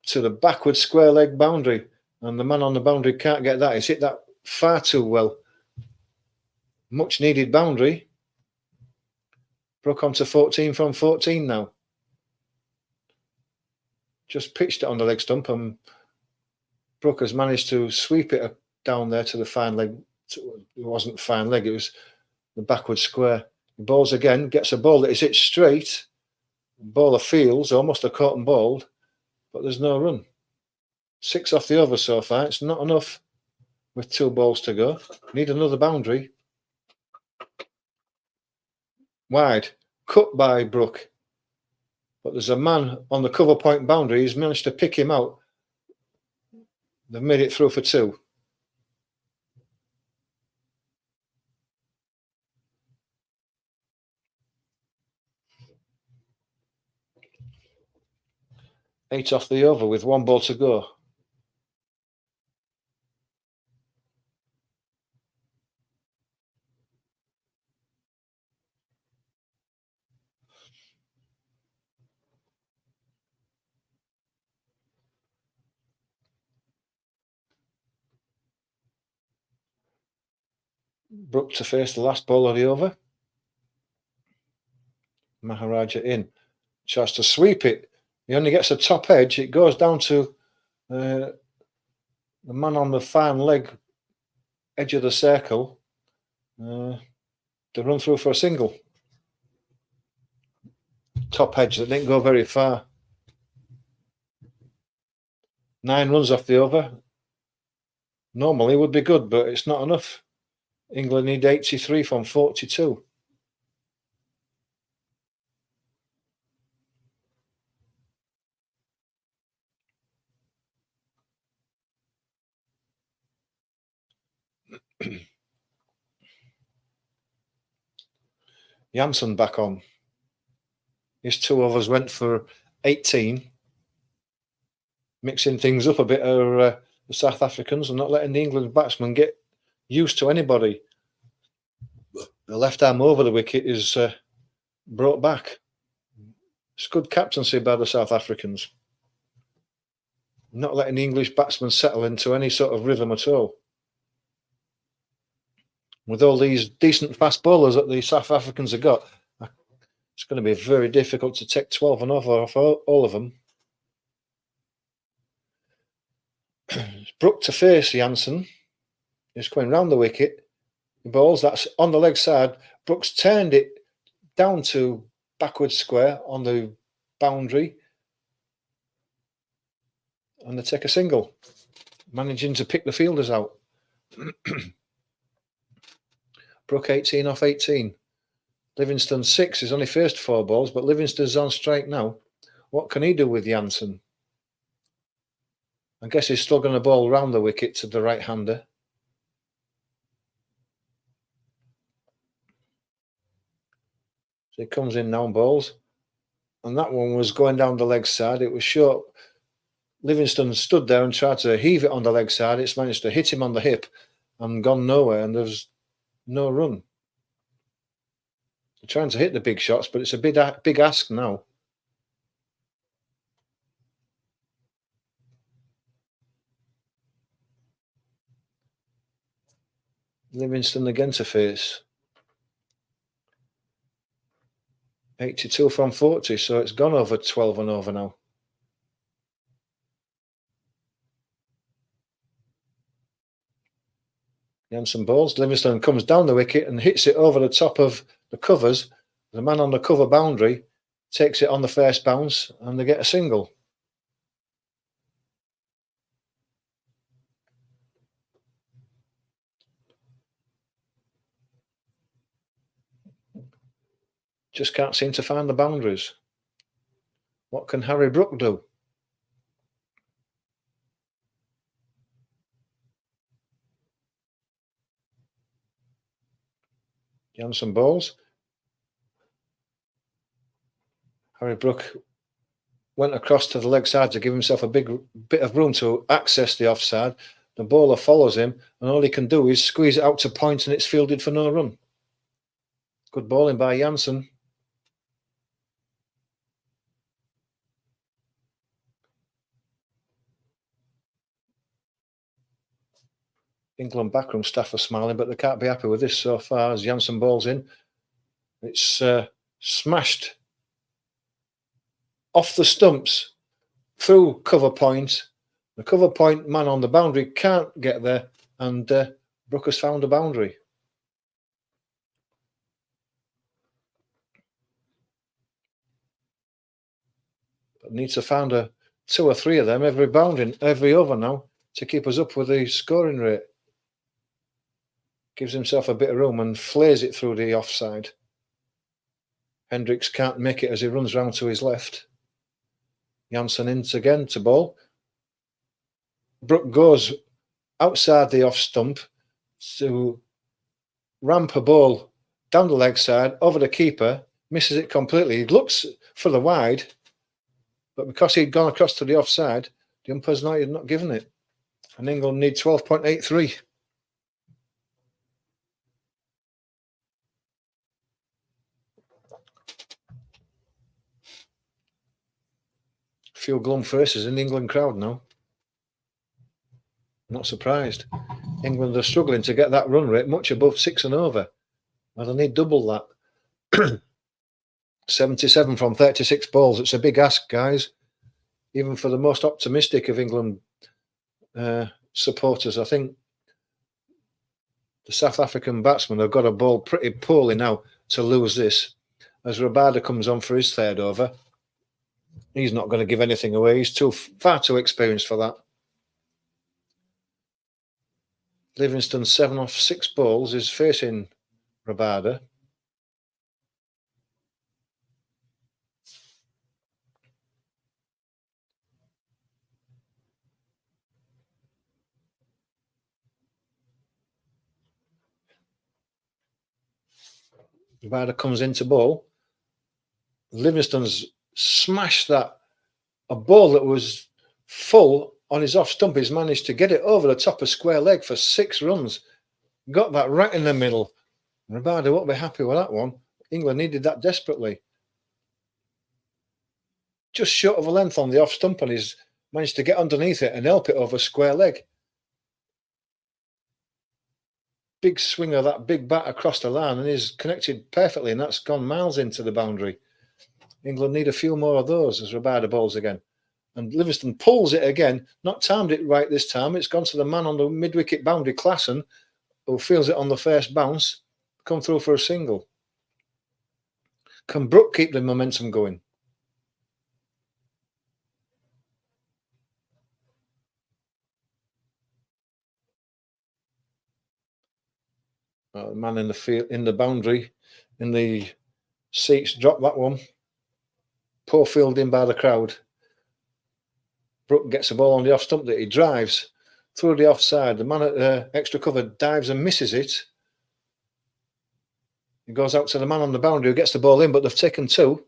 to the backward square leg boundary, and the man on the boundary can't get that. He's hit that far too well. Much needed boundary. Brook on to 14 from 14 now. Just pitched it on the leg stump, and Brook has managed to sweep it down there to the fine leg. It wasn't fine leg, it was the backward square. He bowls again, gets a ball that is hit straight. Bowler feels almost a caught and bowled, but there's no run. 6 off the over so far. It's not enough with 2 balls to go. Need another boundary. Wide, cut by Brook. But there's a man on the cover point boundary. He's managed to pick him out. They've made it through for 2. Eight off the over with 1 ball to go. Brook to face the last ball of the over. Maharaja in. Tries to sweep it. He only gets a top edge. It goes down to the man on the fine leg edge of the circle. To run through for a single. Top edge that didn't go very far. 9 runs off the over. Normally would be good, but it's not enough. England need 83 from 42. Janssen back on. His 2 overs went for 18. Mixing things up a bit are the South Africans and not letting the England batsmen get used to anybody. The left arm over the wicket is brought back. It's good captaincy by the South Africans. Not letting the English batsmen settle into any sort of rhythm at all. With all these decent fast bowlers that the South Africans have got, it's going to be very difficult to take 12 and over off all of them. Brook to face Janssen. He's coming round the wicket. The balls, that's on the leg side. Brook's turned it down to backward square on the boundary. And they take a single, managing to pick the fielders out. Brook 18 off 18. Livingston 6. He's only faced 4 balls, but Livingston's on strike now. What can he do with Janssen? I guess he's still going to bowl round the wicket to the right-hander. So he comes in now and bowls. And that one was going down the leg side. It was short. Livingston stood there and tried to heave it on the leg side. It's managed to hit him on the hip and gone nowhere, and there's no run. They're trying to hit the big shots, but it's a big ask now. Livingston again to face. 82 from 40, so it's gone over 12 and over now. Janssen bowls. Livingston comes down the wicket and hits it over the top of the covers. The man on the cover boundary takes it on the first bounce and they get a single. Just can't seem to find the boundaries. What can Harry Brook do? Janssen bowls. Harry Brook went across to the leg side to give himself a big bit of room to access the offside. The bowler follows him, and all he can do is squeeze it out to point, and it's fielded for no run. Good bowling by Janssen. England backroom staff are smiling, but they can't be happy with this so far as Janssen bowls in. It's smashed off the stumps through cover point. The cover point man on the boundary can't get there, and Brook has found a boundary. But needs to find a 2 or 3 of them every over now to keep us up with the scoring rate. Gives himself a bit of room and flares it through the offside. Hendricks can't make it as he runs round to his left. Janssen in again to bowl. Brook goes outside the off stump to ramp a ball down the leg side over the keeper, misses it completely. He looks for the wide, but because he'd gone across to the offside, the umpire's not given it. And England need 12.83. Few glum faces in the England crowd now. Not surprised. England are struggling to get that run rate much above 6 and over. Well, they need double that. 77 from 36 balls. It's a big ask, guys. Even for the most optimistic of England supporters, I think the South African batsmen have got a ball pretty poorly now to lose this. As Rabada comes on for his third over, he's not going to give anything away. He's far too experienced for that. Livingston 7 off 6 balls is facing Rabada. Rabada comes into bowl. Livingston's smashed that. A ball that was full on his off stump. He's managed to get it over the top of square leg for 6 runs. Got that right in the middle. Rabada won't be happy with that one. England needed that desperately. Just short of a length on the off stump, and he's managed to get underneath it and help it over square leg. Big swing of that big bat across the line, and he's connected perfectly, and that's gone miles into the boundary. England need a few more of those as Rabada bowls again. And Livingston pulls it again, not timed it right this time. It's gone to the man on the mid-wicket boundary, Klassen, who feels it on the first bounce, come through for a single. Can Brook keep the momentum going? The man in the field, in the boundary, in the seats, dropped that one. Poor fielding by the crowd. Brook gets a ball on the off stump that he drives through the offside. The man at extra cover dives and misses it. He goes out to the man on the boundary who gets the ball in, but they've taken 2.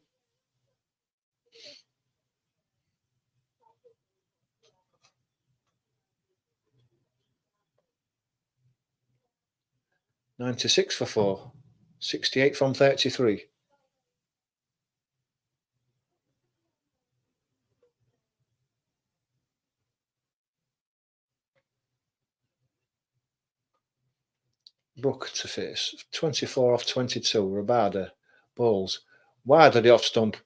"96 for 4. 68 from 33. Brook to face. 24 off 22. Rabada bowls. Wide of the off stump.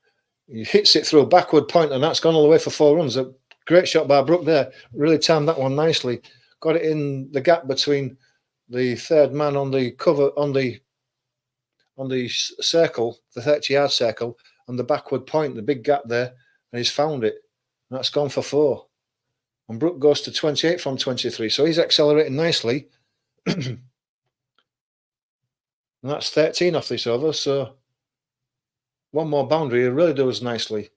He hits it through a backward point, and that's gone all the way for 4 runs. A great shot by Brook there. Really timed that one nicely. Got it in the gap between the third man on the cover, on the circle, the 30-yard circle, and the backward point, the big gap there, and he's found it. And that's gone for 4. And Brook goes to 28 from 23. So he's accelerating nicely. And that's 13 off this over. So one more boundary, he really does nicely.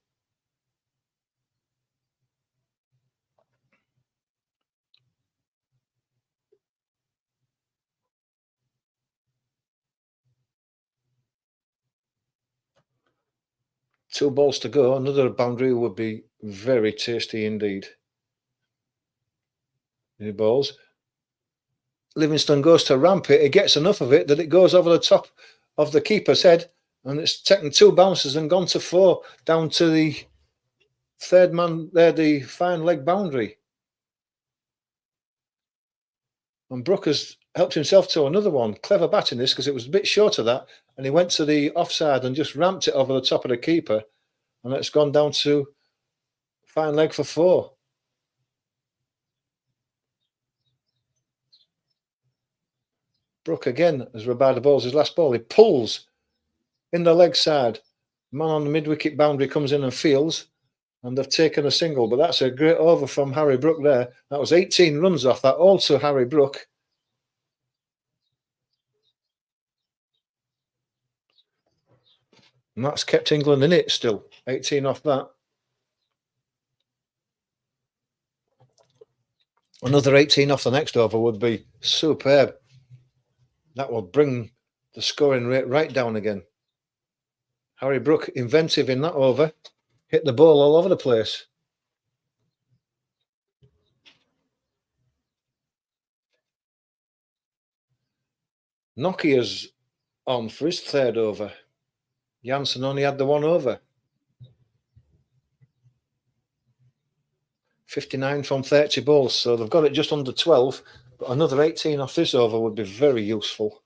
2 balls to go. Another boundary would be very tasty indeed. New balls. Livingston goes to ramp it. He gets enough of it that it goes over the top of the keeper's head, and it's taken 2 bounces and gone to 4 down to the third man there, the fine leg boundary. And Brook has helped himself to another one. Clever batting this, because it was a bit short of that, and he went to the offside and just ramped it over the top of the keeper, and it's gone down to fine leg for 4. Brook again has Rabada the balls his last ball. He pulls in the leg side. Man on the mid-wicket boundary comes in and fields, and they've taken a single. But that's a great over from Harry Brook there. That was 18 runs off that, all to Harry Brook. And that's kept England in it still. 18 off that. Another 18 off the next over would be superb. That will bring the scoring rate right down again. Harry Brook, inventive in that over, hit the ball all over the place. Nokia's on for his 3rd over. Janssen only had the 1 over. 59 from 30 balls, so they've got it just under 12, but another 18 off this over would be very useful.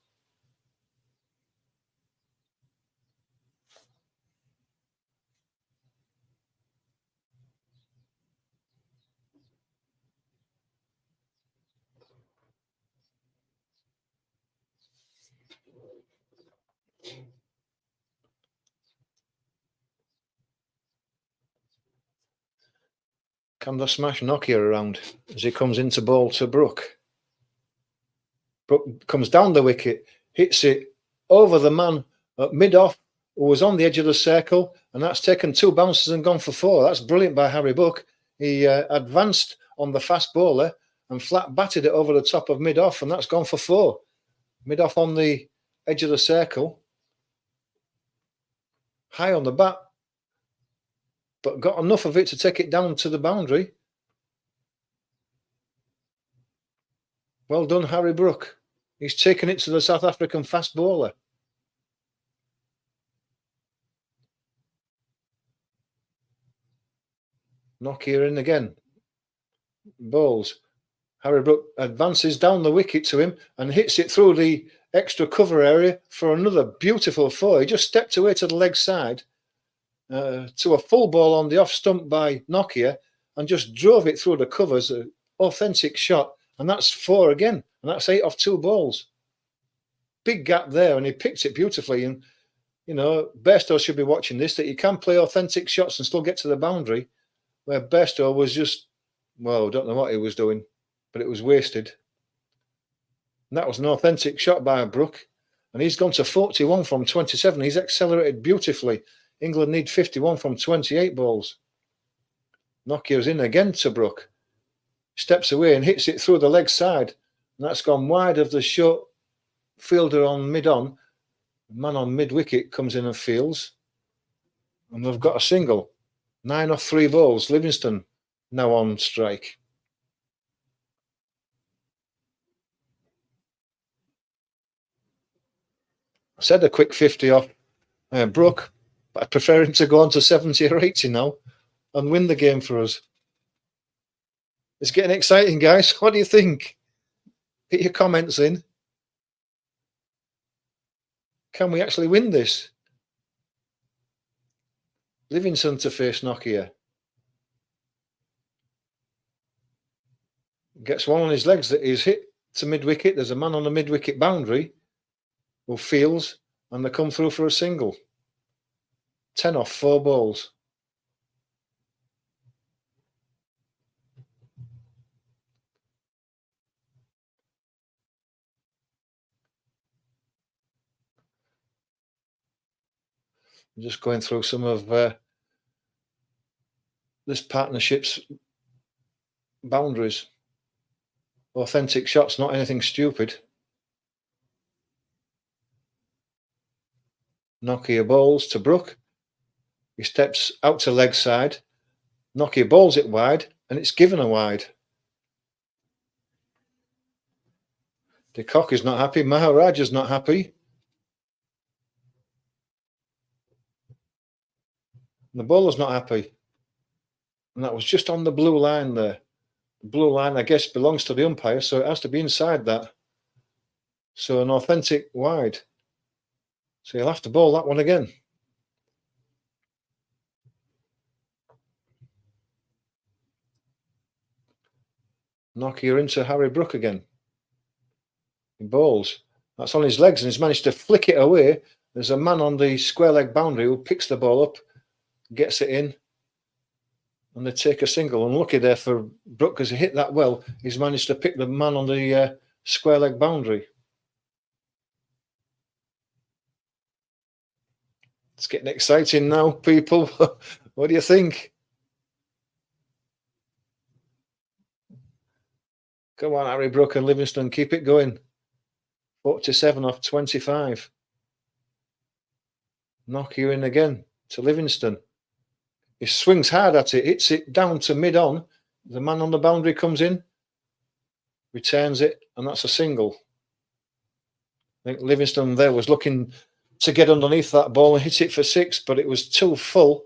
Can they smash Nokia around as he comes into ball to Brook? Brook comes down the wicket, hits it over the man at mid-off, who was on the edge of the circle, and that's taken 2 bounces and gone for 4. That's brilliant by Harry Brook. He advanced on the fast bowler and flat batted it over the top of mid-off, and that's gone for 4. Mid-off on the edge of the circle, high on the bat, but got enough of it to take it down to the boundary. Well done, Harry Brook. He's taken it to the South African fast bowler. Nokia in again. Bowls. Harry Brook advances down the wicket to him and hits it through the extra cover area for another beautiful 4. He just stepped away to the leg side to a full ball on the off stump by Nokia and just drove it through the covers. An authentic shot, and that's 4 again, and that's 8 off 2 balls. Big gap there, and he picked it beautifully. And you know, Bairstow should be watching this, that you can play authentic shots and still get to the boundary, where Bairstow was just, well, don't know what he was doing, but it was wasted. And that was an authentic shot by Brook, and he's gone to 41 from 27. He's accelerated beautifully. England need 51 from 28 balls. Nokia's in again to Brook. Steps away and hits it through the leg side. And that's gone wide of the short fielder on mid-on. Man on mid-wicket comes in and fields. And they've got a single. 9 off 3 balls. Livingston now on strike. I said a quick 50 off Brook, but I prefer him to go on to 70 or 80 now and win the game for us. It's getting exciting, guys. What do you think? Get your comments in. Can we actually win this? Livingston to face Nokia. Gets one on his legs that is hit to mid-wicket. There's a man on the mid-wicket boundary who fields, and they come through for a single. 10 off 4 balls. I'm just going through some of this partnership's boundaries. Authentic shots, not anything stupid. Nokia balls to Brook. He steps out to leg side. Nokia bowls it wide, and it's given a wide. De Kock is not happy. Maharaj is not happy. And the bowler's not happy. And that was just on the blue line there. The blue line, I guess, belongs to the umpire, so it has to be inside that. So an authentic wide. So you'll have to bowl that one again. Nokia into Harry Brook again. He bowls. That's on his legs, and he's managed to flick it away. There's a man on the square leg boundary who picks the ball up, gets it in, and they take a single. Unlucky there for Brook because he hit that well. He's managed to pick the man on the square leg boundary. It's getting exciting now, people. What do you think? Come on, Harry Brook and Livingston, keep it going. 47 off 25. Nokia in again to Livingston. He swings hard at it, hits it down to mid-on. The man on the boundary comes in, returns it, and that's a single. I think Livingston there was looking to get underneath that ball and hit it for 6, but it was too full.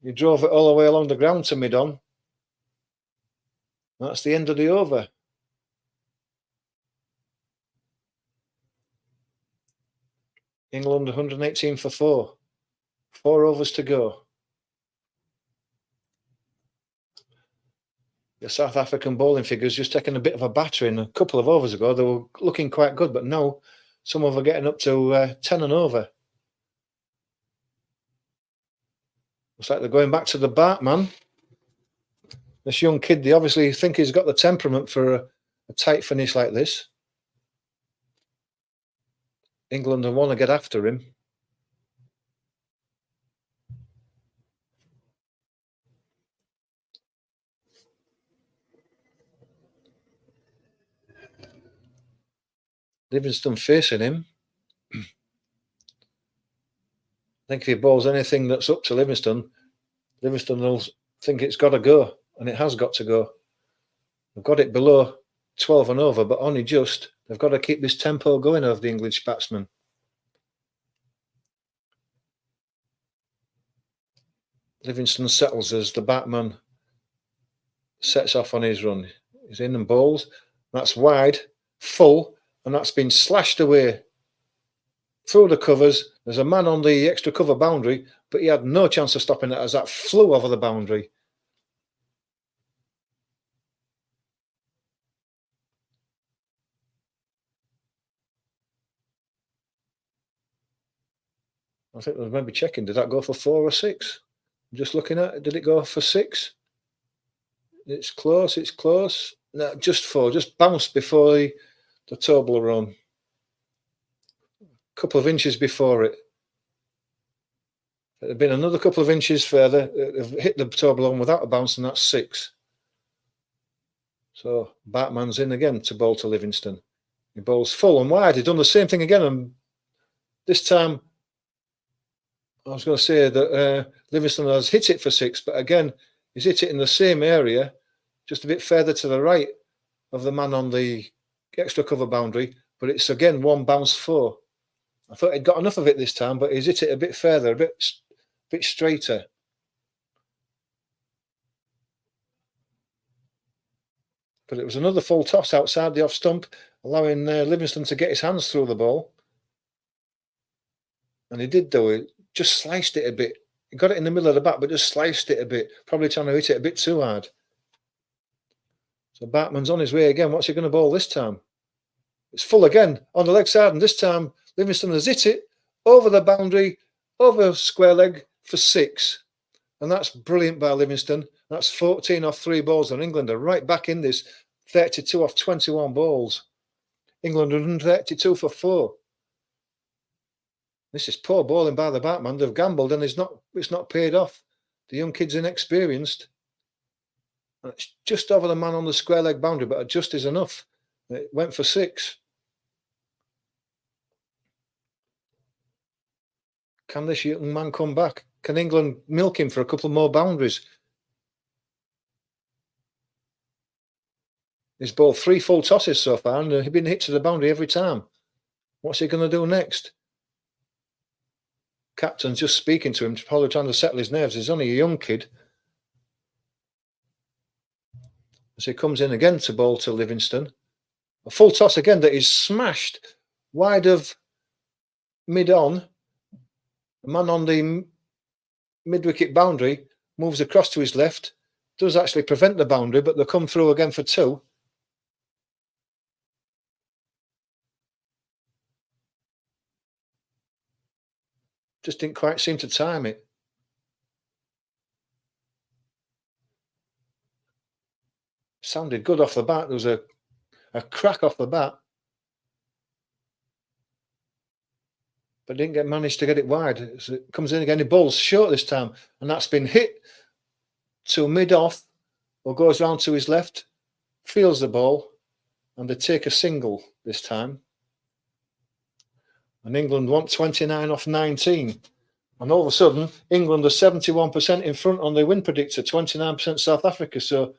He drove it all the way along the ground to mid-on. That's the end of the over. England 118 for 4. 4 overs to go. The South African bowling figures just taking a bit of a battering. A couple of overs ago, they were looking quite good, but now some of them are getting up to 10 and over. Looks like they're going back to the Bartman. This young kid, they obviously think he's got the temperament for a tight finish like this. England want to get after him. Livingston facing him. I think if he bowls anything that's up to Livingston, Livingston will think it's got to go, and it has got to go. They've got it below 12 and over, but only just. They've got to keep this tempo going of the English batsmen. Livingston settles as the batman sets off on his run. He's in and bowls. That's wide, full, and that's been slashed away through the covers. There's a man on the extra cover boundary, but he had no chance of stopping it as that flew over the boundary. I think they're maybe checking. Did that go for 4 or 6? I'm just looking at it. Did it go for 6? It's close. It's close. No, just 4. Just bounced before the Toblerone. A couple of inches before it. It had been another couple of inches further. They've hit the Toblerone without a bounce, and that's 6. So Batman's in again to bowl to Livingston. He bowls full and wide. He's done the same thing again, and this time I was going to say that Livingston has hit it for 6, but again, he's hit it in the same area, just a bit further to the right of the man on the extra cover boundary, but it's again 1 bounce 4. I thought he'd got enough of it this time, but he's hit it a bit further, a bit straighter. But it was another full toss outside the off stump, allowing Livingston to get his hands through the ball. And he did, though. He just sliced it a bit. He got it in the middle of the bat, but just sliced it a bit. Probably trying to hit it a bit too hard. So Bartman's on his way again. What's he going to bowl this time? It's full again on the leg side, and this time Livingston has hit it over the boundary, over square leg for 6. And that's brilliant by Livingston. That's 14 off 3 balls, and England are right back in this. 32 off 21 balls. England 132 for 4. This is poor bowling by the Batman. They've gambled, and it's not paid off. The young kid's inexperienced. And it's just over the man on the square leg boundary, but just is enough. It went for 6. Can this young man come back? Can England milk him for a couple more boundaries? He's bowled 3 full tosses so far, and he's been hit to the boundary every time. What's he going to do next? Captain's just speaking to him, probably trying to settle his nerves. He's only a young kid. As he comes in again to bowl to Livingstone. A full toss again that is smashed wide of mid-on. The man on the mid-wicket boundary moves across to his left. Does actually prevent the boundary, but they'll come through again for 2. Just didn't quite seem to time it. Sounded good off the bat. There was a crack off the bat, but didn't manage to get it wide. So it comes in again. He bowls short this time, and that's been hit to mid-off, or goes round to his left, feels the ball, and they take a single this time. And England want 29 off 19. And all of a sudden, England are 71% in front on their win predictor, 29% South Africa. So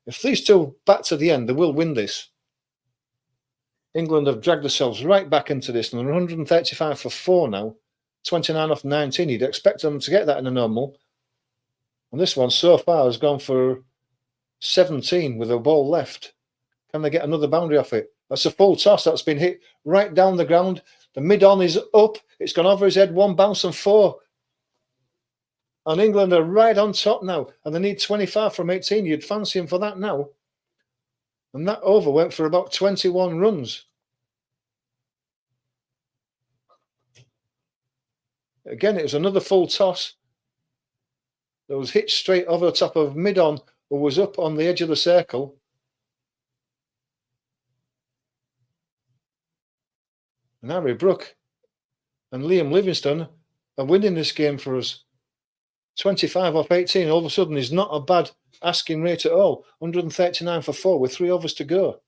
if these two bat to the end, they will win this. England have dragged themselves right back into this, and they're 135 for 4 now, 29 off 19. You'd expect them to get that in a normal. And this one so far has gone for 17 with a ball left. Can they get another boundary off it? That's a full toss that's been hit right down the ground. The mid-on is up. It's gone over his head, 1 bounce and 4. And England are right on top now. And they need 25 from 18. You'd fancy him for that now. And that over went for about 21 runs. Again, it was another full toss. That was hit straight over the top of mid-on, who was up on the edge of the circle. And Harry Brook and Liam Livingstone are winning this game for us. 25 off 18 all of a sudden is not a bad asking rate at all. 139 for 4 with 3 overs to go.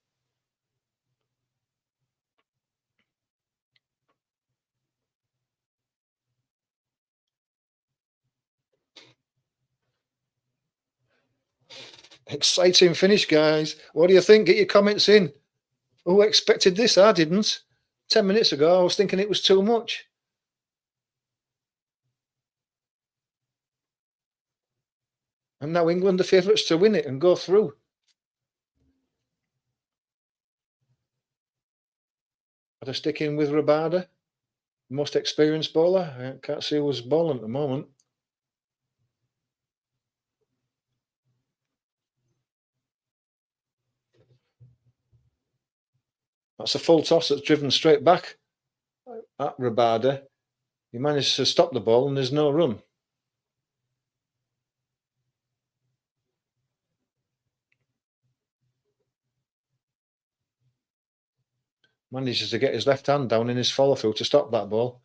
Exciting finish, guys. What do you think? Get your comments in. Who expected this? I didn't. 10 minutes ago, I was thinking it was too much. And now England are favourites to win it and go through. Are they sticking with Rabada? Most experienced bowler? I can't see who's bowling at the moment. That's a full toss that's driven straight back at Rabada. He managed to stop the ball and there's no run. Manages to get his left hand down in his follow through to stop that ball.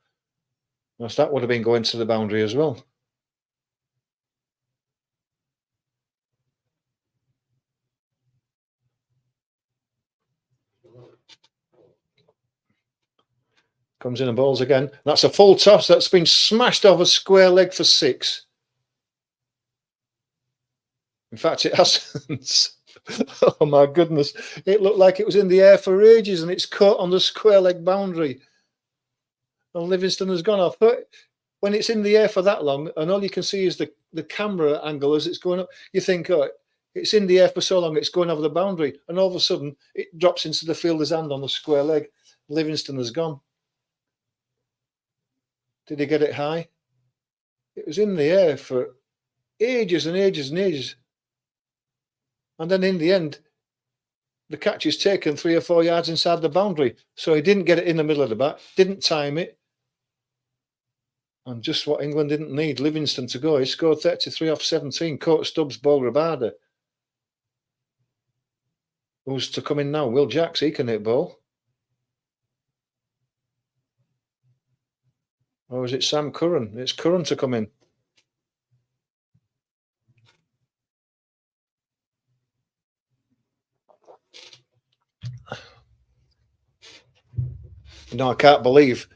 Yes, that would have been going to the boundary as well. Comes in and bowls again. That's a full toss that's been smashed over square leg for 6. In fact, it hasn't. Oh my goodness. It looked like it was in the air for ages and it's caught on the square leg boundary. And Livingstone has gone off. But when it's in the air for that long and all you can see is the camera angle as it's going up, you think, oh, it's in the air for so long, it's going over the boundary. And all of a sudden, it drops into the fielder's hand on the square leg. Livingstone has gone. Did he get it high? It was in the air for ages and ages and ages. And then in the end, the catch is taken 3 or 4 yards inside the boundary. So he didn't get it in the middle of the bat, didn't time it. And just what England didn't need, Livingstone to go. He scored 33 off 17. Caught Stubbs, ball Rabada. Who's to come in now? Will Jacks, he can hit ball. Or is it Sam Curran? It's Curran to come in. No, I can't believe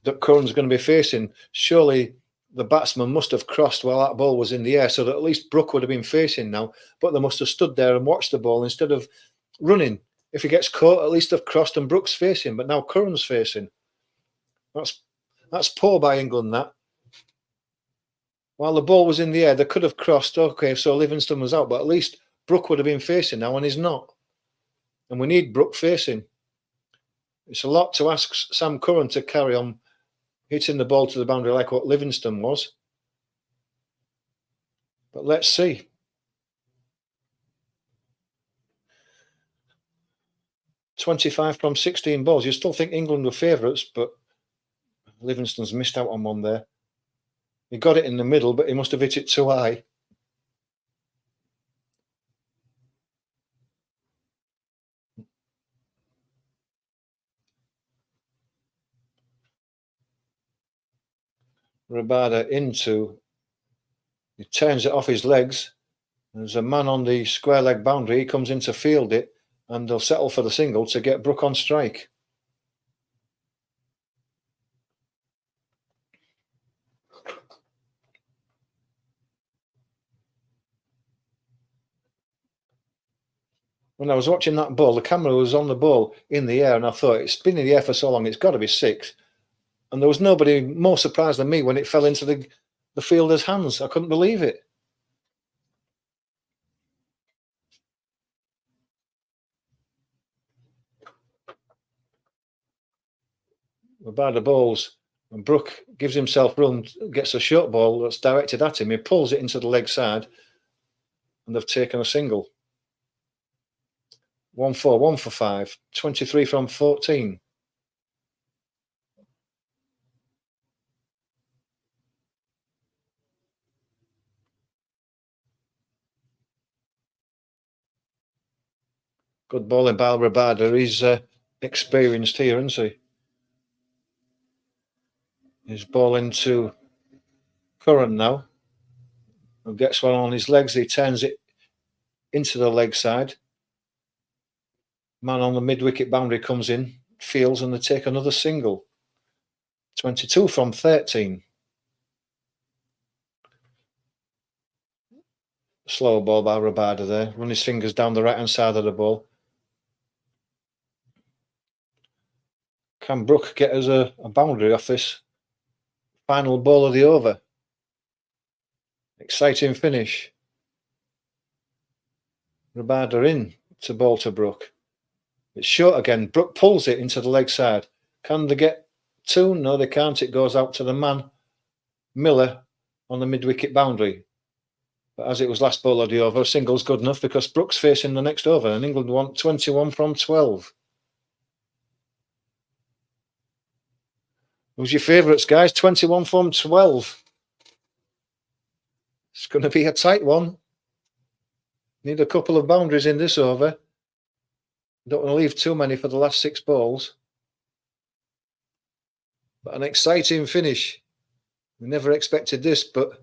that Curran's going to be facing. Surely the batsman must have crossed while that ball was in the air, so that at least Brook would have been facing now, but they must have stood there and watched the ball instead of running. If he gets caught, at least they've crossed and Brook's facing, but now Curran's facing. That's poor by England, that. While the ball was in the air, they could have crossed. Okay, so Livingston was out, but at least Brook would have been facing now, and he's not. And we need Brook facing. It's a lot to ask Sam Curran to carry on hitting the ball to the boundary like what Livingston was. But let's see. "25 from 16 balls. You still think England were favourites, but Livingston's missed out on one there. He got it in the middle, but he must have hit it too high. Rabada he turns it off his legs. There's a man on the square leg boundary. He comes in to field it, and they'll settle for the single to get Brook on strike. When I was watching that ball, the camera was on the ball in the air, and I thought, it's been in the air for so long, it's got to be 6. And there was nobody more surprised than me when it fell into the fielder's hands. I couldn't believe it. By the balls, and Brook gives himself room, gets a short ball that's directed at him. He pulls it into the leg side, and they've taken a single. 1-4, 1 for 5, 23 from 14. Good bowling by Rabada. He's experienced here, isn't he? He's bowling to Curran now. And gets one on his legs. He turns it into the leg side. Man on the mid-wicket boundary comes in, fields, and they take another single. 22 from 13. Slow ball by Rabada there. Run his fingers down the right-hand side of the ball. Can Brook get us a boundary off this final ball of the over? Exciting finish. Rabada in to bowl to Brook. It's short again. Brook pulls it into the leg side. Can they get 2? No, they can't. It goes out to the man, Miller, on the mid-wicket boundary. But as it was last ball of the over, single's good enough because Brook's facing the next over, and England want 21 from 12. Who's your favourites, guys? 21 from 12. It's going to be a tight one. Need a couple of boundaries in this over. Don't want to leave too many for the last 6 balls. But an exciting finish. We never expected this, but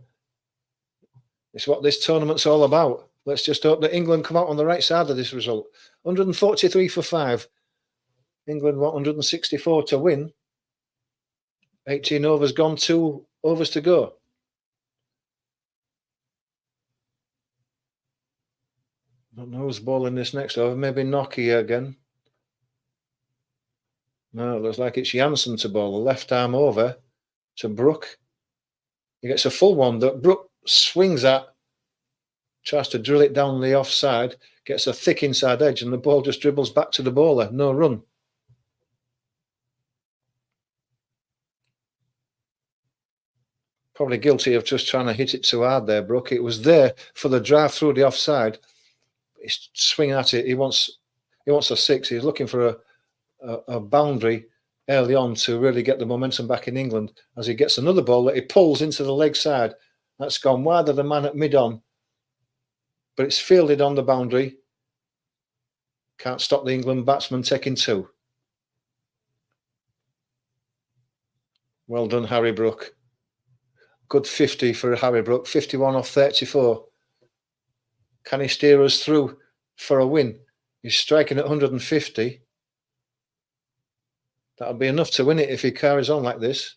it's what this tournament's all about. Let's just hope that England come out on the right side of this result. 143 for 5. England want 164 to win. 18 overs gone, 2 overs to go. Don't know who's bowling this next over. Maybe Nokia again. No, it looks like it's Janssen to bowl. The left arm over to Brook. He gets a full one that Brook swings at. Tries to drill it down the offside. Gets a thick inside edge, and the ball just dribbles back to the bowler. No run. Probably guilty of just trying to hit it too hard there, Brook. It was there for the drive through the offside. He's swinging at it. He wants a 6. He's looking for a boundary early on to really get the momentum back in England as he gets another ball that he pulls into the leg side. That's gone wide of the man at mid-on. But it's fielded on the boundary. Can't stop the England batsman taking 2. Well done, Harry Brook. Good 50 for Harry Brook. 51 off 34. Can he steer us through for a win? He's striking at 150. That'll be enough to win it if he carries on like this.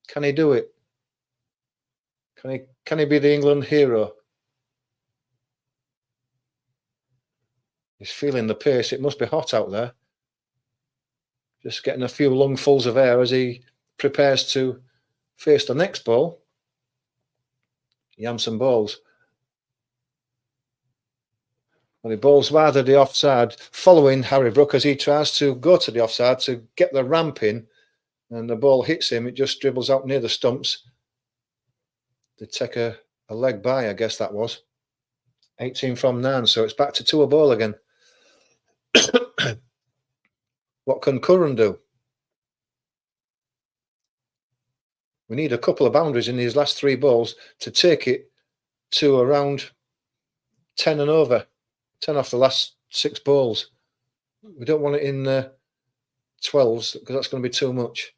Can he do it? Can he be the England hero? He's feeling the pace. It must be hot out there. Just getting a few lungfuls of air as he prepares to face the next ball. Janssen balls. Well, he bowls wide of the offside, following Harry Brook as he tries to go to the offside to get the ramp in, and the ball hits him. It just dribbles out near the stumps. They take a leg by, I guess that was. 18 from 9, so it's back to 2 a ball again. What can Curran do? We need a couple of boundaries in these last 3 balls to take it to around 10 and over. 10 off the last 6 balls. We don't want it in 12s because that's going to be too much.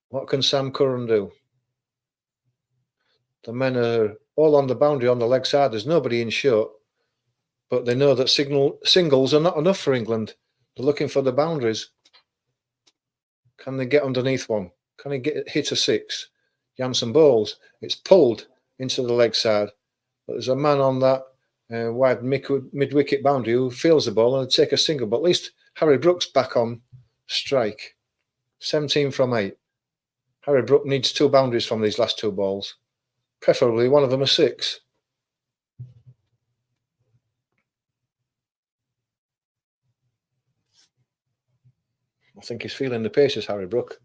What can Sam Curran do? The men are all on the boundary on the leg side. There's nobody in short, but they know that singles are not enough for England. They're looking for the boundaries. Can they get underneath one? Can he hit a 6? Janssen bowls. It's pulled into the leg side, but there's a man on that wide mid-wicket boundary who feels the ball and take a single. But at least Harry Brook's back on strike. 17 from 8. Harry Brook needs 2 boundaries from these last 2 balls. Preferably one of them a 6. I think he's feeling the paces, Harry Brook.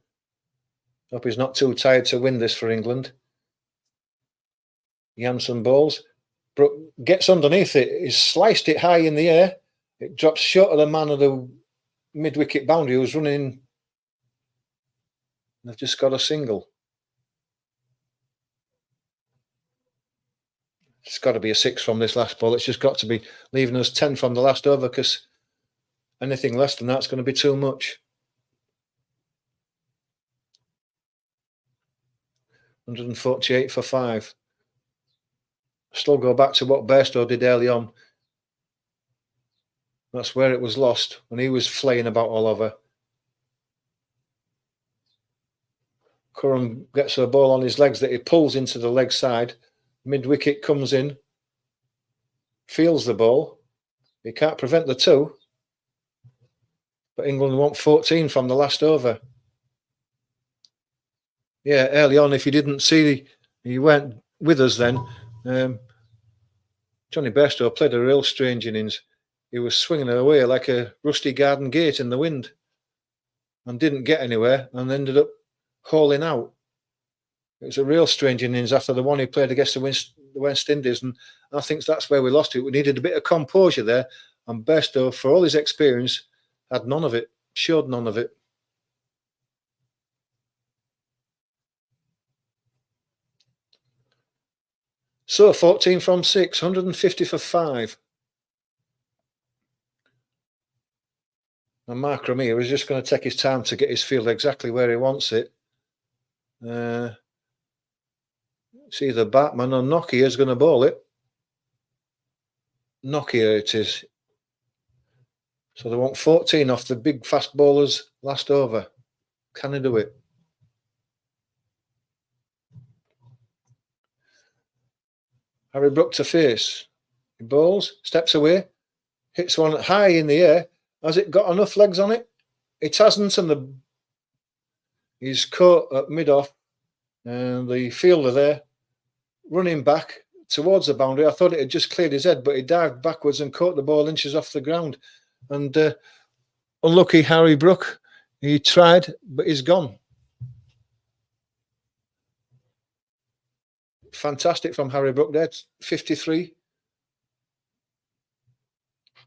Hope he's not too tired to win this for England. Janssen bowls. Brook gets underneath it. He's sliced it high in the air. It drops short of the man of the mid-wicket boundary who's running. They've just got a single. It's got to be a 6 from this last ball. It's just got to be leaving us 10 from the last over, because anything less than that's going to be too much. 148 for 5. Still go back to what Bairstow did early on. That's where it was lost, when he was flaying about all over. Curran gets a ball on his legs that he pulls into the leg side. Mid-wicket comes in, feels the ball. He can't prevent the 2. But England want 14 from the last over. Yeah, early on, if you didn't see, you weren't with us then, Johnny Bairstow played a real strange innings. He was swinging away like a rusty garden gate in the wind and didn't get anywhere and ended up hauling out. It was a real strange innings after the one he played against the West Indies, and I think that's where we lost it. We needed a bit of composure there, and Bairstow, for all his experience, had none of it, showed none of it. So 14 from 6, 150 for 5. And Mark Ramir is just going to take his time to get his field exactly where he wants it. It's either Batman or Nokia is going to bowl it. Nokia it is. So they want 14 off the big fast bowlers last over. Can he do it? Harry Brook to face. He bowls, steps away, hits one high in the air. Has it got enough legs on it? It hasn't, and he's caught at mid-off, and the fielder there running back towards the boundary. I thought it had just cleared his head, but he dived backwards and caught the ball inches off the ground. And unlucky Harry Brook, he tried, but he's gone. Fantastic from Harry Brook there, 53.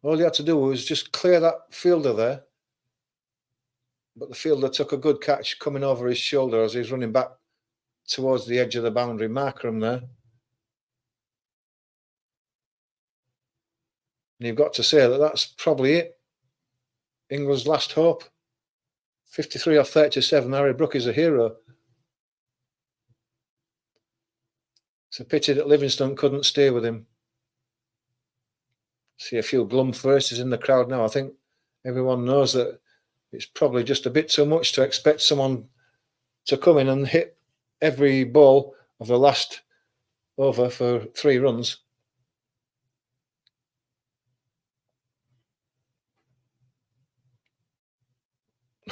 All he had to do was just clear that fielder there. But the fielder took a good catch coming over his shoulder as he's running back towards the edge of the boundary. Markram there. And you've got to say that that's probably it. England's last hope. 53 off 37. Harry Brook is a hero. It's a pity that Livingstone couldn't stay with him. See a few glum faces in the crowd now. I think everyone knows that it's probably just a bit too much to expect someone to come in and hit every ball of the last over for 3 runs.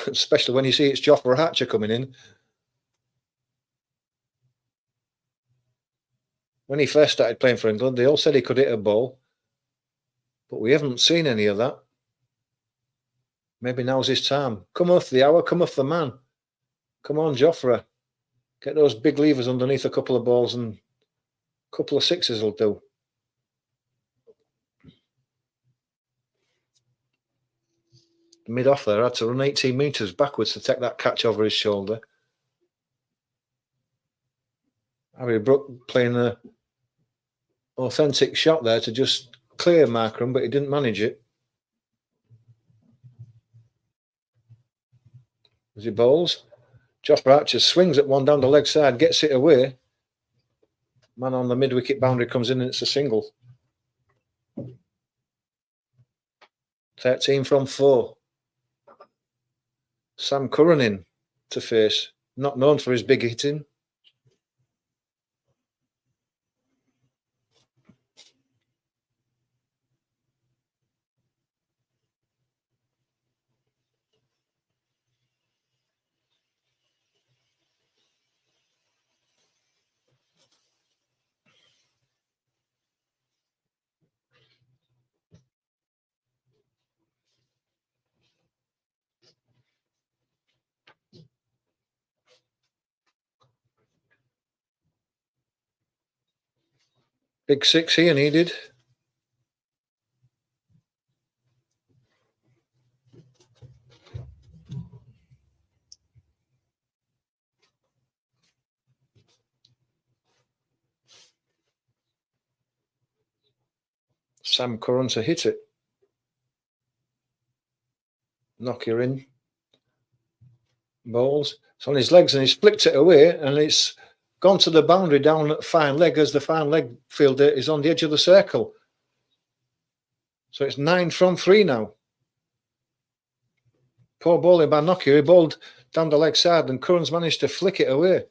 Especially when you see it's Jofra Archer coming in. When he first started playing for England, they all said he could hit a ball, but we haven't seen any of that. Maybe now's his time. Come off the hour, come off the man. Come on, Jofra. Get those big levers underneath a couple of balls, and a couple of sixes will do. Mid-off there, had to run 18 metres backwards to take that catch over his shoulder. Harry Brook playing an authentic shot there to just clear Markram, but he didn't manage it. As he bowls, Jofra Archer swings at one down the leg side, gets it away. Man on the mid-wicket boundary comes in and it's a single. 13 from 4. Sam Curran in to face, not known for his big hitting. Big 6 here needed. Sam Curran to hit it. Nokia in. Bowls. It's on his legs and he's flicked it away and it's gone to the boundary down at fine leg as the fine leg fielder is on the edge of the circle. So it's 9 from 3 now. Poor bowling by Nokia. He bowled down the leg side and Curran's managed to flick it away.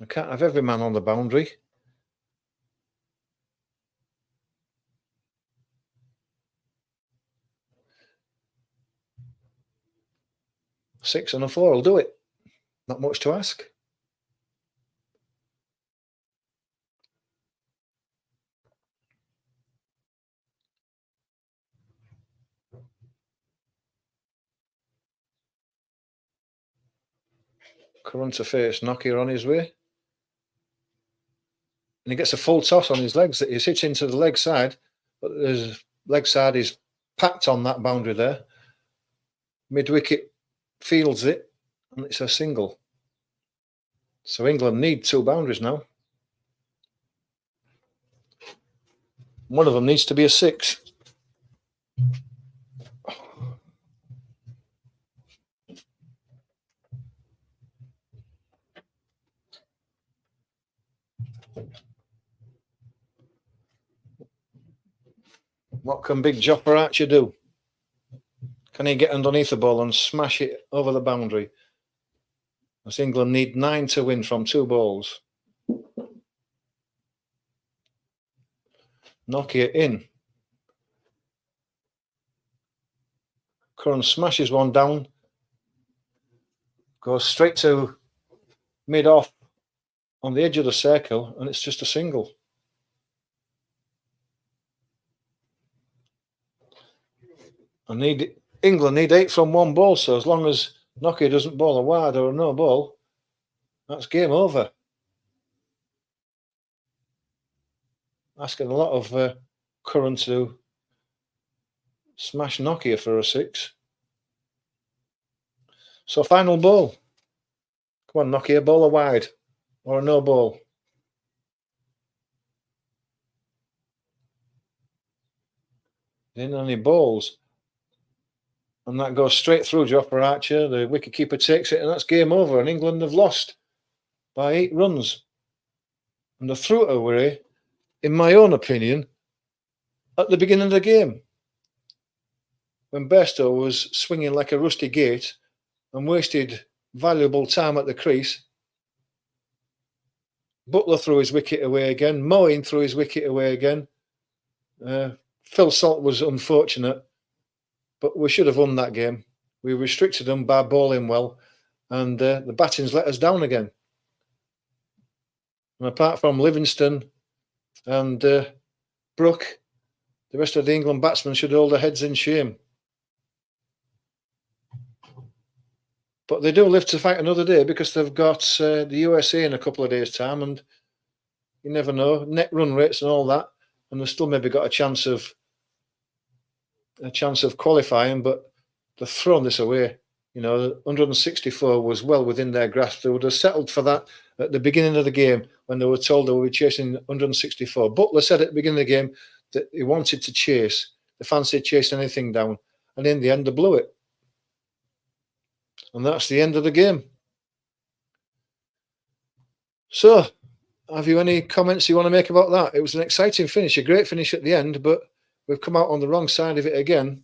I can't have every man on the boundary. Six and a 4 will do it. Not much to ask. Curran to face, Nokia on his way. And he gets a full toss on his legs that he's hit into the leg side, but his leg side is packed on that boundary there. Mid-wicket fields it, and it's a single. So England need 2 boundaries now. One of them needs to be a 6. What can big Jofra Archer do? Can he get underneath the ball and smash it over the boundary? As England need 9 to win from 2 balls. Nokia in. Curran smashes one down. Goes straight to mid-off on the edge of the circle, and it's just a single. England need 8 from 1 ball, so as long as Nokia doesn't bowl a wide or a no ball, that's game over. Asking a lot of Curran to smash Nokia for a 6. So final ball. Come on, Nokia, bowl a wide or a no ball. In and he bowls. And that goes straight through Jofra Archer. The wicketkeeper takes it, and that's game over. And England have lost by 8 runs. And they threw it away, in my own opinion, at the beginning of the game, when Bairstow was swinging like a rusty gate and wasted valuable time at the crease. Butler threw his wicket away again. Moeen threw his wicket away again. Phil Salt was unfortunate, but we should have won that game. We restricted them by bowling well, and the batting's let us down again. And apart from Livingston and Brook, the rest of the England batsmen should hold their heads in shame. But they do live to fight another day because they've got the USA in a couple of days' time, and you never know, net run rates and all that, and they've still maybe got a chance of qualifying, but they've thrown this away. 164 was well within their grasp. They would have settled for that at the beginning of the game when they were told they would be chasing 164. Butler said at the beginning of the game that he wanted to chase. They fancied chasing anything down, and in the end, they blew it. And that's the end of the game. So, have you any comments you want to make about that? It was an exciting finish, a great finish at the end, but we've come out on the wrong side of it again.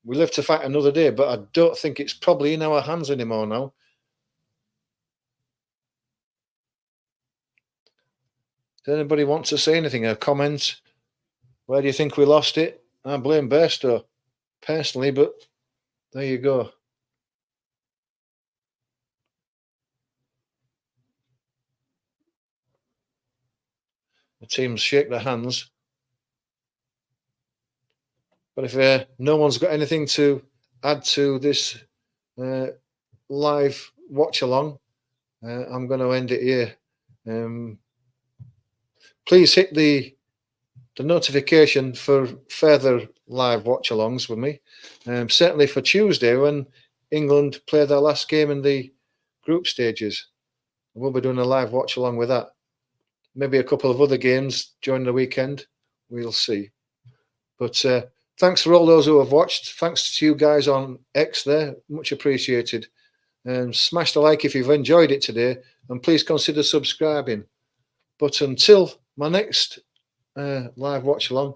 We live to fight another day, but I don't think it's probably in our hands anymore now. Does anybody want to say anything? A comment? Where do you think we lost it? I blame Bairstow, personally, but there you go. The teams shake their hands. But if no one's got anything to add to this live watch along, I'm going to end it here. Please hit the notification for further live watch alongs with me. Certainly for Tuesday when England play their last game in the group stages. We'll be doing a live watch along with that. Maybe a couple of other games during the weekend. We'll see. But thanks for all those who have watched. Thanks to you guys on X there. Much appreciated. Smash the like if you've enjoyed it today. And please consider subscribing. But until my next live watch along,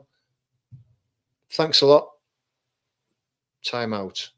thanks a lot. Time out.